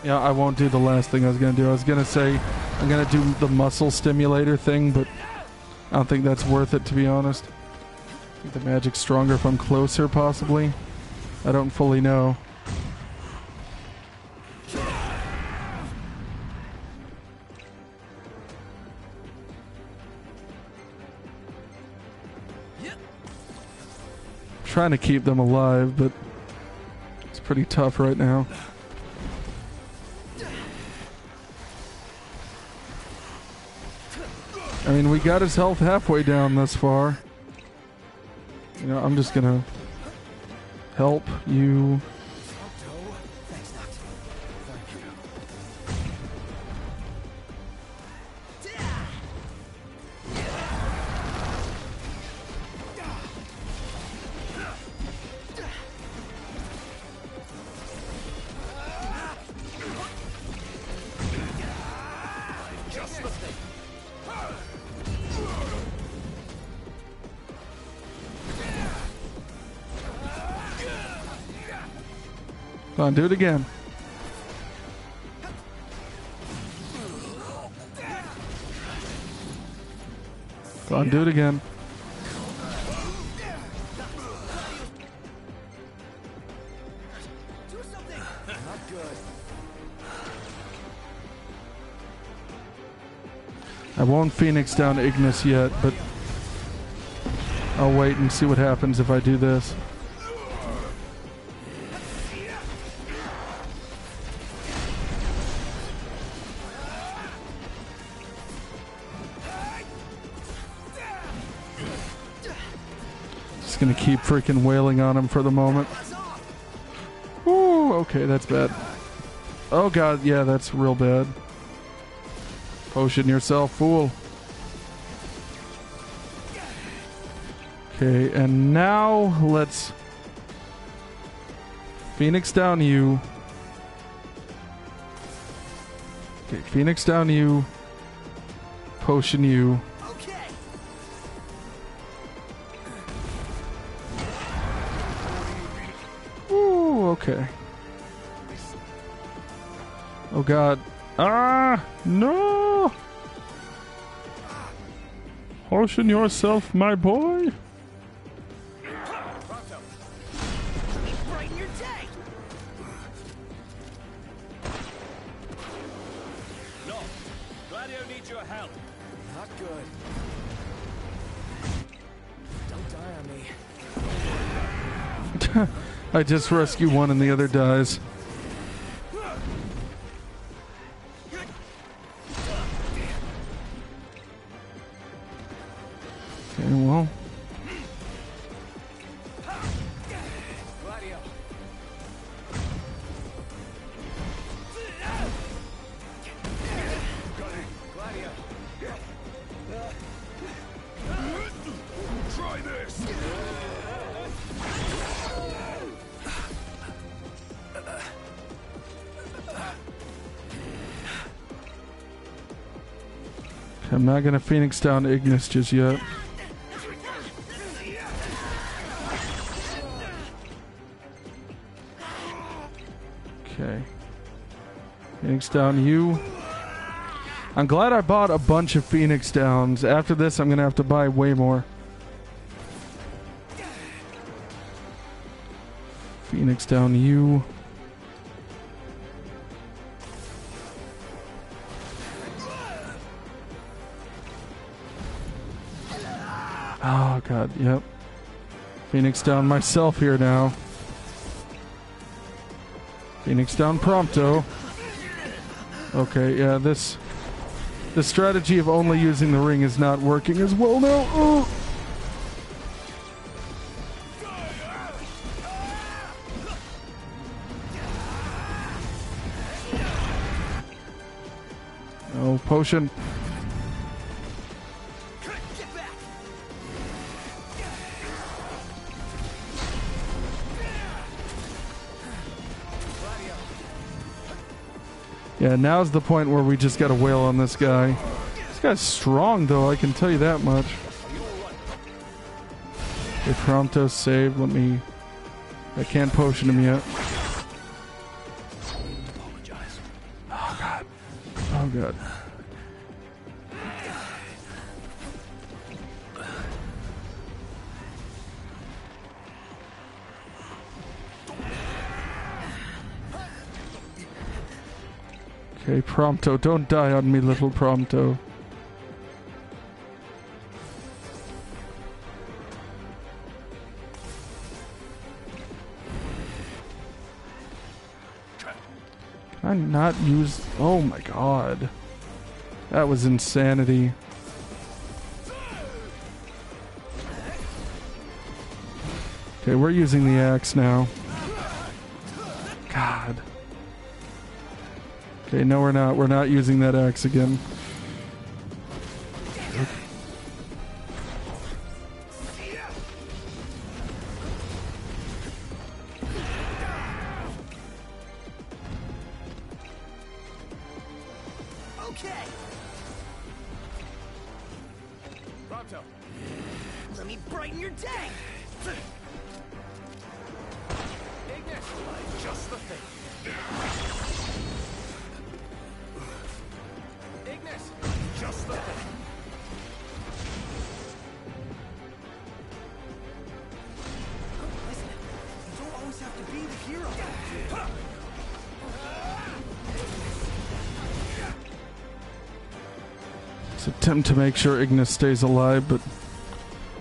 yeah, I won't do the last thing I was gonna do. I was gonna say I'm gonna do the muscle stimulator thing, but I don't think that's worth it, to be honest. I think the magic's stronger if I'm closer, possibly. I don't fully know. Trying to keep them alive, but it's pretty tough right now. I mean, we got his health halfway down thus far. You know, I'm just gonna help you. Come on, do it again. Come on, do it again. I won't Phoenix down Ignis yet, but I'll wait and see what happens if I do this. Just gonna keep freaking wailing on him for the moment. Ooh, okay, that's bad. Oh god, yeah, that's real bad. Potion yourself, fool. Okay, and now let's Phoenix down you. Okay, Phoenix down you. Potion you. Okay. Oh god. Ah! No! Potion yourself, my boy. Brighten your day. No. Gladio needs your help. Not good. Don't die on me. I just rescue one and the other dies. Okay, well. Gladio. Gladio. Try this! I'm not gonna Phoenix down Ignis just yet. Okay. Phoenix down you. I'm glad I bought a bunch of Phoenix downs. After this, I'm gonna have to buy way more. Phoenix down you. Oh god, yep. Phoenix down myself here now. Phoenix down Prompto. Okay, yeah, this strategy of only using the ring is not working as well now. Oh. Oh, potion. Get back. Yeah, now's the point where we just gotta wail on this guy. This guy's strong, though, I can tell you that much. Okay, Prompto saved. Let me... I can't potion him yet. Oh, God. Oh, God. Okay, Prompto, don't die on me, little Prompto. Can I not use... Oh my god. That was insanity. Okay, we're using the axe now. God. Okay, no we're not. We're not using that axe again. Okay. Prompto. Let me brighten your day. Ignis. Just the thing. Ignis. Just the thing. Listen, you don't always have to be the hero. Let's attempt to make sure Ignis stays alive, but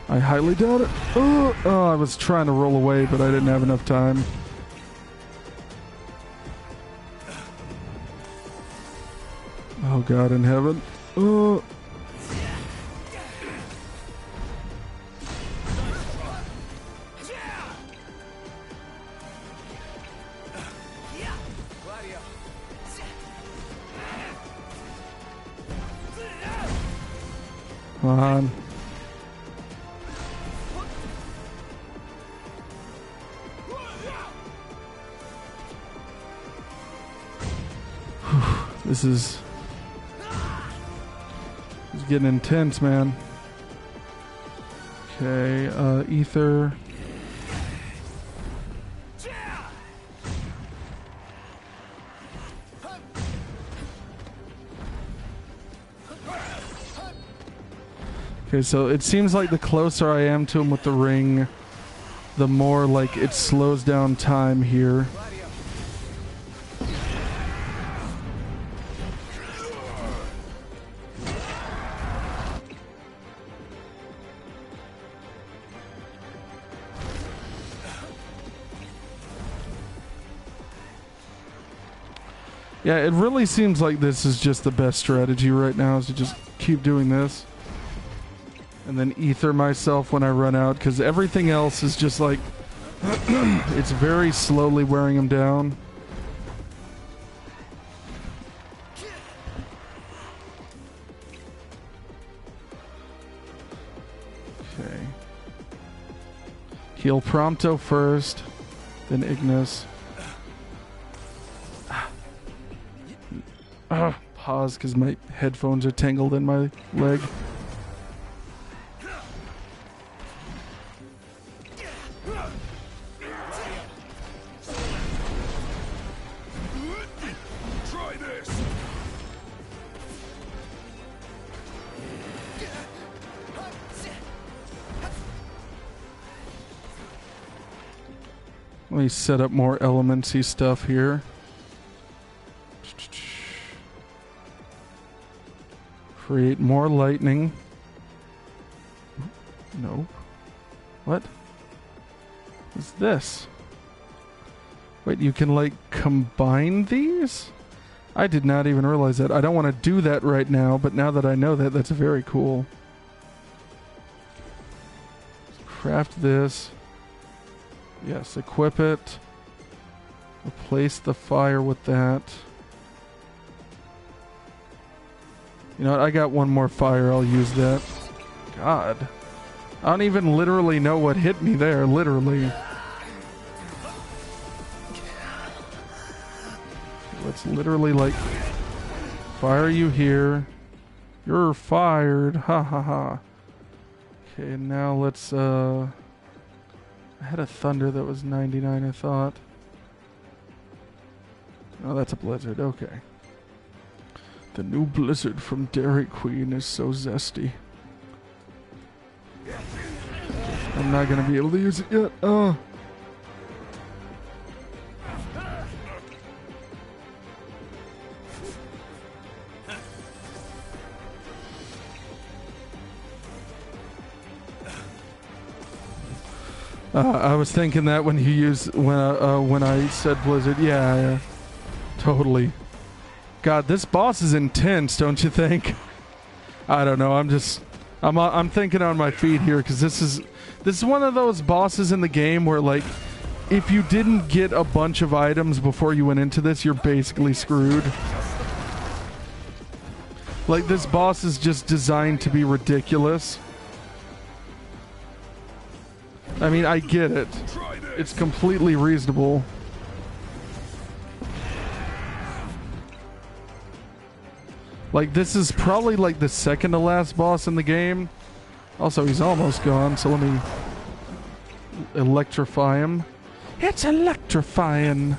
I highly doubt it. Oh, I was trying to roll away, but I didn't have enough time. Oh God in heaven. Oh. Gladio. Come on. This is getting intense, man. Okay, Ether. Okay, so it seems like the closer I am to him with the ring, the more like it slows down time here. Yeah, it really seems like this is just the best strategy right now, is to just keep doing this. And then ether myself when I run out, because everything else is just like, it's very slowly wearing him down. Okay. Heal Prompto first, then Ignis. Pause because my headphones are tangled in my leg. Try this. Let me set up more elementsy stuff here. Create more lightning. No. What? What's this? Wait, you can like combine these? I did not even realize that. I don't want to do that right now, but now that I know that, that's very cool. Craft this. Yes, equip it. Replace the fire with that. You know what? I got one more fire. I'll use that. God. I don't even literally know what hit me there. Literally. Let's literally like fire you here. You're fired. Ha ha ha. Okay, now let's I had a thunder that was 99, I thought. Oh, that's a blizzard. Okay. The new blizzard from Dairy Queen is so zesty. I'm not gonna be able to use it yet. I was thinking that when you use when I said blizzard. Yeah, totally. God, this boss is intense, don't you think? I don't know. I'm thinking on my feet here because this is one of those bosses in the game where like if you didn't get a bunch of items before you went into this, you're basically screwed. Like this boss is just designed to be ridiculous. I mean, I get it. It's completely reasonable. Like, this is probably like the second to last boss in the game. Also, he's almost gone, so let me electrify him. It's electrifying.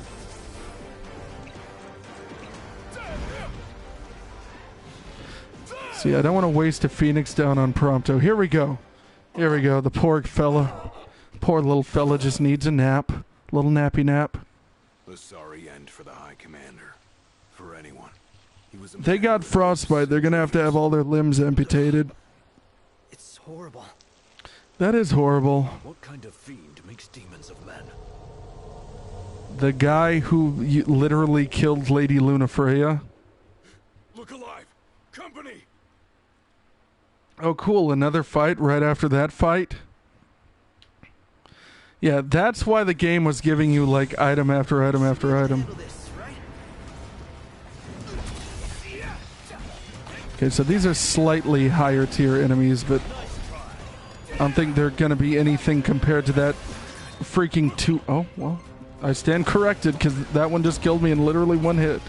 See, I don't want to waste a Phoenix down on Prompto. Here we go. Here we go. The poor fella. Poor little fella just needs a nap. Little nappy nap. A sorry end for the High Commander. For anyone. They got frostbite. They're going to have all their limbs amputated. It's horrible. That is horrible. What kind of fiend makes demons of men? The guy who literally killed Lady Lunafreya. Look alive! Company! Oh, cool. Another fight right after that fight. Yeah, that's why the game was giving you, like, item after item after item. Okay, so these are slightly higher tier enemies, but I don't think they're going to be anything compared to that freaking two... Oh, well, I stand corrected, because that one just killed me in literally one hit.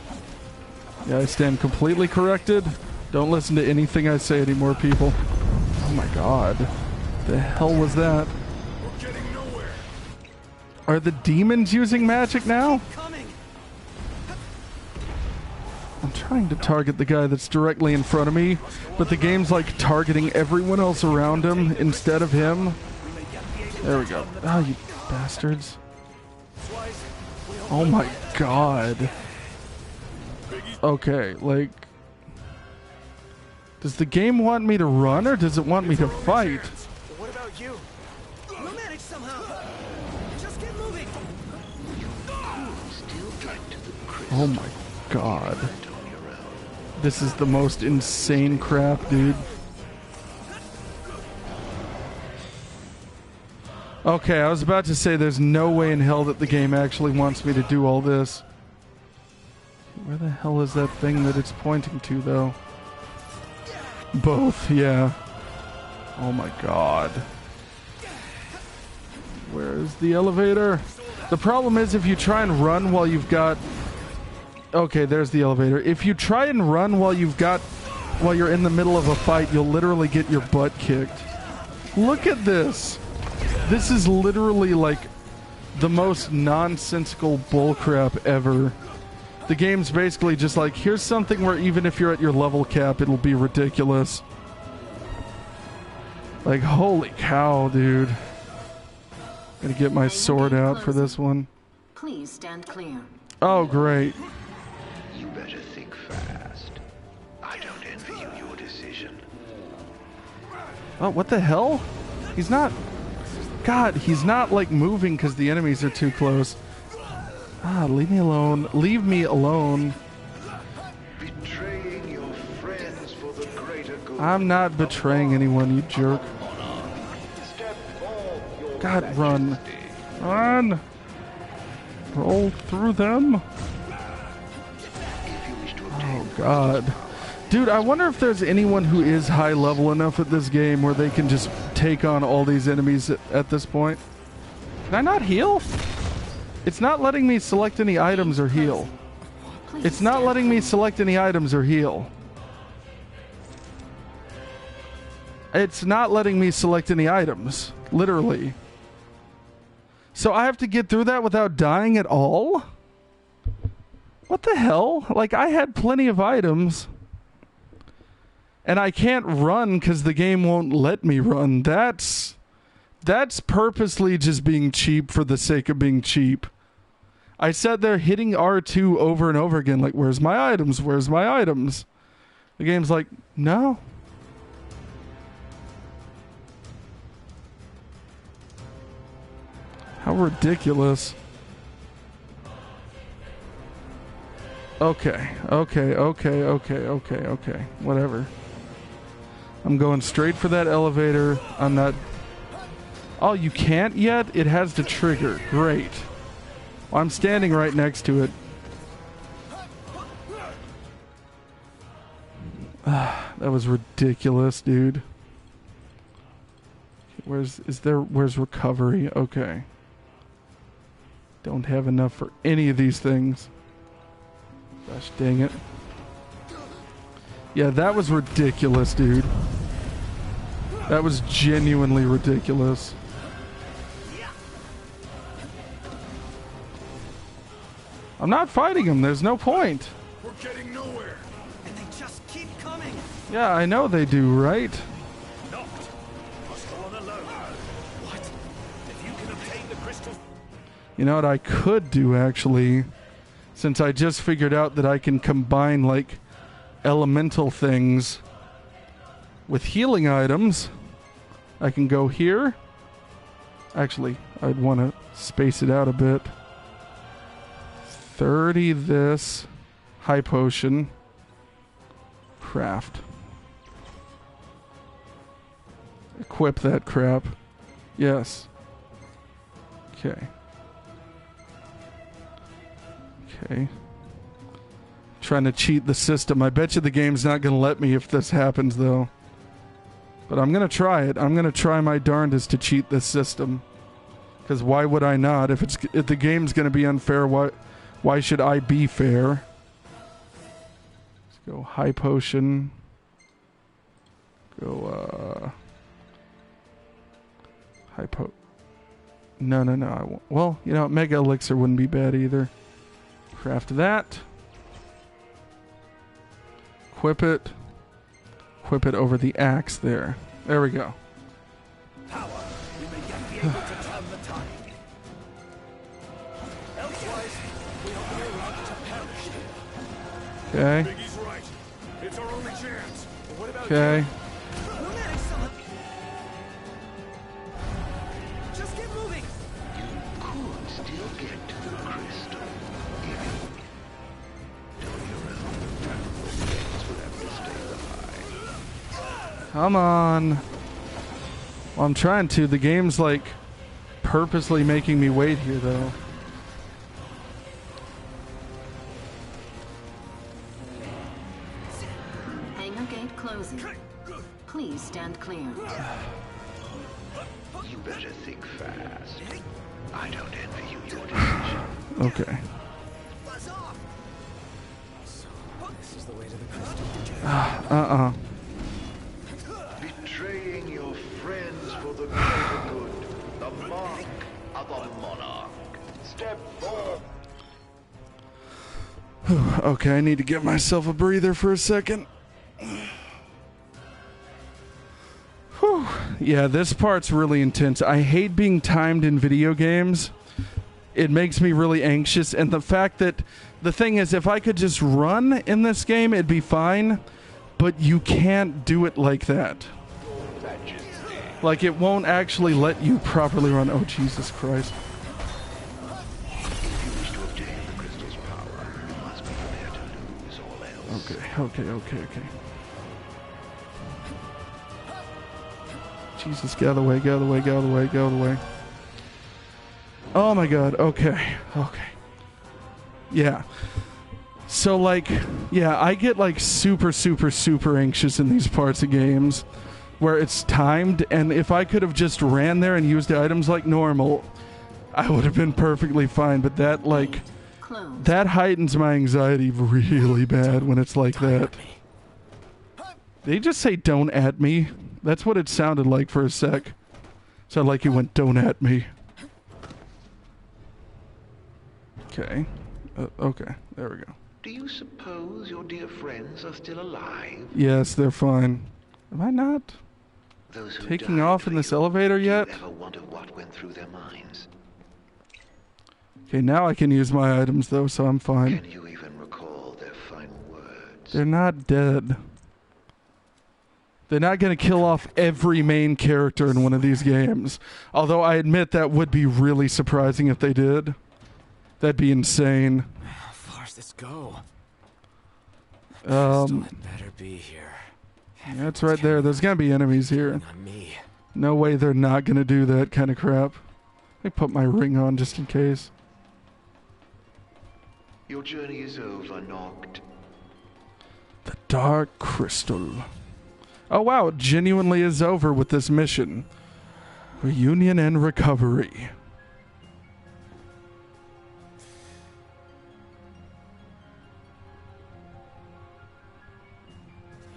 Yeah, I stand completely corrected. Don't listen to anything I say anymore, people. Oh my god. The hell was that? We're getting nowhere. Are the demons using magic now? Coming. I'm trying trying to target the guy that's directly in front of me, but the game's like targeting everyone else around him instead of him. There we go. Oh, you bastards. Oh my god. Okay, like... Does the game want me to run or does it want me to fight? What about you? We'll manage somehow. Just get moving. Oh my god. This is the most insane crap, dude. Okay, I was about to say there's no way in hell that the game actually wants me to do all this. Where the hell is that thing that it's pointing to, though? Both, yeah. Oh my god. Where is the elevator? The problem is if you try and run while you've got... Okay, there's the elevator. If you try and run while you're in the middle of a fight, you'll literally get your butt kicked. Look at this. This is literally like the most nonsensical bullcrap ever. The game's basically just like, here's something where even if you're at your level cap, it'll be ridiculous. Like, holy cow, dude. Gotta get my sword out for this one. Please stand clear. Oh, great. You better think fast. I don't envy you your decision. Oh, what the hell? He's not... God, he's not, like, moving because the enemies are too close. Ah, leave me alone. Leave me alone. Betraying your friends for the greater good. I'm not betraying anyone, you jerk. Step off, your God, run. Majesty. Run! Roll through them. If you wish to obtain Oh, God. Dude, I wonder if there's anyone who is high level enough at this game where they can just take on all these enemies at this point. Can I not heal? It's not letting me select any items or heal. Please It's not stand letting me select any items or heal. It's not letting me select any items. Literally. So I have to get through that without dying at all? What the hell? Like, I had plenty of items. And I can't run because the game won't let me run. That's purposely just being cheap for the sake of being cheap. I sat there hitting R2 over and over again, like, where's my items? Where's my items? The game's like, no. How ridiculous. Okay. Whatever. I'm going straight for that elevator. I'm not... Oh, you can't yet? It has to trigger. Great. Well, I'm standing right next to it. That was ridiculous, dude. Where's recovery? Okay. Don't have enough for any of these things. Gosh dang it. Yeah, that was ridiculous, dude. That was genuinely ridiculous. I'm not fighting him. There's no point. We're getting nowhere. And they just keep coming. Yeah, I know they do, right? Knocked. Must go on alone. What? If you can obtain the crystal... You know what I could do, actually? Since I just figured out that I can combine, like, elemental things with healing items, I can go here. Actually, I'd want to space it out a bit. 30 this. High potion. Craft. Equip that crap. Yes. Okay. Okay. Trying to cheat the system. I bet you the game's not going to let me if this happens, though. But I'm going to try it. I'm going to try my darndest to cheat this system. Because why would I not? If the game's going to be unfair, why should I be fair? Let's go high potion. Go, high No, I won't. Well, you know, Mega Elixir wouldn't be bad either. Craft that. Equip it. Equip it over the axe there. There we go. Power, we may yet be able to turn the tide. Elsewise, we are all like to perish here. Okay. Biggie's right. It's our only chance. But what about Okay. We'll manage somehow. Just keep moving. You could still get to the crystal if you do your own. Things would have to stay behind. Come on. Well, I'm trying to. The game's like purposely making me wait here, though. Hangar gate closing. Please stand clear. You better think fast. I don't envy you your decision. Okay. Buzz off. this is the way to the crystal? Uh-uh. Betraying your friends for the greater good. The mark of a monarch. Step forward. Okay, I need to give myself a breather for a second. Whew. Yeah, this part's really intense. I hate being timed in video games. It makes me really anxious, and the fact that the thing is, if I could just run in this game, it'd be fine, but you can't do it like that. Like, it won't actually let you properly run. Oh, Jesus Christ. If you wish to obtain the crystal's power, you must be prepared to lose all else. Okay. Jesus, get out of the way. Oh my god, okay. Yeah. So, like, yeah, I get, like, super anxious in these parts of games where it's timed, and if I could have just ran there and used the items like normal, I would have been perfectly fine, but that, like, Closed. that heightens my anxiety really bad when it's like that. Did he just say, "Don't at me"? That's what it sounded like for a sec. Sounded like he went, "Don't at me." Okay. Okay, there we go. Do you suppose your dear friends are still alive? Yes, they're fine. Am I not Those who taking died off for in this you, elevator do yet? you ever wonder what went through their minds? Okay, now I can use my items though, so I'm fine. Can you even recall their final words? They're not dead. They're not going to kill off every main character in one of these games. Although I admit that would be really surprising if they did. That'd be insane. How far does this go? Um, It better be here. that's right there. There's going to be enemies here. Not me. No way they're not going to do that kind of crap. Let me put my ring on just in case. Your journey is over, Noct. The Dark Crystal. Oh wow, it genuinely is over with this mission. Reunion and recovery.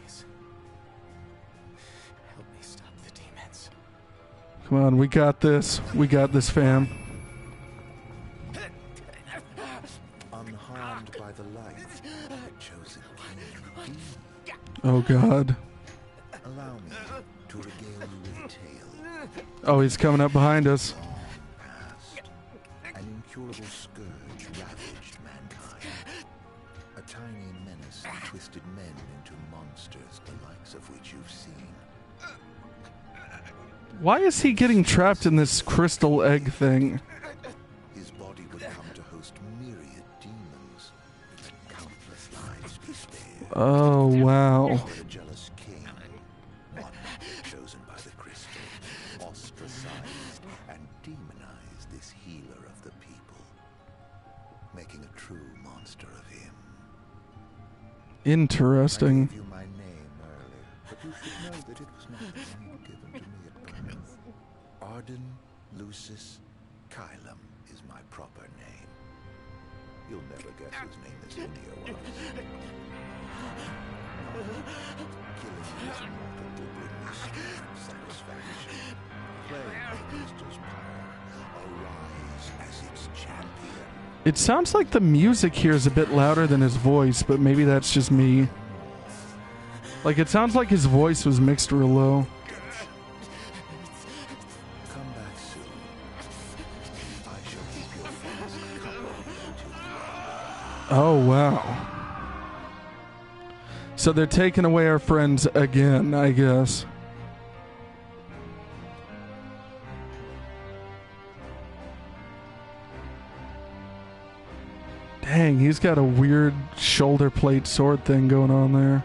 Please. Help me stop the demons. Come on, we got this. We got this, fam. Unharmed by the light, the chosen king. Oh god. Allow me to regale you with a tale. Oh, he's coming up behind us. Past, an incurable scourge ravaged mankind. A tiny menace that twisted men into monsters, the likes of which you've seen. Why is he getting trapped in this crystal egg thing? His body would come to host myriad demons. Countless lives be spared. Oh wow. The jealous king, one chosen by the crystal, ostracized and demonized this healer of the people, making a true monster of him. I Interesting. gave you my name earlier, but you should know that it was not the name given to me at birth. Arden Lucis Kylum is my proper name. You'll never guess whose name this India was. Killing is not a good release from satisfaction. Playing the crystal's power, arise as its champion. It sounds like the music here is a bit louder than his voice, but maybe that's just me. Like, it sounds like his voice was mixed real low. Come back soon. I shall keep your friends company until Oh, wow. So they're taking away our friends again, I guess. Dang, he's got a weird shoulder plate sword thing going on there.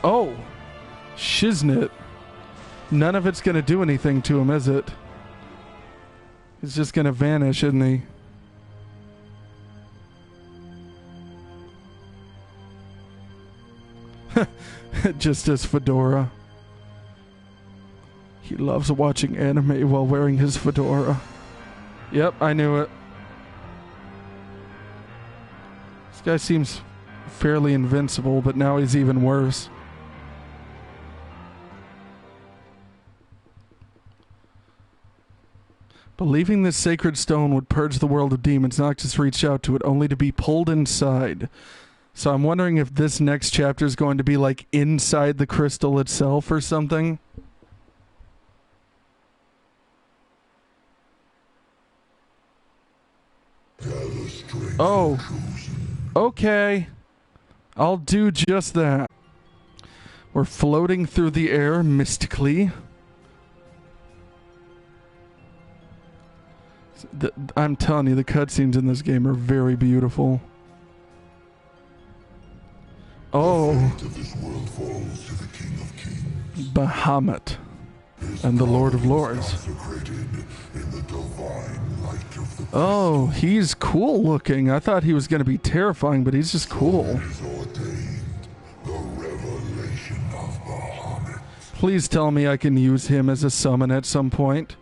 Oh, shiznit. None of it's going to do anything to him, is it? He's just going to vanish, isn't he? Just his fedora. He loves watching anime while wearing his fedora. Yep, I knew it. This guy seems fairly invincible, but now he's even worse. Believing this sacred stone would purge the world of demons, Noctis reached out to it only to be pulled inside. So I'm wondering if this next chapter is going to be like inside the crystal itself or something. Oh, okay. I'll do just that. We're floating through the air mystically. I'm telling you, the cutscenes in this game are very beautiful. Oh, Bahamut and the Lord of Lords. Oh, he's cool looking. I thought he was going to be terrifying, but he's just cool. Please tell me I can use him as a summon at some point.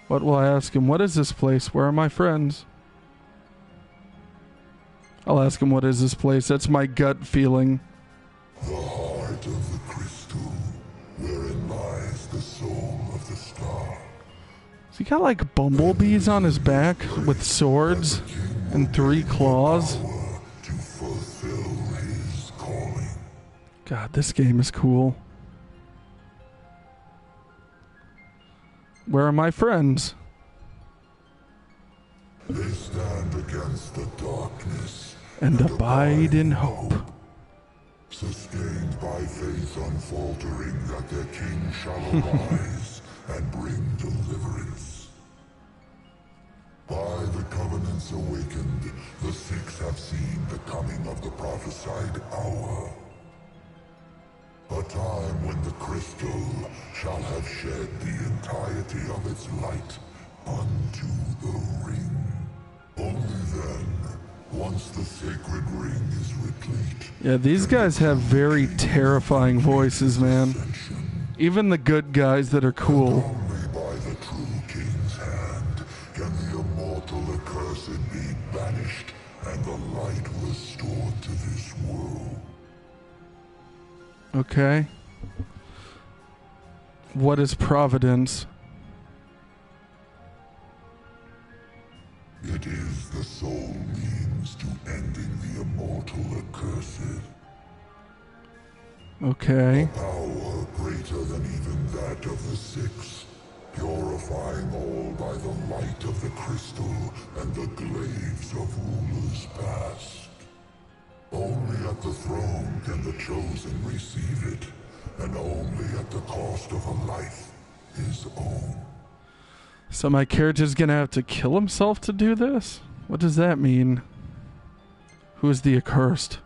What will I ask him? What is this place? Where are my friends? I'll ask him, what is this place? That's my gut feeling. The heart of the crystal, wherein lies the soul of the star. Has he got like bumblebees on his back with swords and 3 claws? To fulfill his calling. God, this game is cool. Where are my friends? They stand against the darkness And abide in hope. Sustained by faith unfaltering that their king shall arise and bring deliverance. By the covenants awakened, the six have seen the coming of the prophesied hour. A time when the crystal shall have shed the entirety of its light unto the ring. Only then, once the sacred ring is replete. Yeah, these guys have very terrifying voices, man. Even the good guys that are cool. Only by the true king's hand can the immortal accursed be banished and the light restored to this world. Okay. What is providence? It is the sole means to ending the immortal accursed. Okay. Power greater than even that of the six, purifying all by the light of the crystal and the glaives of rulers past. Only at the throne can the chosen receive it, and only at the cost of a life his own. So my character's gonna have to kill himself to do this? What does that mean? Who is the accursed?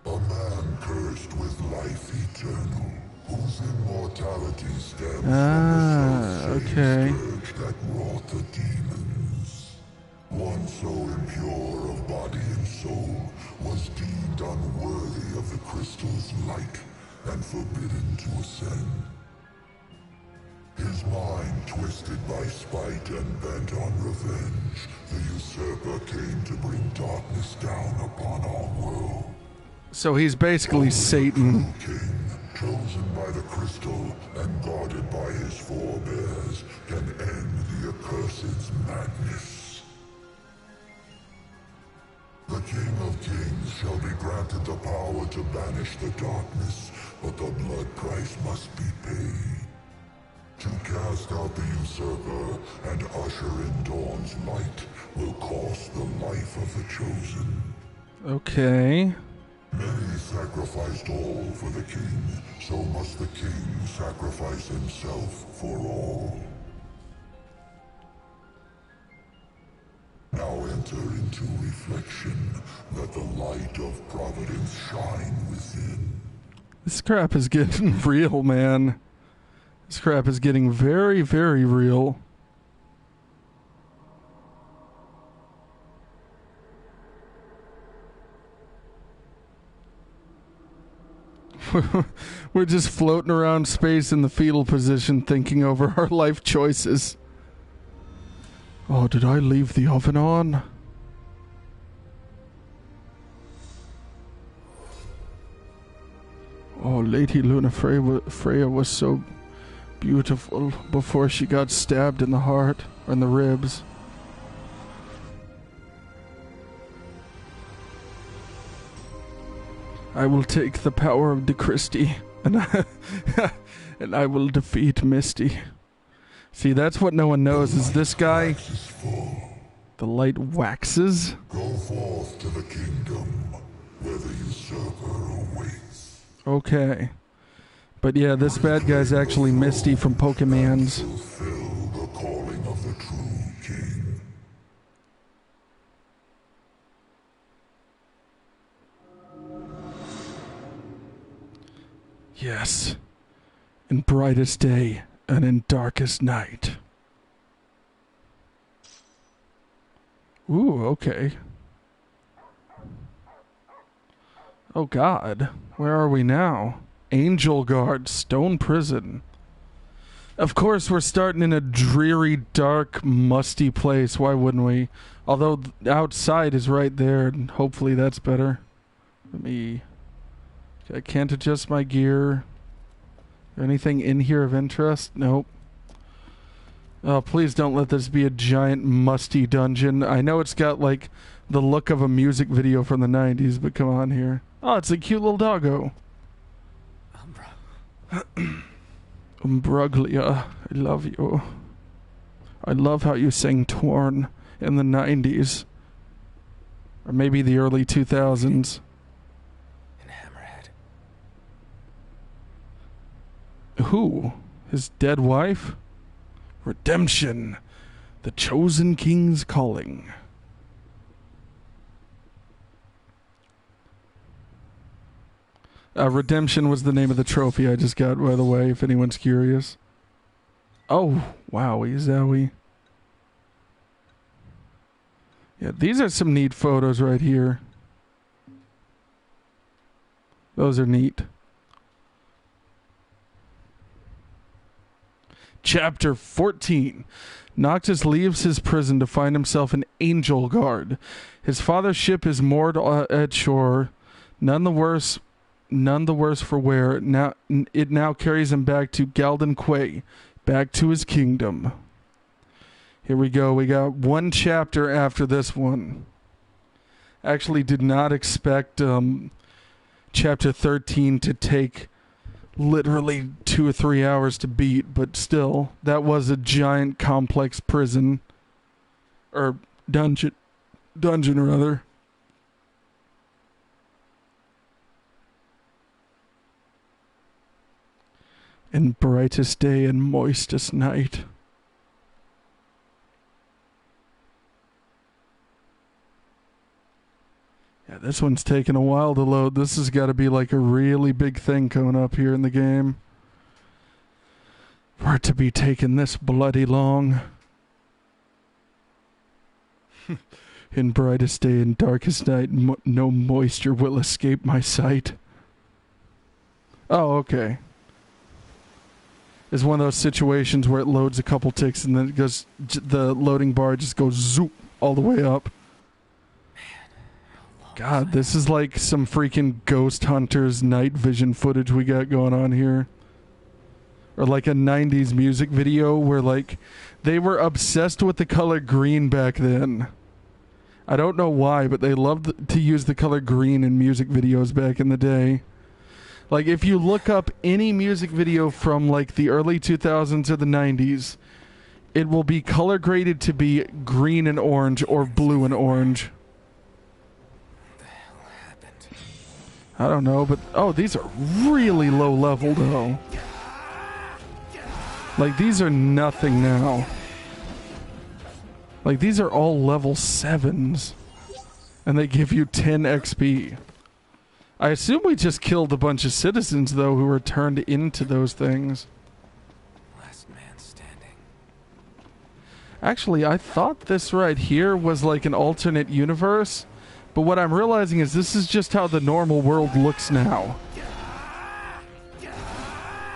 A man cursed with life eternal, whose immortality stems from the okay. scourge that wrought the demons. One so impure of body and soul was deemed unworthy of the crystal's light and forbidden to ascend. His mind twisted by spite and bent on revenge, the usurper came to bring darkness down upon our world. So he's basically Satan. King chosen by the crystal and guarded by his forebears, can end the accursed's madness. The King of Kings shall be granted the power to banish the darkness, but the blood price must be paid. To cast out the usurper and usher in Dawn's light will cost the life of the chosen. Okay. Many sacrificed all for the king, so must the king sacrifice himself for all. Now enter into reflection. Let the light of providence shine within. This crap is getting real, man. This crap is getting very, very real. We're just floating around space in the fetal position thinking over our life choices. Oh, did I leave the oven on? Oh, Lady Luna Freya was so beautiful before she got stabbed in the heart or in the ribs. I will take the power of De Christie, and I will defeat Misty. See, that's what no one knows, is this guy, the light waxes. Go forth to the kingdom, where the usurper awaits. Okay. But yeah, this bad guy's actually Misty from Pokemans. Fulfill the calling of the true king. Yes. In brightest day and in darkest night. Ooh, okay. Oh God, where are we now? Angel Guard, Stone Prison. Of course, we're starting in a dreary, dark, musty place. Why wouldn't we? Although outside is right there, and hopefully that's better. Let me... I can't adjust my gear. Anything in here of interest? Nope. Oh, please don't let this be a giant, musty dungeon. I know it's got, like, the look of a music video from the 90s, but come on here. Oh, it's a cute little doggo. Umbruglia, I love you. I love how you sang Torn in the 90s. Or maybe the early 2000s. And Hammerhead. Who? His dead wife? Redemption. The Chosen King's calling. Redemption was the name of the trophy I just got, by the way, if anyone's curious. Oh, wowie, zowie. Yeah, these are some neat photos right here. Those are neat. Chapter 14. Noctis leaves his prison to find himself an Angel Guard. His father's ship is moored at shore, none the worse for wear. It now carries him back to Galden Quay, back to his kingdom. Here we go. We got one chapter after this one. Actually did not expect chapter 13 to take literally 2 or 3 hours to beat, but still, that was a giant complex prison. Or dungeon rather. In brightest day and moistest night. Yeah, this one's taking a while to load. This has got to be like a really big thing coming up here in the game. For it to be taking this bloody long. In brightest day and darkest night, no moisture will escape my sight. Oh, okay. Is one of those situations where it loads a couple ticks and then it goes, the loading bar just goes zoop all the way up. God, this is like some freaking Ghost Hunters night vision footage we got going on here. Or like a 90s music video where like they were obsessed with the color green back then. I don't know why, but they loved to use the color green in music videos back in the day. Like if you look up any music video from like the early 2000s or the 90s, it will be color graded to be green and orange or blue and orange. I don't know, but oh, these are really low level though. Like these are nothing now. Like these are all level 7s. And they give you 10 XP. I assume we just killed a bunch of citizens though who were turned into those things. Last man standing. Actually, I thought this right here was like an alternate universe. But what I'm realizing is this is just how the normal world looks now.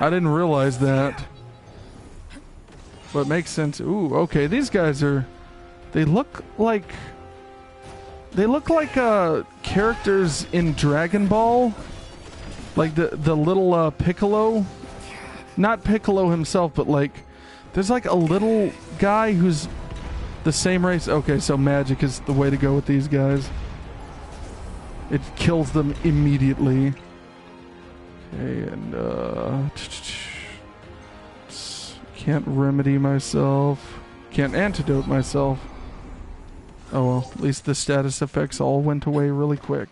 I didn't realize that. But it makes sense. Ooh, okay, these guys are... They look like characters in Dragon Ball. Like the little Piccolo. Not Piccolo himself, but like... There's like a little guy who's the same race. Okay, so magic is the way to go with these guys. It kills them immediately. Okay, and can't remedy myself. Can't antidote myself. Oh well, at least the status effects all went away really quick.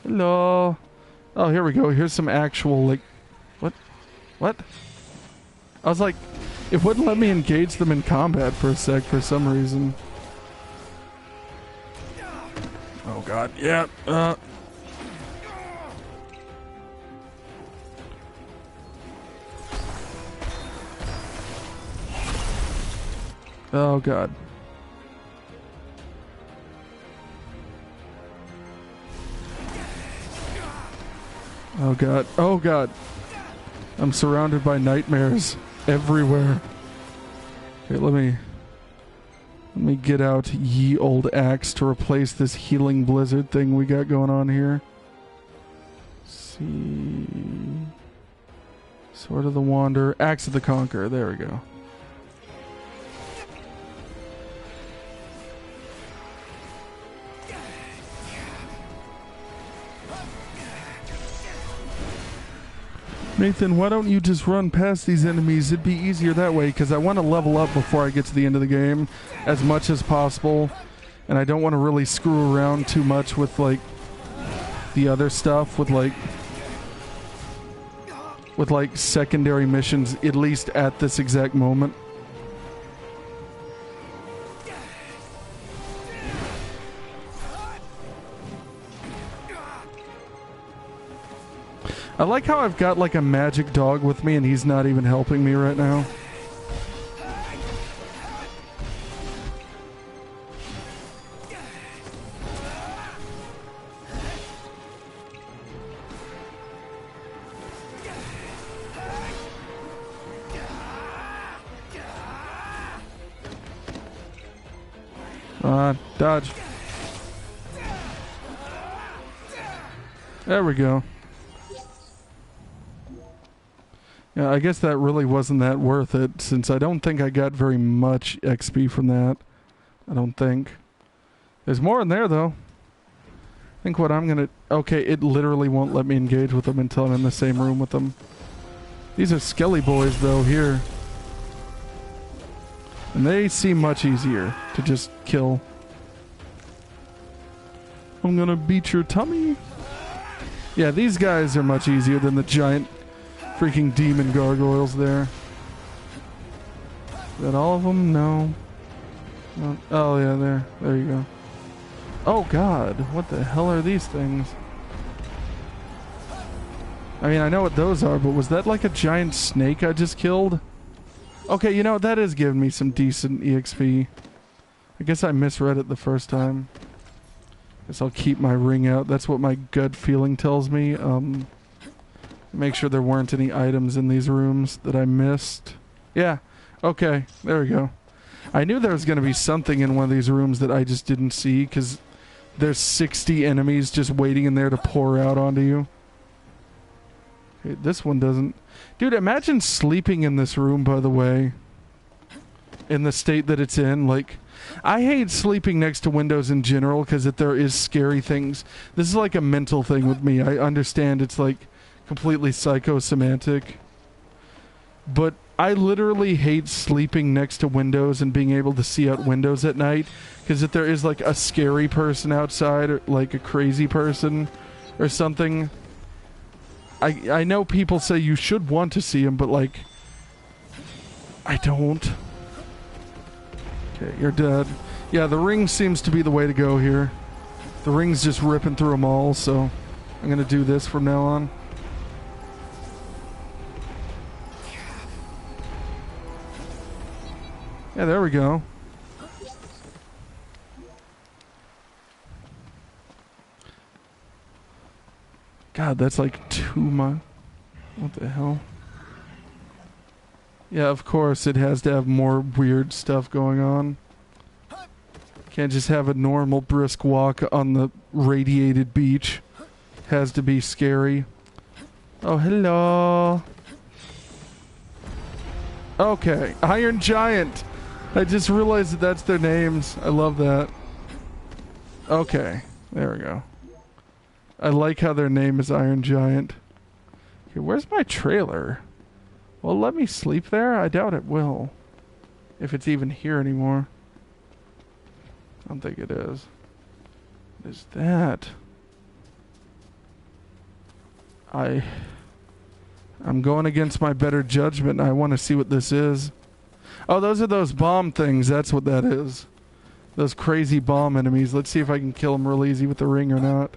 Hello. Oh, here we go. Here's some actual, like... What? I was like... It wouldn't let me engage them in combat for a sec for some reason. Oh god, yeah, Oh god. Oh god, oh god. I'm surrounded by nightmares everywhere. Okay, let me get out ye old axe to replace this healing blizzard thing we got going on here. Let's see. Sword of the Wanderer. Axe of the Conqueror. There we go. Nathan, why don't you just run past these enemies? It'd be easier that way, because I want to level up before I get to the end of the game as much as possible. And I don't want to really screw around too much with, like, the other stuff, with secondary missions, at least at this exact moment. I like how I've got like a magic dog with me and he's not even helping me right now. Dodge. There we go. Yeah, I guess that really wasn't that worth it, since I don't think I got very much XP from that. I don't think. There's more in there, though. I think what I'm gonna... Okay, it literally won't let me engage with them until I'm in the same room with them. These are Skelly boys, though, here. And they seem much easier to just kill. I'm gonna beat your tummy. Yeah, these guys are much easier than the giant freaking demon gargoyles there. Is that all of them? No. Oh yeah, there you go. Oh god, what the hell are these things? I mean, I know what those are, but was that like a giant snake I just killed? Okay, you know, that is giving me some decent EXP. I guess I misread it the first time. Guess I'll keep my ring out. That's what my gut feeling tells me. Make sure there weren't any items in these rooms that I missed. Yeah, okay, there we go. I knew there was going to be something in one of these rooms that I just didn't see, because there's 60 enemies just waiting in there to pour out onto you. Okay, this one doesn't. Dude, imagine sleeping in this room, by the way. In the state that it's in. Like, I hate sleeping next to windows in general because there is scary things. This is like a mental thing with me. I understand it's like completely psychosemantic. But I literally hate sleeping next to windows and being able to see out windows at night. Because if there is like a scary person outside, or like a crazy person or something, I know people say you should want to see him, but like, I don't. Okay, you're dead. Yeah, the ring seems to be the way to go here. The ring's just ripping through them all, so I'm gonna do this from now on. Yeah, there we go. God, that's like 2 months. What the hell? Yeah, of course it has to have more weird stuff going on. Can't just have a normal brisk walk on the radiated beach. Has to be scary. Oh, hello. Okay, Iron Giant. I just realized that that's their names. I love that. Okay, there we go. I like how their name is Iron Giant. Okay, where's my trailer? Well, let me sleep there? I doubt it will. If it's even here anymore. I don't think it is. What is that? I'm going against my better judgment. I want to see what this is. Oh, those are those bomb things. That's what that is. Those crazy bomb enemies. Let's see if I can kill them real easy with the ring or not.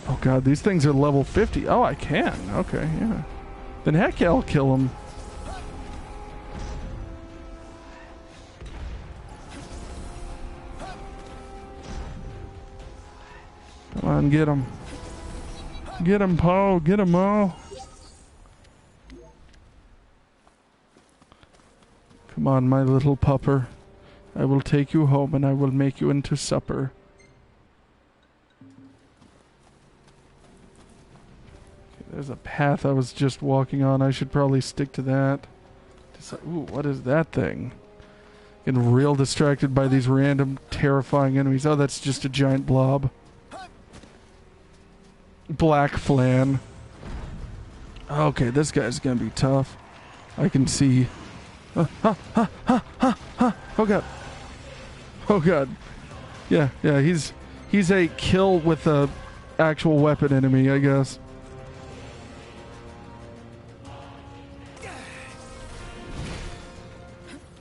Oh god, these things are level 50. Oh, I can. Okay, yeah. Then heck yeah, I'll kill them. Come on, get them. Get them, Paul. Get them all. Come on, my little pupper. I will take you home and I will make you into supper. Okay, there's a path I was just walking on. I should probably stick to that. Ooh, what is that thing? Getting real distracted by these random terrifying enemies. Oh, that's just a giant blob. Black Flan. Okay, this guy's gonna be tough. I can see. Oh god. Oh god. Yeah, he's a kill with a actual weapon enemy, I guess.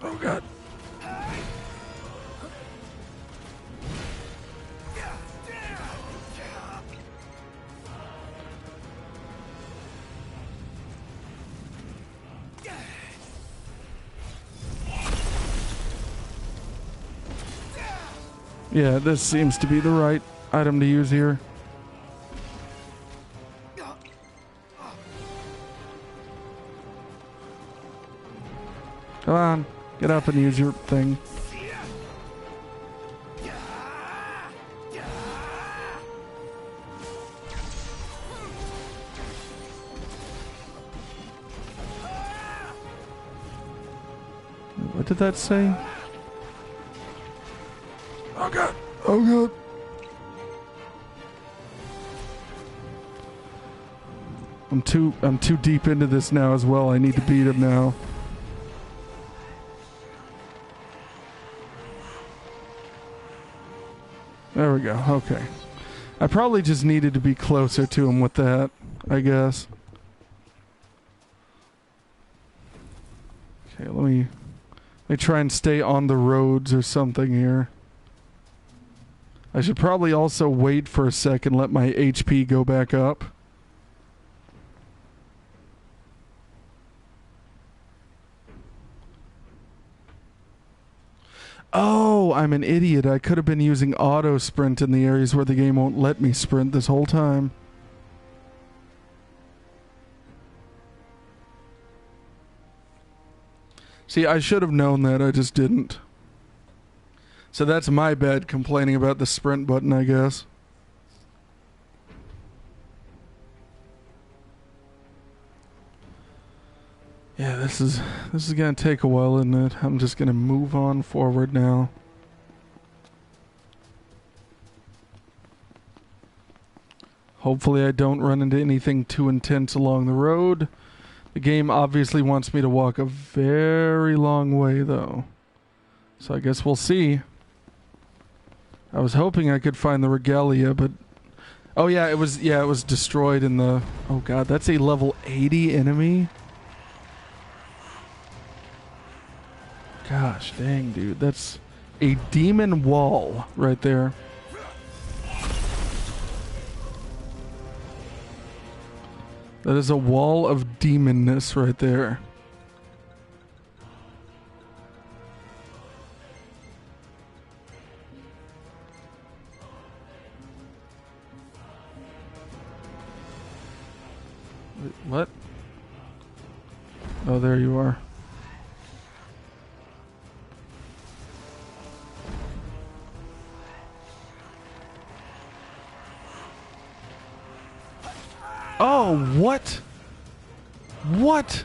Oh god. Yeah, this seems to be the right item to use here. Come on, get up and use your thing. What did that say? Oh god. Oh god. I'm too deep into this now as well. I need to beat him now. There we go. Okay. I probably just needed to be closer to him with that, I guess. Okay, let me try and stay on the roads or something here. I should probably also wait for a second, let my HP go back up. Oh, I'm an idiot. I could have been using auto sprint in the areas where the game won't let me sprint this whole time. See, I should have known that. I just didn't. So that's my bad complaining about the sprint button, I guess. Yeah, this is gonna take a while, isn't it? I'm just gonna move on forward now. Hopefully I don't run into anything too intense along the road. The game obviously wants me to walk a very long way, though. So I guess we'll see. I was hoping I could find the regalia, but... Oh yeah, it was destroyed in the... Oh god, that's a level 80 enemy? Gosh dang, dude. That's a demon wall right there. That is a wall of demonness right there. Wait, what? Oh, there you are. Oh, what? What?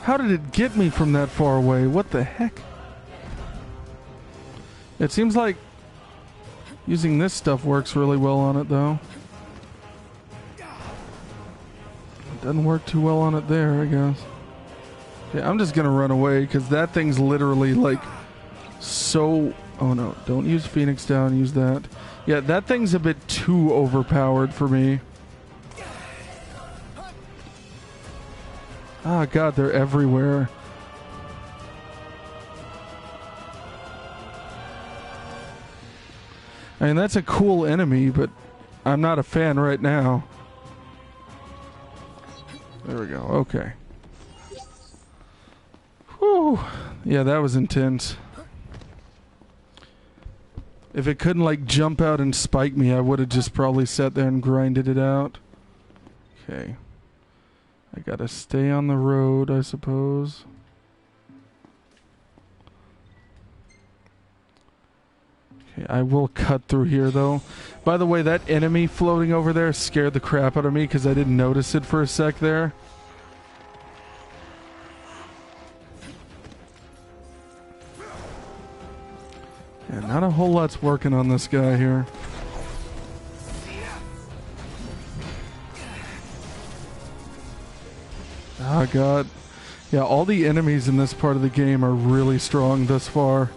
How did it get me from that far away? What the heck? It seems like using this stuff works really well on it, though. It doesn't work too well on it there, I guess. Okay, I'm just gonna run away, because that thing's literally, like, so... Oh, no. Don't use Phoenix Down. Use that. Yeah, that thing's a bit too overpowered for me. Oh god, they're everywhere. I mean, that's a cool enemy, but I'm not a fan right now. There we go, okay. Whew. Yeah, that was intense. If it couldn't, like, jump out and spike me, I would have just probably sat there and grinded it out. Okay. I gotta stay on the road, I suppose. Okay, I will cut through here, though. By the way, that enemy floating over there scared the crap out of me because I didn't notice it for a sec there. Yeah, not a whole lot's working on this guy here. Oh god. Yeah, all the enemies in this part of the game are really strong thus far.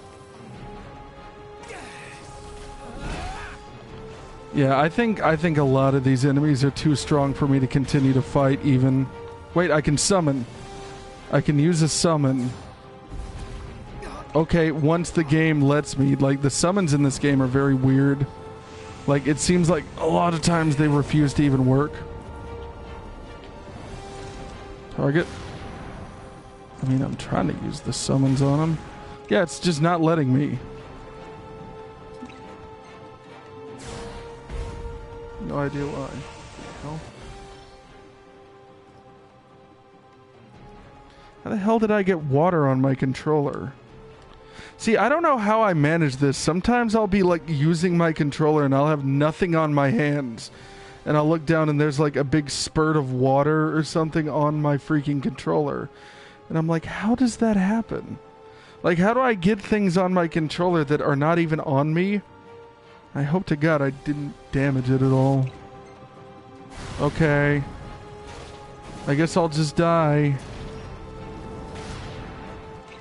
Yeah, I think a lot of these enemies are too strong for me to continue to fight even. Wait, I can summon. I can use a summon. Okay, once the game lets me. Like, the summons in this game are very weird. Like, it seems like a lot of times they refuse to even work. Target. I mean, I'm trying to use the summons on him. Yeah, it's just not letting me. No idea why. Hell? How the hell did I get water on my controller? See, I don't know how I manage this. Sometimes I'll be like using my controller and I'll have nothing on my hands. And I'll look down and there's like a big spurt of water or something on my freaking controller. And I'm like, how does that happen? Like, how do I get things on my controller that are not even on me? I hope to God I didn't damage it at all. Okay. I guess I'll just die.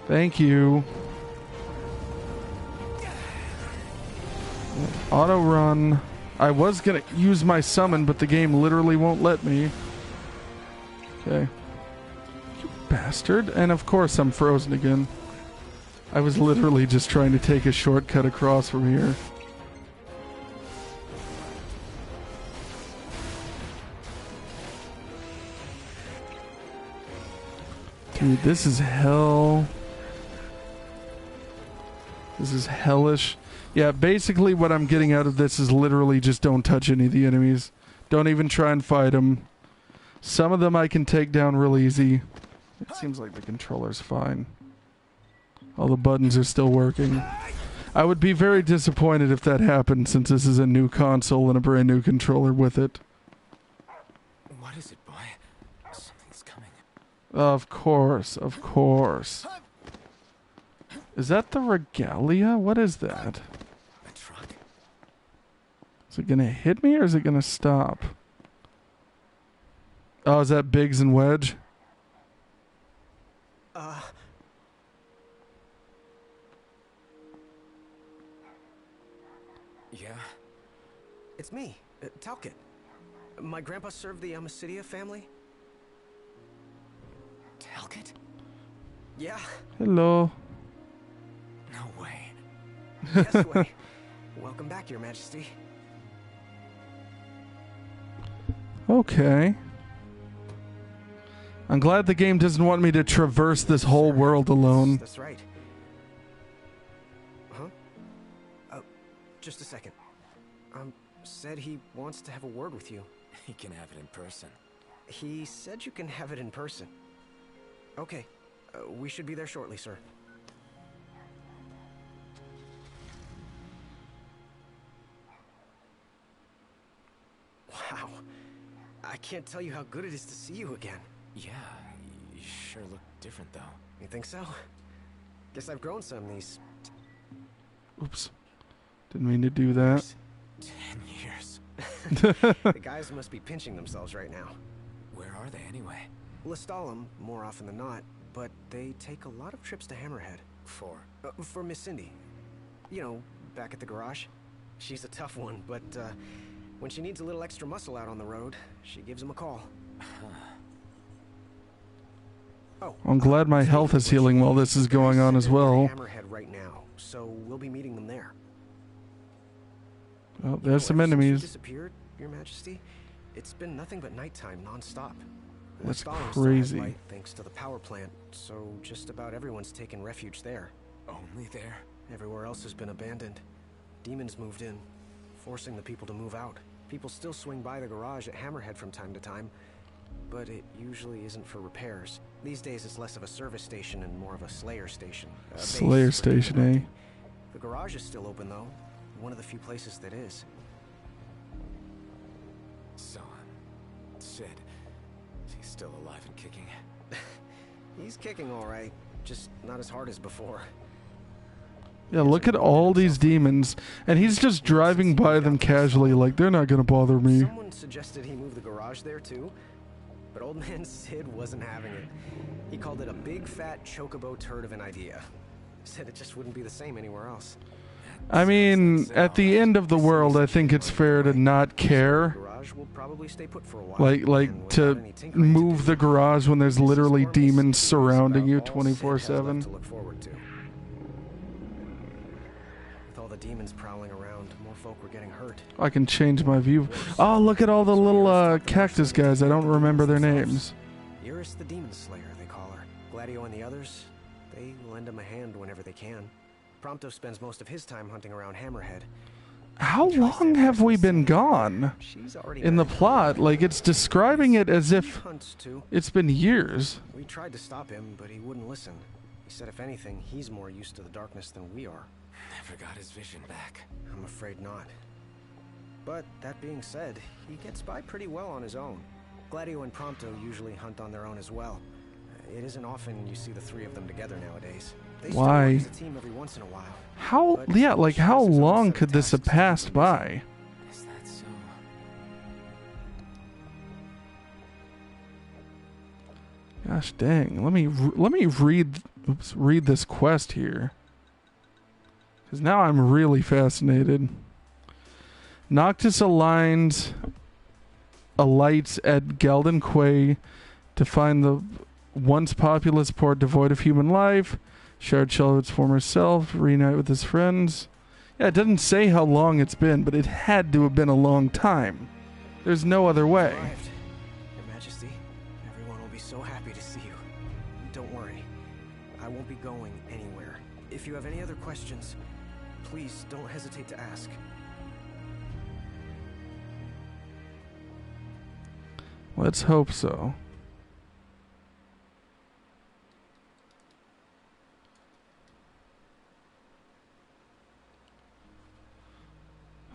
Thank you. Auto run. I was gonna use my summon, but the game literally won't let me. Okay. You bastard. And of course I'm frozen again. I was literally just trying to take a shortcut across from here. Dude, this is hell. This is hellish. Yeah, basically what I'm getting out of this is literally just don't touch any of the enemies. Don't even try and fight them. Some of them I can take down real easy. It seems like the controller's fine. All the buttons are still working. I would be very disappointed if that happened, since this is a new console and a brand new controller with it. What is it, boy? Something's coming. Of course, of course. Is that the Regalia? What is that? A truck? Is it gonna hit me or is it gonna stop? Oh, is that Biggs and Wedge? Yeah? It's me, Talcott. My grandpa served the Amicidia family. Talcott? Yeah, Hello. No way. yes way. Welcome back, Your Majesty. Okay. I'm glad the game doesn't want me to traverse this whole world alone. That's right. Huh? Just a second. Said he wants to have a word with you. He can have it in person. He said you can have it in person. Okay. We should be there shortly, sir. Wow. I can't tell you how good it is to see you again. Yeah, you sure look different, though. You think so? Guess I've grown some these... Oops. Didn't mean to do that. 10 years. The guys must be pinching themselves right now. Where are they, anyway? Lestalem, more often than not, but they take a lot of trips to Hammerhead. For Miss Cindy. You know, back at the garage. She's a tough one, but when she needs a little extra muscle out on the road, she gives him a call. Oh, I'm glad my health is healing while this is going on as well. Hammerhead right now, so we'll be meeting them there. Oh, there's some Ever since you enemies. disappeared, Your Majesty, it's been nothing but nighttime non-stop. That's Lestalem still has crazy. light thanks to the power plant, so just about everyone's taken refuge there. Only there? Everywhere else has been abandoned. Demons moved in, forcing the people to move out. People still swing by the garage at Hammerhead from time to time, but it usually isn't for repairs. These days it's less of a service station and more of a Slayer station. A base Slayer for station, demon eh? hunting. The garage is still open though. One of the few places that is. So, Sid, he's still alive and kicking. He's kicking all right, just not as hard as before. Yeah, look at all these demons, and he's just driving by them casually like they're not gonna bother me. Someone suggested he move the garage there too, but old man Sid wasn't having it. He called it a big fat chocobo turd of an idea. Said it just wouldn't be the same anywhere else. I mean, at the end of the world, I think it's fair to not care. Garage will probably stay put for a while. Like and to without any tinkering move do, the garage when there's this is literally more or less demons surrounding you about all Sid has left 24/7. to look forward to. With all the demons prowling around, more folk were getting hurt. I can change my view. Oh, look at all the little cactus guys. I don't remember their names. Iris the Demon Slayer, they call her. Gladio and the others, they lend him a hand whenever they can. Prompto spends most of his time hunting around Hammerhead. How long have we been gone She's already in the back. plot? Like, it's describing it as He if hunts too. it's been years. We tried to stop him, but he wouldn't listen. He said if anything, he's more used to the darkness than we are. Never got his vision back. I'm afraid not. But that being said, he gets by pretty well on his own. Gladio and Prompto usually hunt on their own as well. It isn't often you see the three of them together nowadays. They still Why? work as a team every once in a while. How, yeah, like, how long could this have passed by? Is that so? Gosh dang. Let me read this quest here. Because now I'm really fascinated. Noctis alights at Galden Quay to find the once populous port devoid of human life. Shard shell of its former self. Reunite with his friends. Yeah, it doesn't say how long it's been, but it had to have been a long time. There's no other way. Arrived. Your Majesty, everyone will be so happy to see you. Don't worry, I won't be going anywhere. If you have any other questions, please don't hesitate to ask. Let's hope so.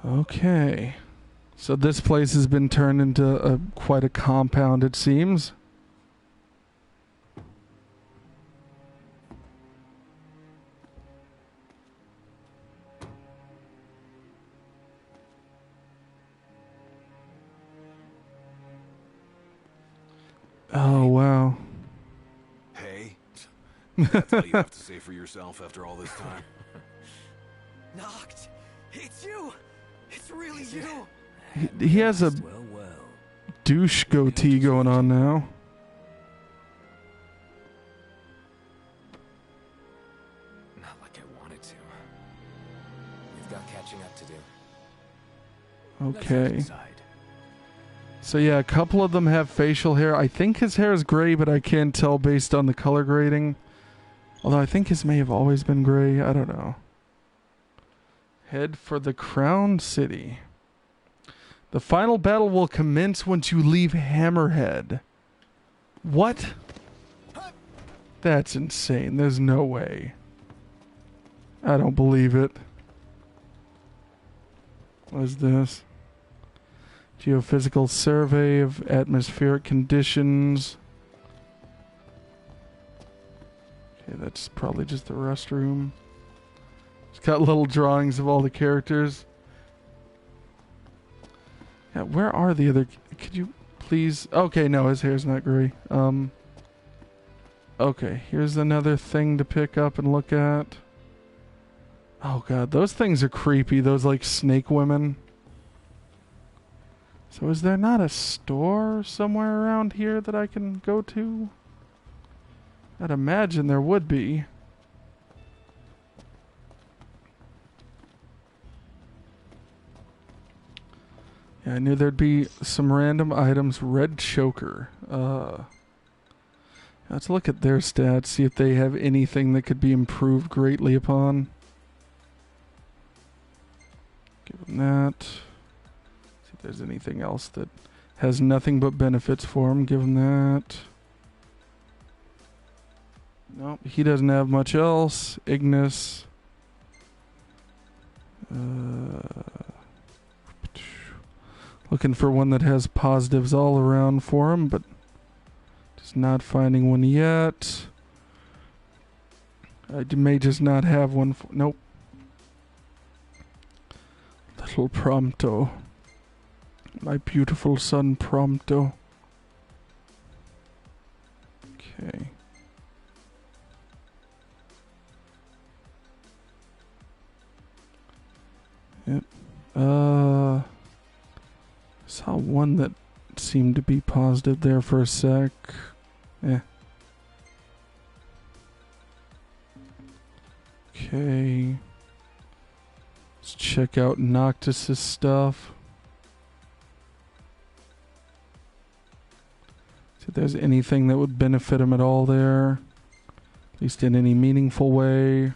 Okay. So this place has been turned into quite a compound, it seems. Oh, wow. Hey? That's all you have to say for yourself after all this time? Noct! It's you! It's really you! He has a Well, well. douche goatee going on now. Not like I wanted to. We've got catching up to do. Let's head Okay. inside. So yeah, a couple of them have facial hair. I think his hair is gray, but I can't tell based on the color grading. Although I think his may have always been gray. I don't know. Head for the Crown City. The final battle will commence once you leave Hammerhead. What? That's insane. There's no way. I don't believe it. What is this? Geophysical survey of atmospheric conditions. Okay, that's probably just the restroom. It's got little drawings of all the characters. Yeah, where are the other... Could you please... Okay, no, his hair's not gray. Okay, here's another thing to pick up and look at. Oh god, those things are creepy. Those, like, snake women. So is there not a store somewhere around here that I can go to? I'd imagine there would be. Yeah, I knew there'd be some random items. Red choker. Let's look at their stats, see if they have anything that could be improved greatly upon. Give them that. See if there's anything else that has nothing but benefits for him. Give him that. Nope, he doesn't have much else. Ignis. Looking for one that has positives all around for him, but just not finding one yet. I may just not have one. Nope. Little Prompto. My beautiful son Prompto. Okay. Yep. Saw one that seemed to be positive there for a sec. Eh. Okay. Let's check out Noctis' stuff. See if there's anything that would benefit him at all there. At least in any meaningful way.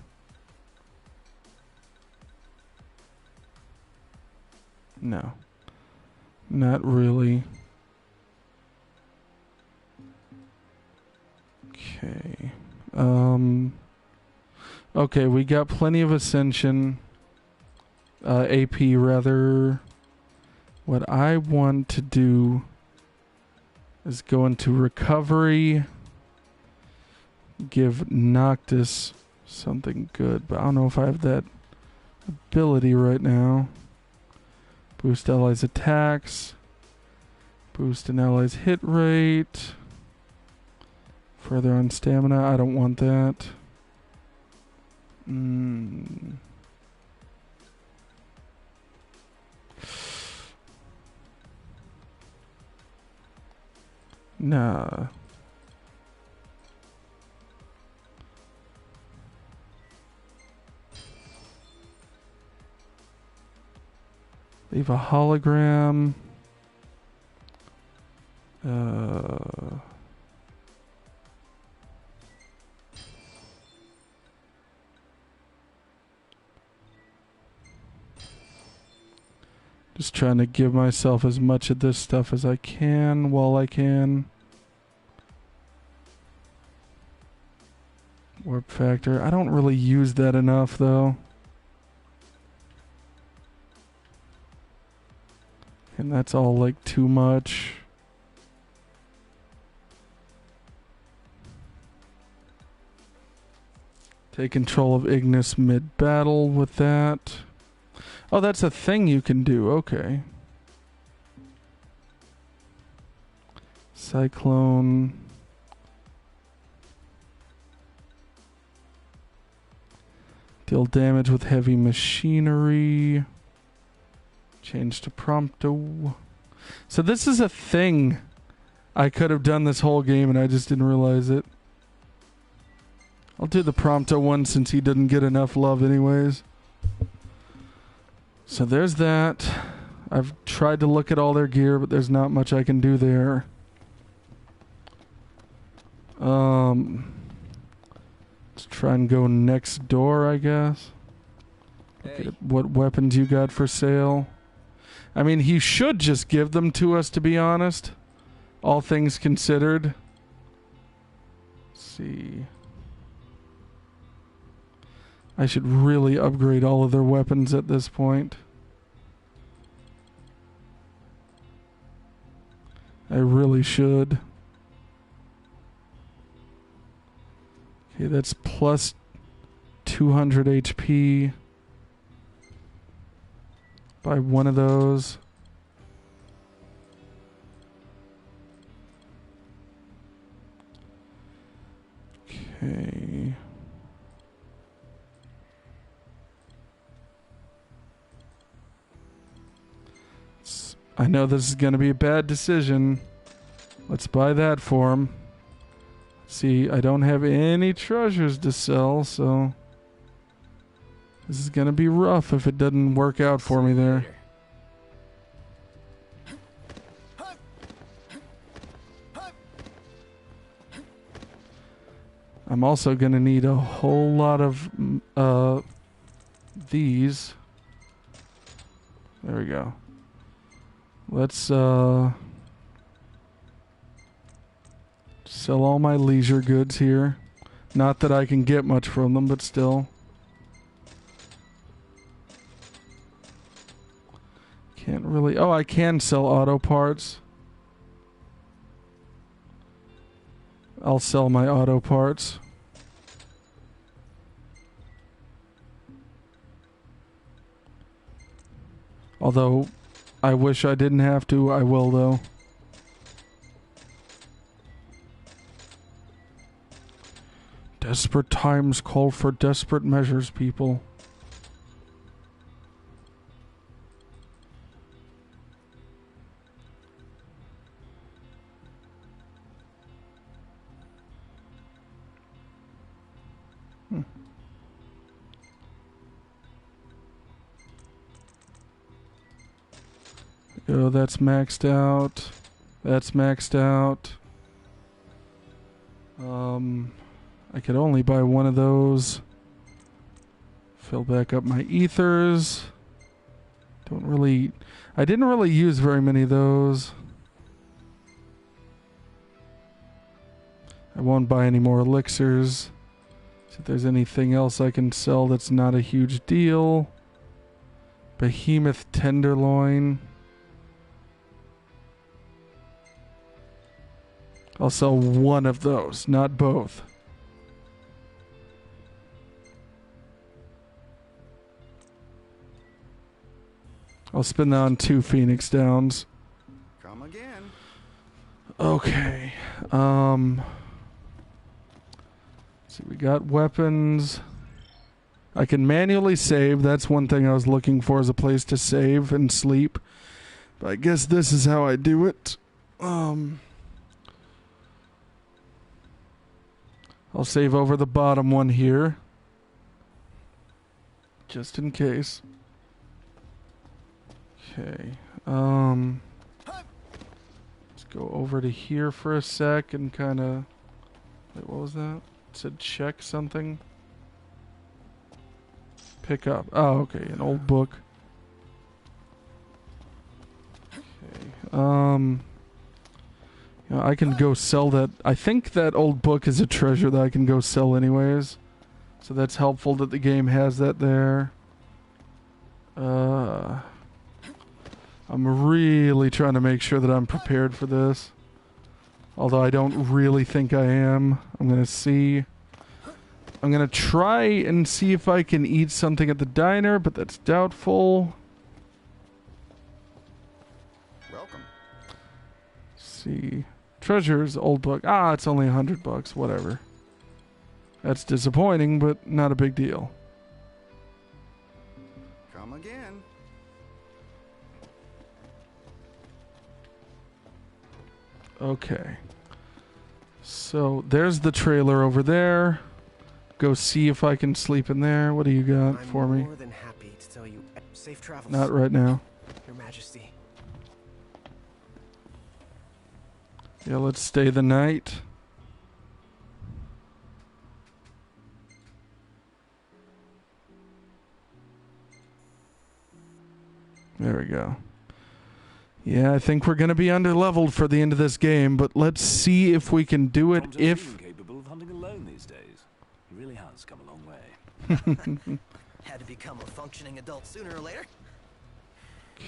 No. Not really. Okay. Okay, we got plenty of Ascension. AP, rather. What I want to do is go into Recovery. Give Noctis something good, but I don't know if I have that ability right now. Boost allies' attacks. Boost an allies' hit rate. Further on stamina. I don't want that. Nah. Leave a hologram. Just trying to give myself as much of this stuff as I can while I can. Warp factor. I don't really use that enough, though. And that's all like too much. Take control of Ignis mid-battle with that. Oh, that's a thing you can do. Okay. Cyclone. Deal damage with heavy machinery. Change to Prompto. So this is a thing I could have done this whole game and I just didn't realize it. I'll do the Prompto one since he didn't get enough love anyways. So there's that. I've tried to look at all their gear, but there's not much I can do there. Let's try and go next door, I guess. Look at what weapons you got for sale. I mean, he should just give them to us, to be honest. All things considered. Let's see. I should really upgrade all of their weapons at this point. I really should. Okay, that's plus 200 HP. Buy one of those. Okay. I know this is going to be a bad decision. Let's buy that for him. See, I don't have any treasures to sell, so this is going to be rough if it doesn't work out for me there. I'm also going to need a whole lot of these. There we go. Let's sell all my leisure goods here. Not that I can get much from them, but still. Can't really... Oh, I can sell auto parts. I'll sell my auto parts. Although, I wish I didn't have to. I will, though. Desperate times call for desperate measures, people. Oh, that's maxed out. That's maxed out. I could only buy one of those. Fill back up my ethers. I didn't really use very many of those. I won't buy any more elixirs. See if there's anything else I can sell that's not a huge deal. Behemoth Tenderloin. I'll sell one of those, not both. I'll spend that on 2 Phoenix Downs. Come again. Okay. See, we got weapons. I can manually save. That's one thing I was looking for, is a place to save and sleep. But I guess this is how I do it. I'll save over the bottom one here. Just in case. Okay. Let's go over to here for a sec and kind of... Wait, what was that? It said check something. Pick up. Oh, okay. An old book. Okay. You know, I can go sell that. I think that old book is a treasure that I can go sell anyways. So that's helpful that the game has that there. I'm I'm really trying to make sure that I'm prepared for this. Although I don't really think I am. I'm going to see. I'm going to try and see if I can eat something at the diner, but that's doubtful. Welcome. See. Treasures, old book. Ah, it's only $100. Whatever. That's disappointing, but not a big deal. Come again. Okay. So there's the trailer over there. Go see if I can sleep in there. What do you got for me? I'm more than happy to tell you. Safe travels. Not right now. Your Majesty. Yeah, let's stay the night. There we go. Yeah, I think we're going to be underleveled for the end of this game, but let's see if we can do it. If capable of hunting alone these days. He really has come a long way. Had to become a functioning adult sooner or later.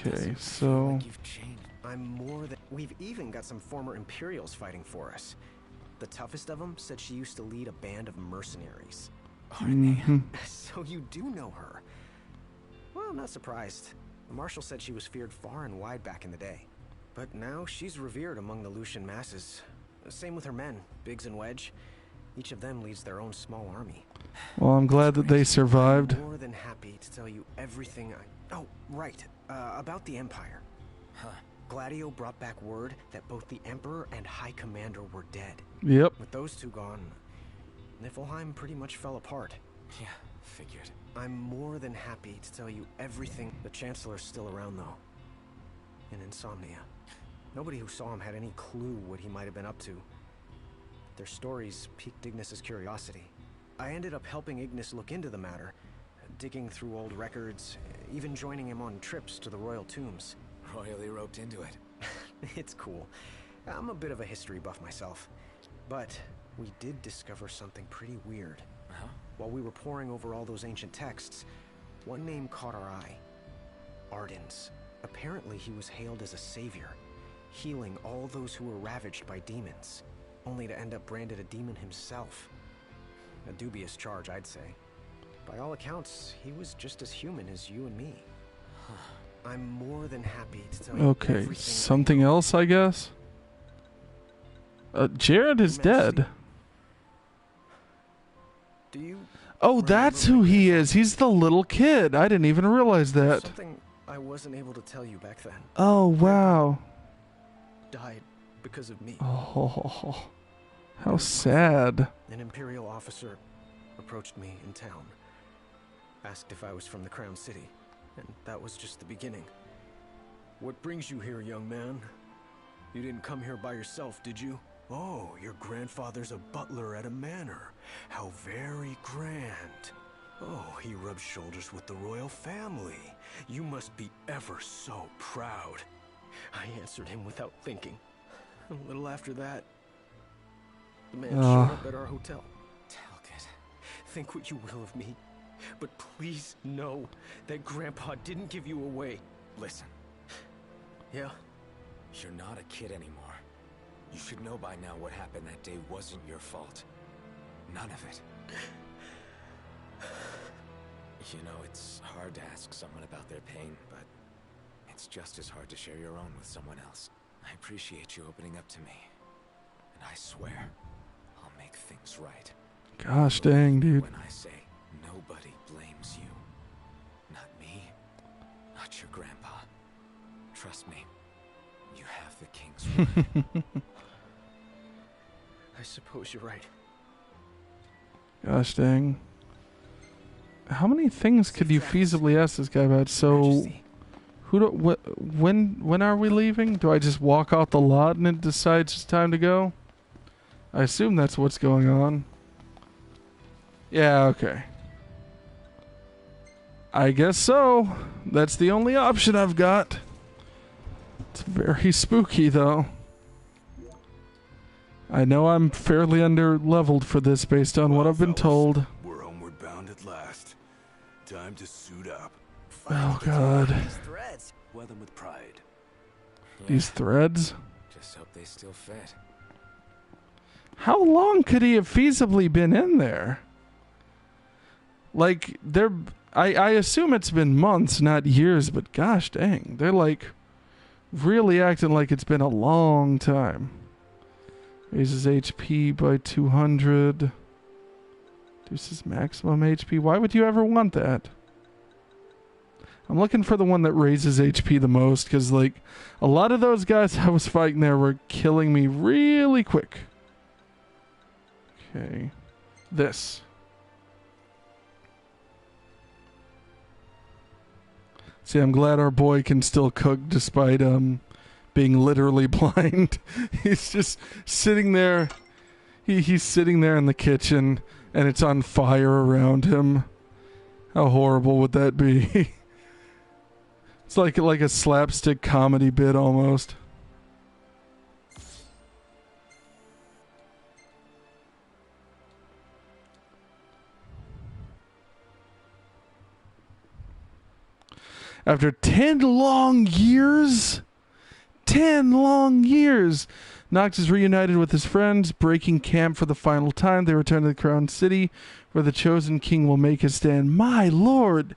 Okay, so Like you've changed. I'm more than. We've even got some former Imperials fighting for us. The toughest of them said she used to lead a band of mercenaries. So you do know her. Well, I'm not surprised. The Marshal said she was feared far and wide back in the day. But now she's revered among the Lucian masses. Same with her men, Biggs and Wedge. Each of them leads their own small army. well, I'm glad that they survived. I'm more than happy to tell you everything I... Oh, right. About the Empire. Huh. Gladio brought back word that both the Emperor and High Commander were dead. Yep. With those two gone, Niflheim pretty much fell apart. Yeah, figured. I'm more than happy to tell you everything. The Chancellor's still around, though. In Insomnia. Nobody who saw him had any clue what he might have been up to. Their stories piqued Ignis's curiosity. I ended up helping Ignis look into the matter, digging through old records, even joining him on trips to the royal tombs. Royally roped into it. It's cool. I'm a bit of a history buff myself. But we did discover something pretty weird. While we were poring over all those ancient texts, one name caught our eye. Ardens. Apparently he was hailed as a savior, healing all those who were ravaged by demons, only to end up branded a demon himself. A dubious charge, I'd say. By all accounts, he was just as human as you and me. I'm more than happy to tell you Okay, everything. something else, I guess. Jared is dead. Do you? Oh, that's who he is. He's the little kid. I didn't even realize that. Something I wasn't able to tell you back then. Oh, wow. Died because of me. Oh, how sad. An Imperial officer approached me in town, asked if I was from the Crown City, and that was just the beginning. What brings you here, young man? You didn't come here by yourself, did you? Oh, your grandfather's a butler at a manor. How very grand. Oh, he rubs shoulders with the royal family. You must be ever so proud. I answered him without thinking. A little after that, the man showed up at our hotel. Talcott. Think what you will of me, but please know that Grandpa didn't give you away. Listen. Yeah? You're not a kid anymore. You should know by now what happened that day wasn't your fault. None of it. You know, it's hard to ask someone about their pain, but it's just as hard to share your own with someone else. I appreciate you opening up to me. And I swear, I'll make things right. Gosh dang, dude. When I say nobody blames you. Not me. Not your grandpa. Trust me. You have the king's word. I suppose you're right. Gosh dang. How many things could you feasibly ask this guy about? So, when are we leaving? Do I just walk out the lot and it decides it's time to go? I assume that's what's going on. Yeah, okay. I guess so. That's the only option I've got. It's very spooky, though. I know I'm fairly under-leveled for this based on what I've been told. We're homeward bound at last. Time to suit up. Oh, God. Threads. Wear them with pride. These threads. Just hope they still fit. How long could he have feasibly been in there? Like, I assume it's been months, not years, but gosh dang. They're like really acting like it's been a long time. Raises HP by 200. Reduces maximum HP. Why would you ever want that? I'm looking for the one that raises HP the most, because like a lot of those guys I was fighting there were killing me really quick. Okay. This. See, I'm glad our boy can still cook despite being literally blind. He's just sitting there. He's sitting there in the kitchen and it's on fire around him. How horrible would that be? It's like a slapstick comedy bit almost. After 10 long years, Noct is reunited with his friends, breaking camp for the final time. They return to the Crown City, where the Chosen King will make his stand. My lord!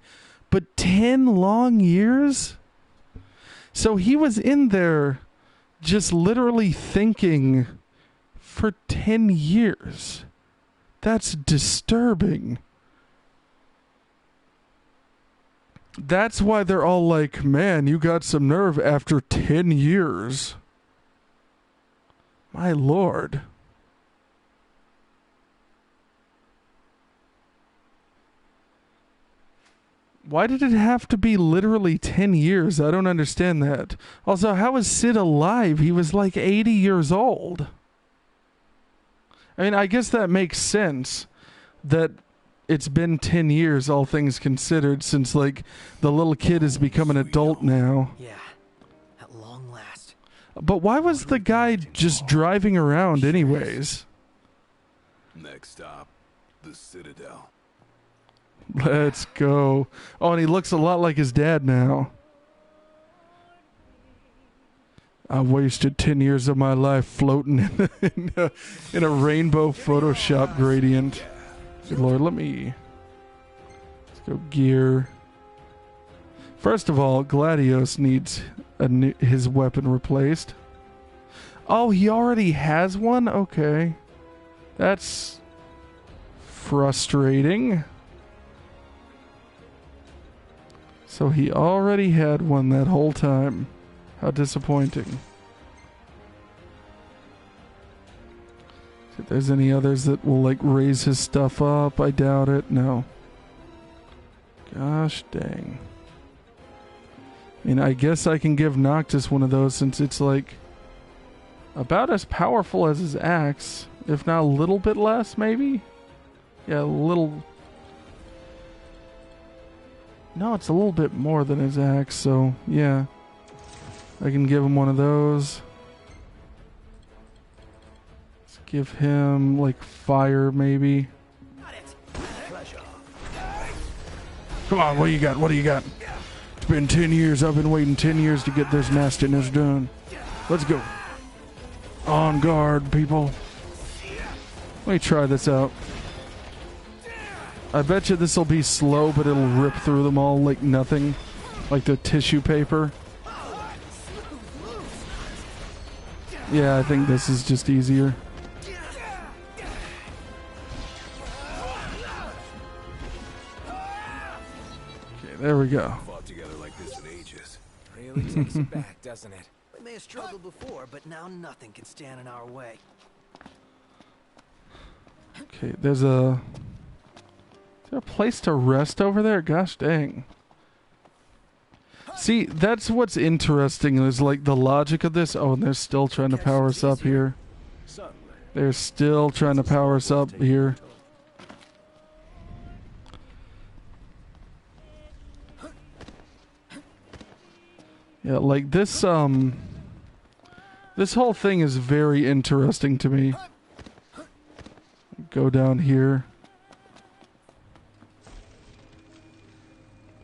But 10 long years? So he was in there just literally thinking for 10 years. That's disturbing. That's why they're all like, man, you got some nerve after 10 years. My lord. Why did it have to be literally 10 years? I don't understand that. Also, how is Sid alive? He was like 80 years old. I mean, I guess that makes sense that it's been 10 years, all things considered, since like the little kid has become an adult now. Yeah, at long last. But why was the guy just driving around anyways? Next stop, the Citadel. Let's go. Oh, and he looks a lot like his dad now. I wasted 10 years of my life floating in a rainbow Photoshop gradient. Good Lord, let's go gear. First of all, Gladios needs his weapon replaced. Oh, he already has one? Okay. That's frustrating. So he already had one that whole time. How disappointing. See if there's any others that will like raise his stuff up. I doubt it. No. Gosh dang. I mean, I guess I can give Noctis one of those since it's like about as powerful as his axe. If not a little bit less, maybe? Yeah, a little... No, it's a little bit more than his axe, so yeah. I can give him one of those. Let's give him like fire, maybe. Come on, what do you got? What do you got? It's been 10 years. I've been waiting 10 years to get this nastiness done. Let's go. On guard, people. Let me try this out. I bet you this will be slow, but it'll rip through them all like nothing. Like the tissue paper. Yeah, I think this is just easier. Okay, there we go. Fought together like this in ages. Really takes it back, doesn't it? We may have struggled before, but now nothing can stand in our way. Okay, there's a... Is there a place to rest over there? Gosh dang. See, that's what's interesting is like the logic of this. Oh, and they're still trying to power us up here. They're still trying to power us up here. Yeah, like this, this whole thing is very interesting to me. Go down here.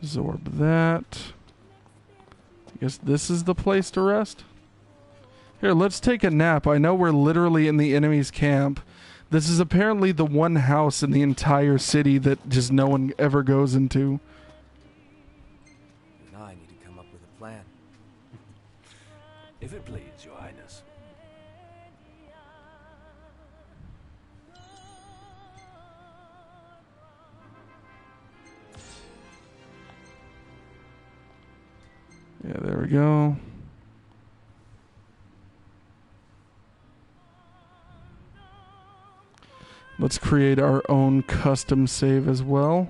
Absorb that. I guess this is the place to rest. Here, let's take a nap. I know we're literally in the enemy's camp. This is apparently the one house in the entire city that just no one ever goes into. And I need to come up with a plan. If it please, Your Highness. Yeah, there we go. Let's create our own custom save as well.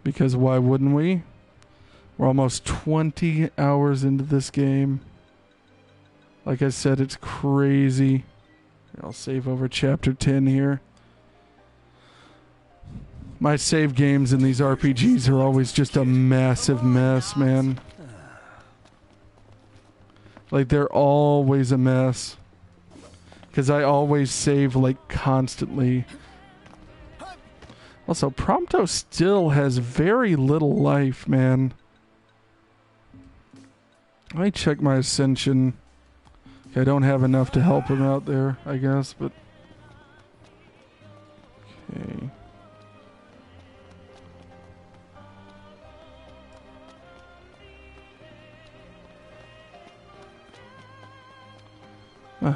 Because why wouldn't we? We're almost 20 hours into this game. Like I said, it's crazy. I'll save over chapter 10 here. My save games in these RPGs are always just a massive mess, man. Like, they're always a mess. Because I always save, like, constantly. Also, Prompto still has very little life, man. Let me check my Ascension. Okay, I don't have enough to help him out there, I guess, but... Okay.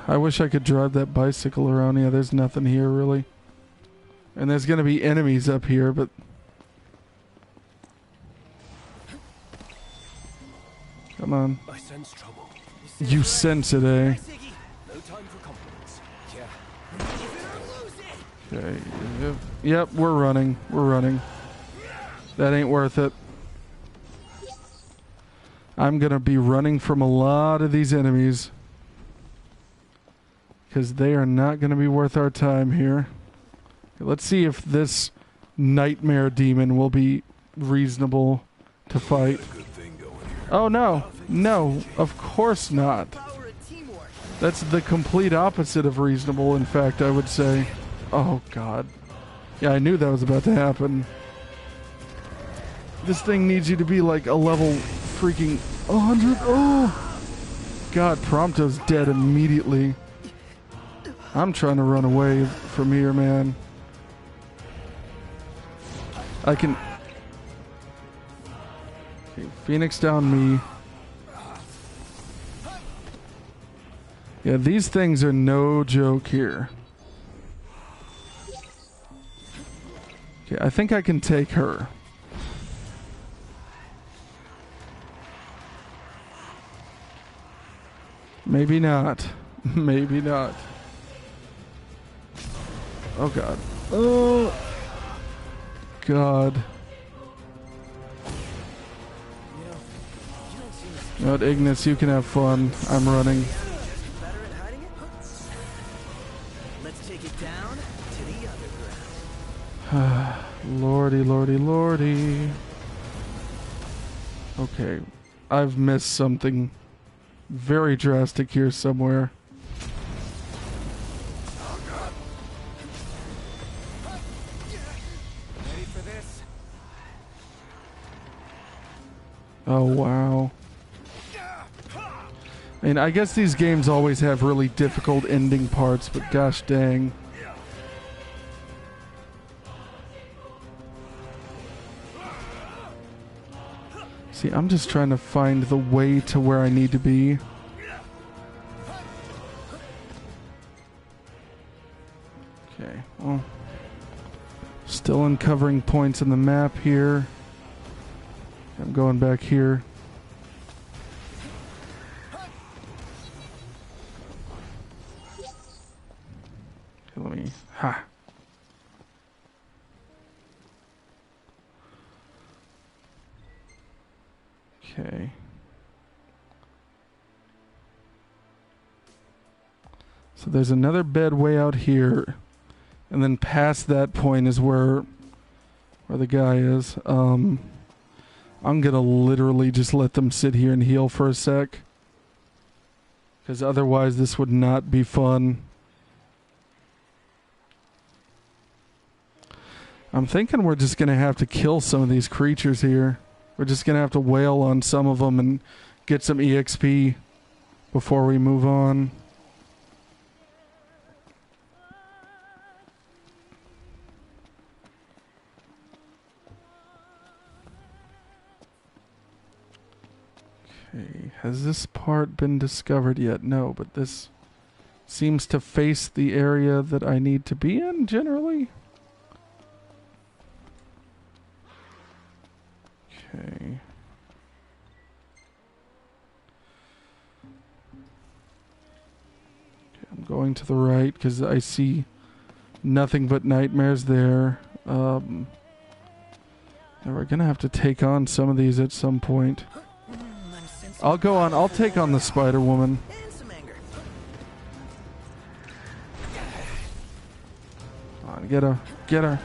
I wish I could drive that bicycle around. Yeah, there's nothing here, really. And there's going to be enemies up here, but... Come on. I sense trouble. You sense it, eh? No time for compliments. Yeah. Okay. Yep, we're running. We're running. That ain't worth it. I'm going to be running from a lot of these enemies. Because they are not going to be worth our time here. Let's see if this nightmare demon will be reasonable to fight. Oh no. No, of course not. That's the complete opposite of reasonable, in fact, I would say. Oh god. Yeah, I knew that was about to happen. This thing needs you to be like a level freaking 100. Oh! God, Prompto's dead immediately. I'm trying to run away from here, man. I can... Okay, Phoenix down me. Yeah, these things are no joke here. Okay, I think I can take her. Maybe not. Maybe not. Oh god. Oh god. You know what, Ignis, you can have fun. I'm running. Let's take it down to the other ground. Lordy, lordy, lordy. Okay. I've missed something very drastic here somewhere. Oh, wow. I mean, I guess these games always have really difficult ending parts, but gosh dang. See, I'm just trying to find the way to where I need to be. Okay, well. Still uncovering points in the map here. I'm going back here. Okay, let me... Ha! Okay. So there's another bed way out here. And then past that point is where the guy is. I'm gonna literally just let them sit here and heal for a sec. Because otherwise this would not be fun. I'm thinking we're just gonna have to kill some of these creatures here. We're just gonna have to wail on some of them and get some EXP. before we move on. Okay, has this part been discovered yet? No, but this seems to face the area that I need to be in, generally. Okay. I'm going to the right because I see nothing but nightmares there. And we're gonna have to take on some of these at some point. I'll take on the Spider-Woman. Come on, get her. Get her.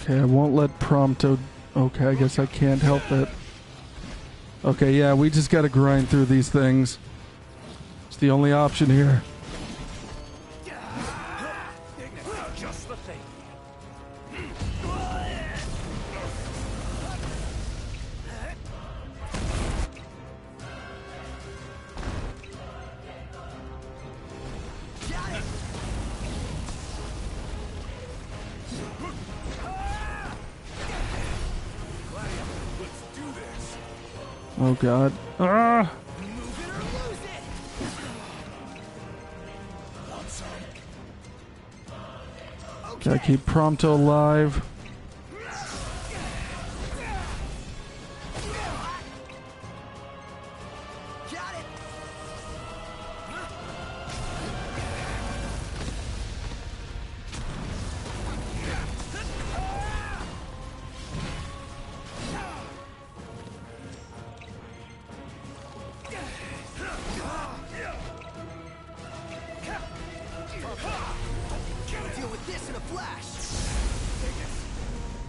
Okay, I won't let Prompto... Okay, I guess I can't help it. Okay, yeah, we just gotta grind through these things. It's the only option here. Just the thing. Oh god. Ah! Gotta keep Prompto alive. Deal with this in a flash.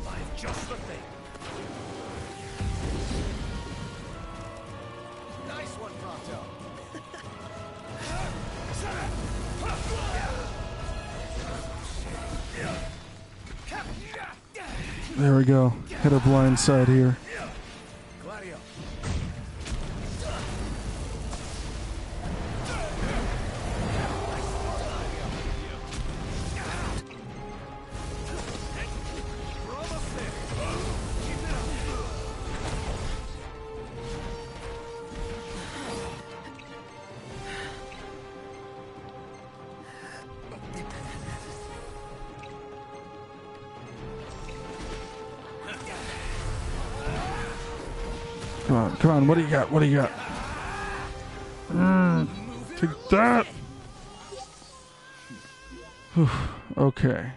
I've just the thing. Nice one, Prompto. There we go. Hit her blind side here. Gladio. Come on, what do you got? What do you got? Take that! Whew, okay.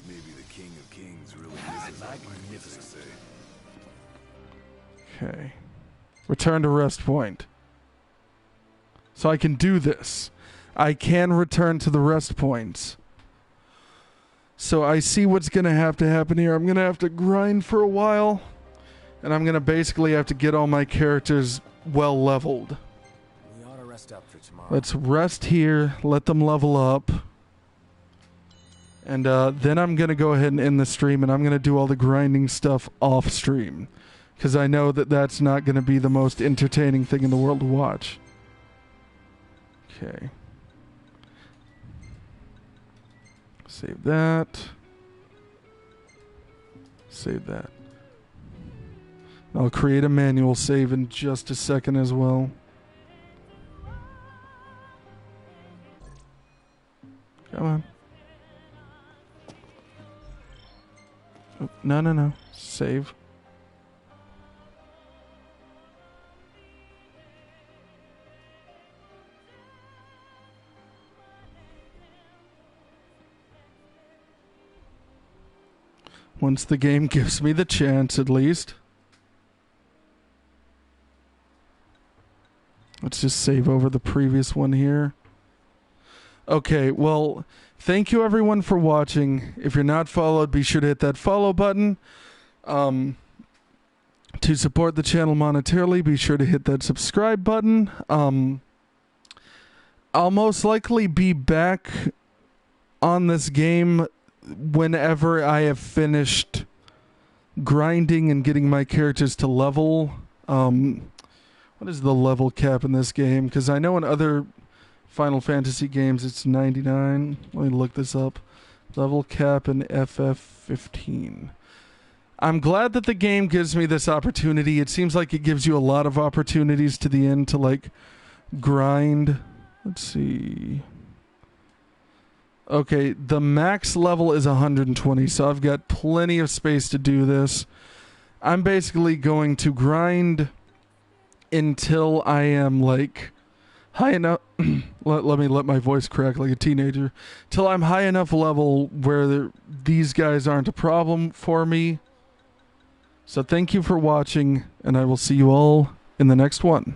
Maybe the King of Kings really is magnificent. Okay. Return to rest point. So I can do this. I can return to the rest points. So I see what's going to happen here. I'm going to have to grind for a while. And I'm going to basically have to get all my characters well leveled. We ought to rest up for tomorrow. Let's rest here. Let them level up. And then I'm going to go ahead and end the stream. And I'm going to do all the grinding stuff off stream. Because I know that that's not going to be the most entertaining thing in the world to watch. Okay. Save that. Save that. I'll create a manual save in just a second as well. Come on. Oh, no. Save. Once the game gives me the chance, at least. Let's just save over the previous one here. Okay, well, thank you everyone for watching. If you're not followed, be sure to hit that follow button. To support the channel monetarily, be sure to hit that subscribe button. I'll most likely be back on this game whenever I have finished grinding and getting my characters to level. What is the level cap in this game? Because I know in other Final Fantasy games it's 99. Let me look this up. Level cap in FF15. I'm glad that the game gives me this opportunity. It seems like it gives you a lot of opportunities to the end to like grind. Let's see. Okay, the max level is 120, so I've got plenty of space to do this. I'm basically going to grind until I am like high enough. let me let my voice crack like a teenager. Till I'm high enough level where these guys aren't a problem for me. So thank you for watching, and I will see you all in the next one.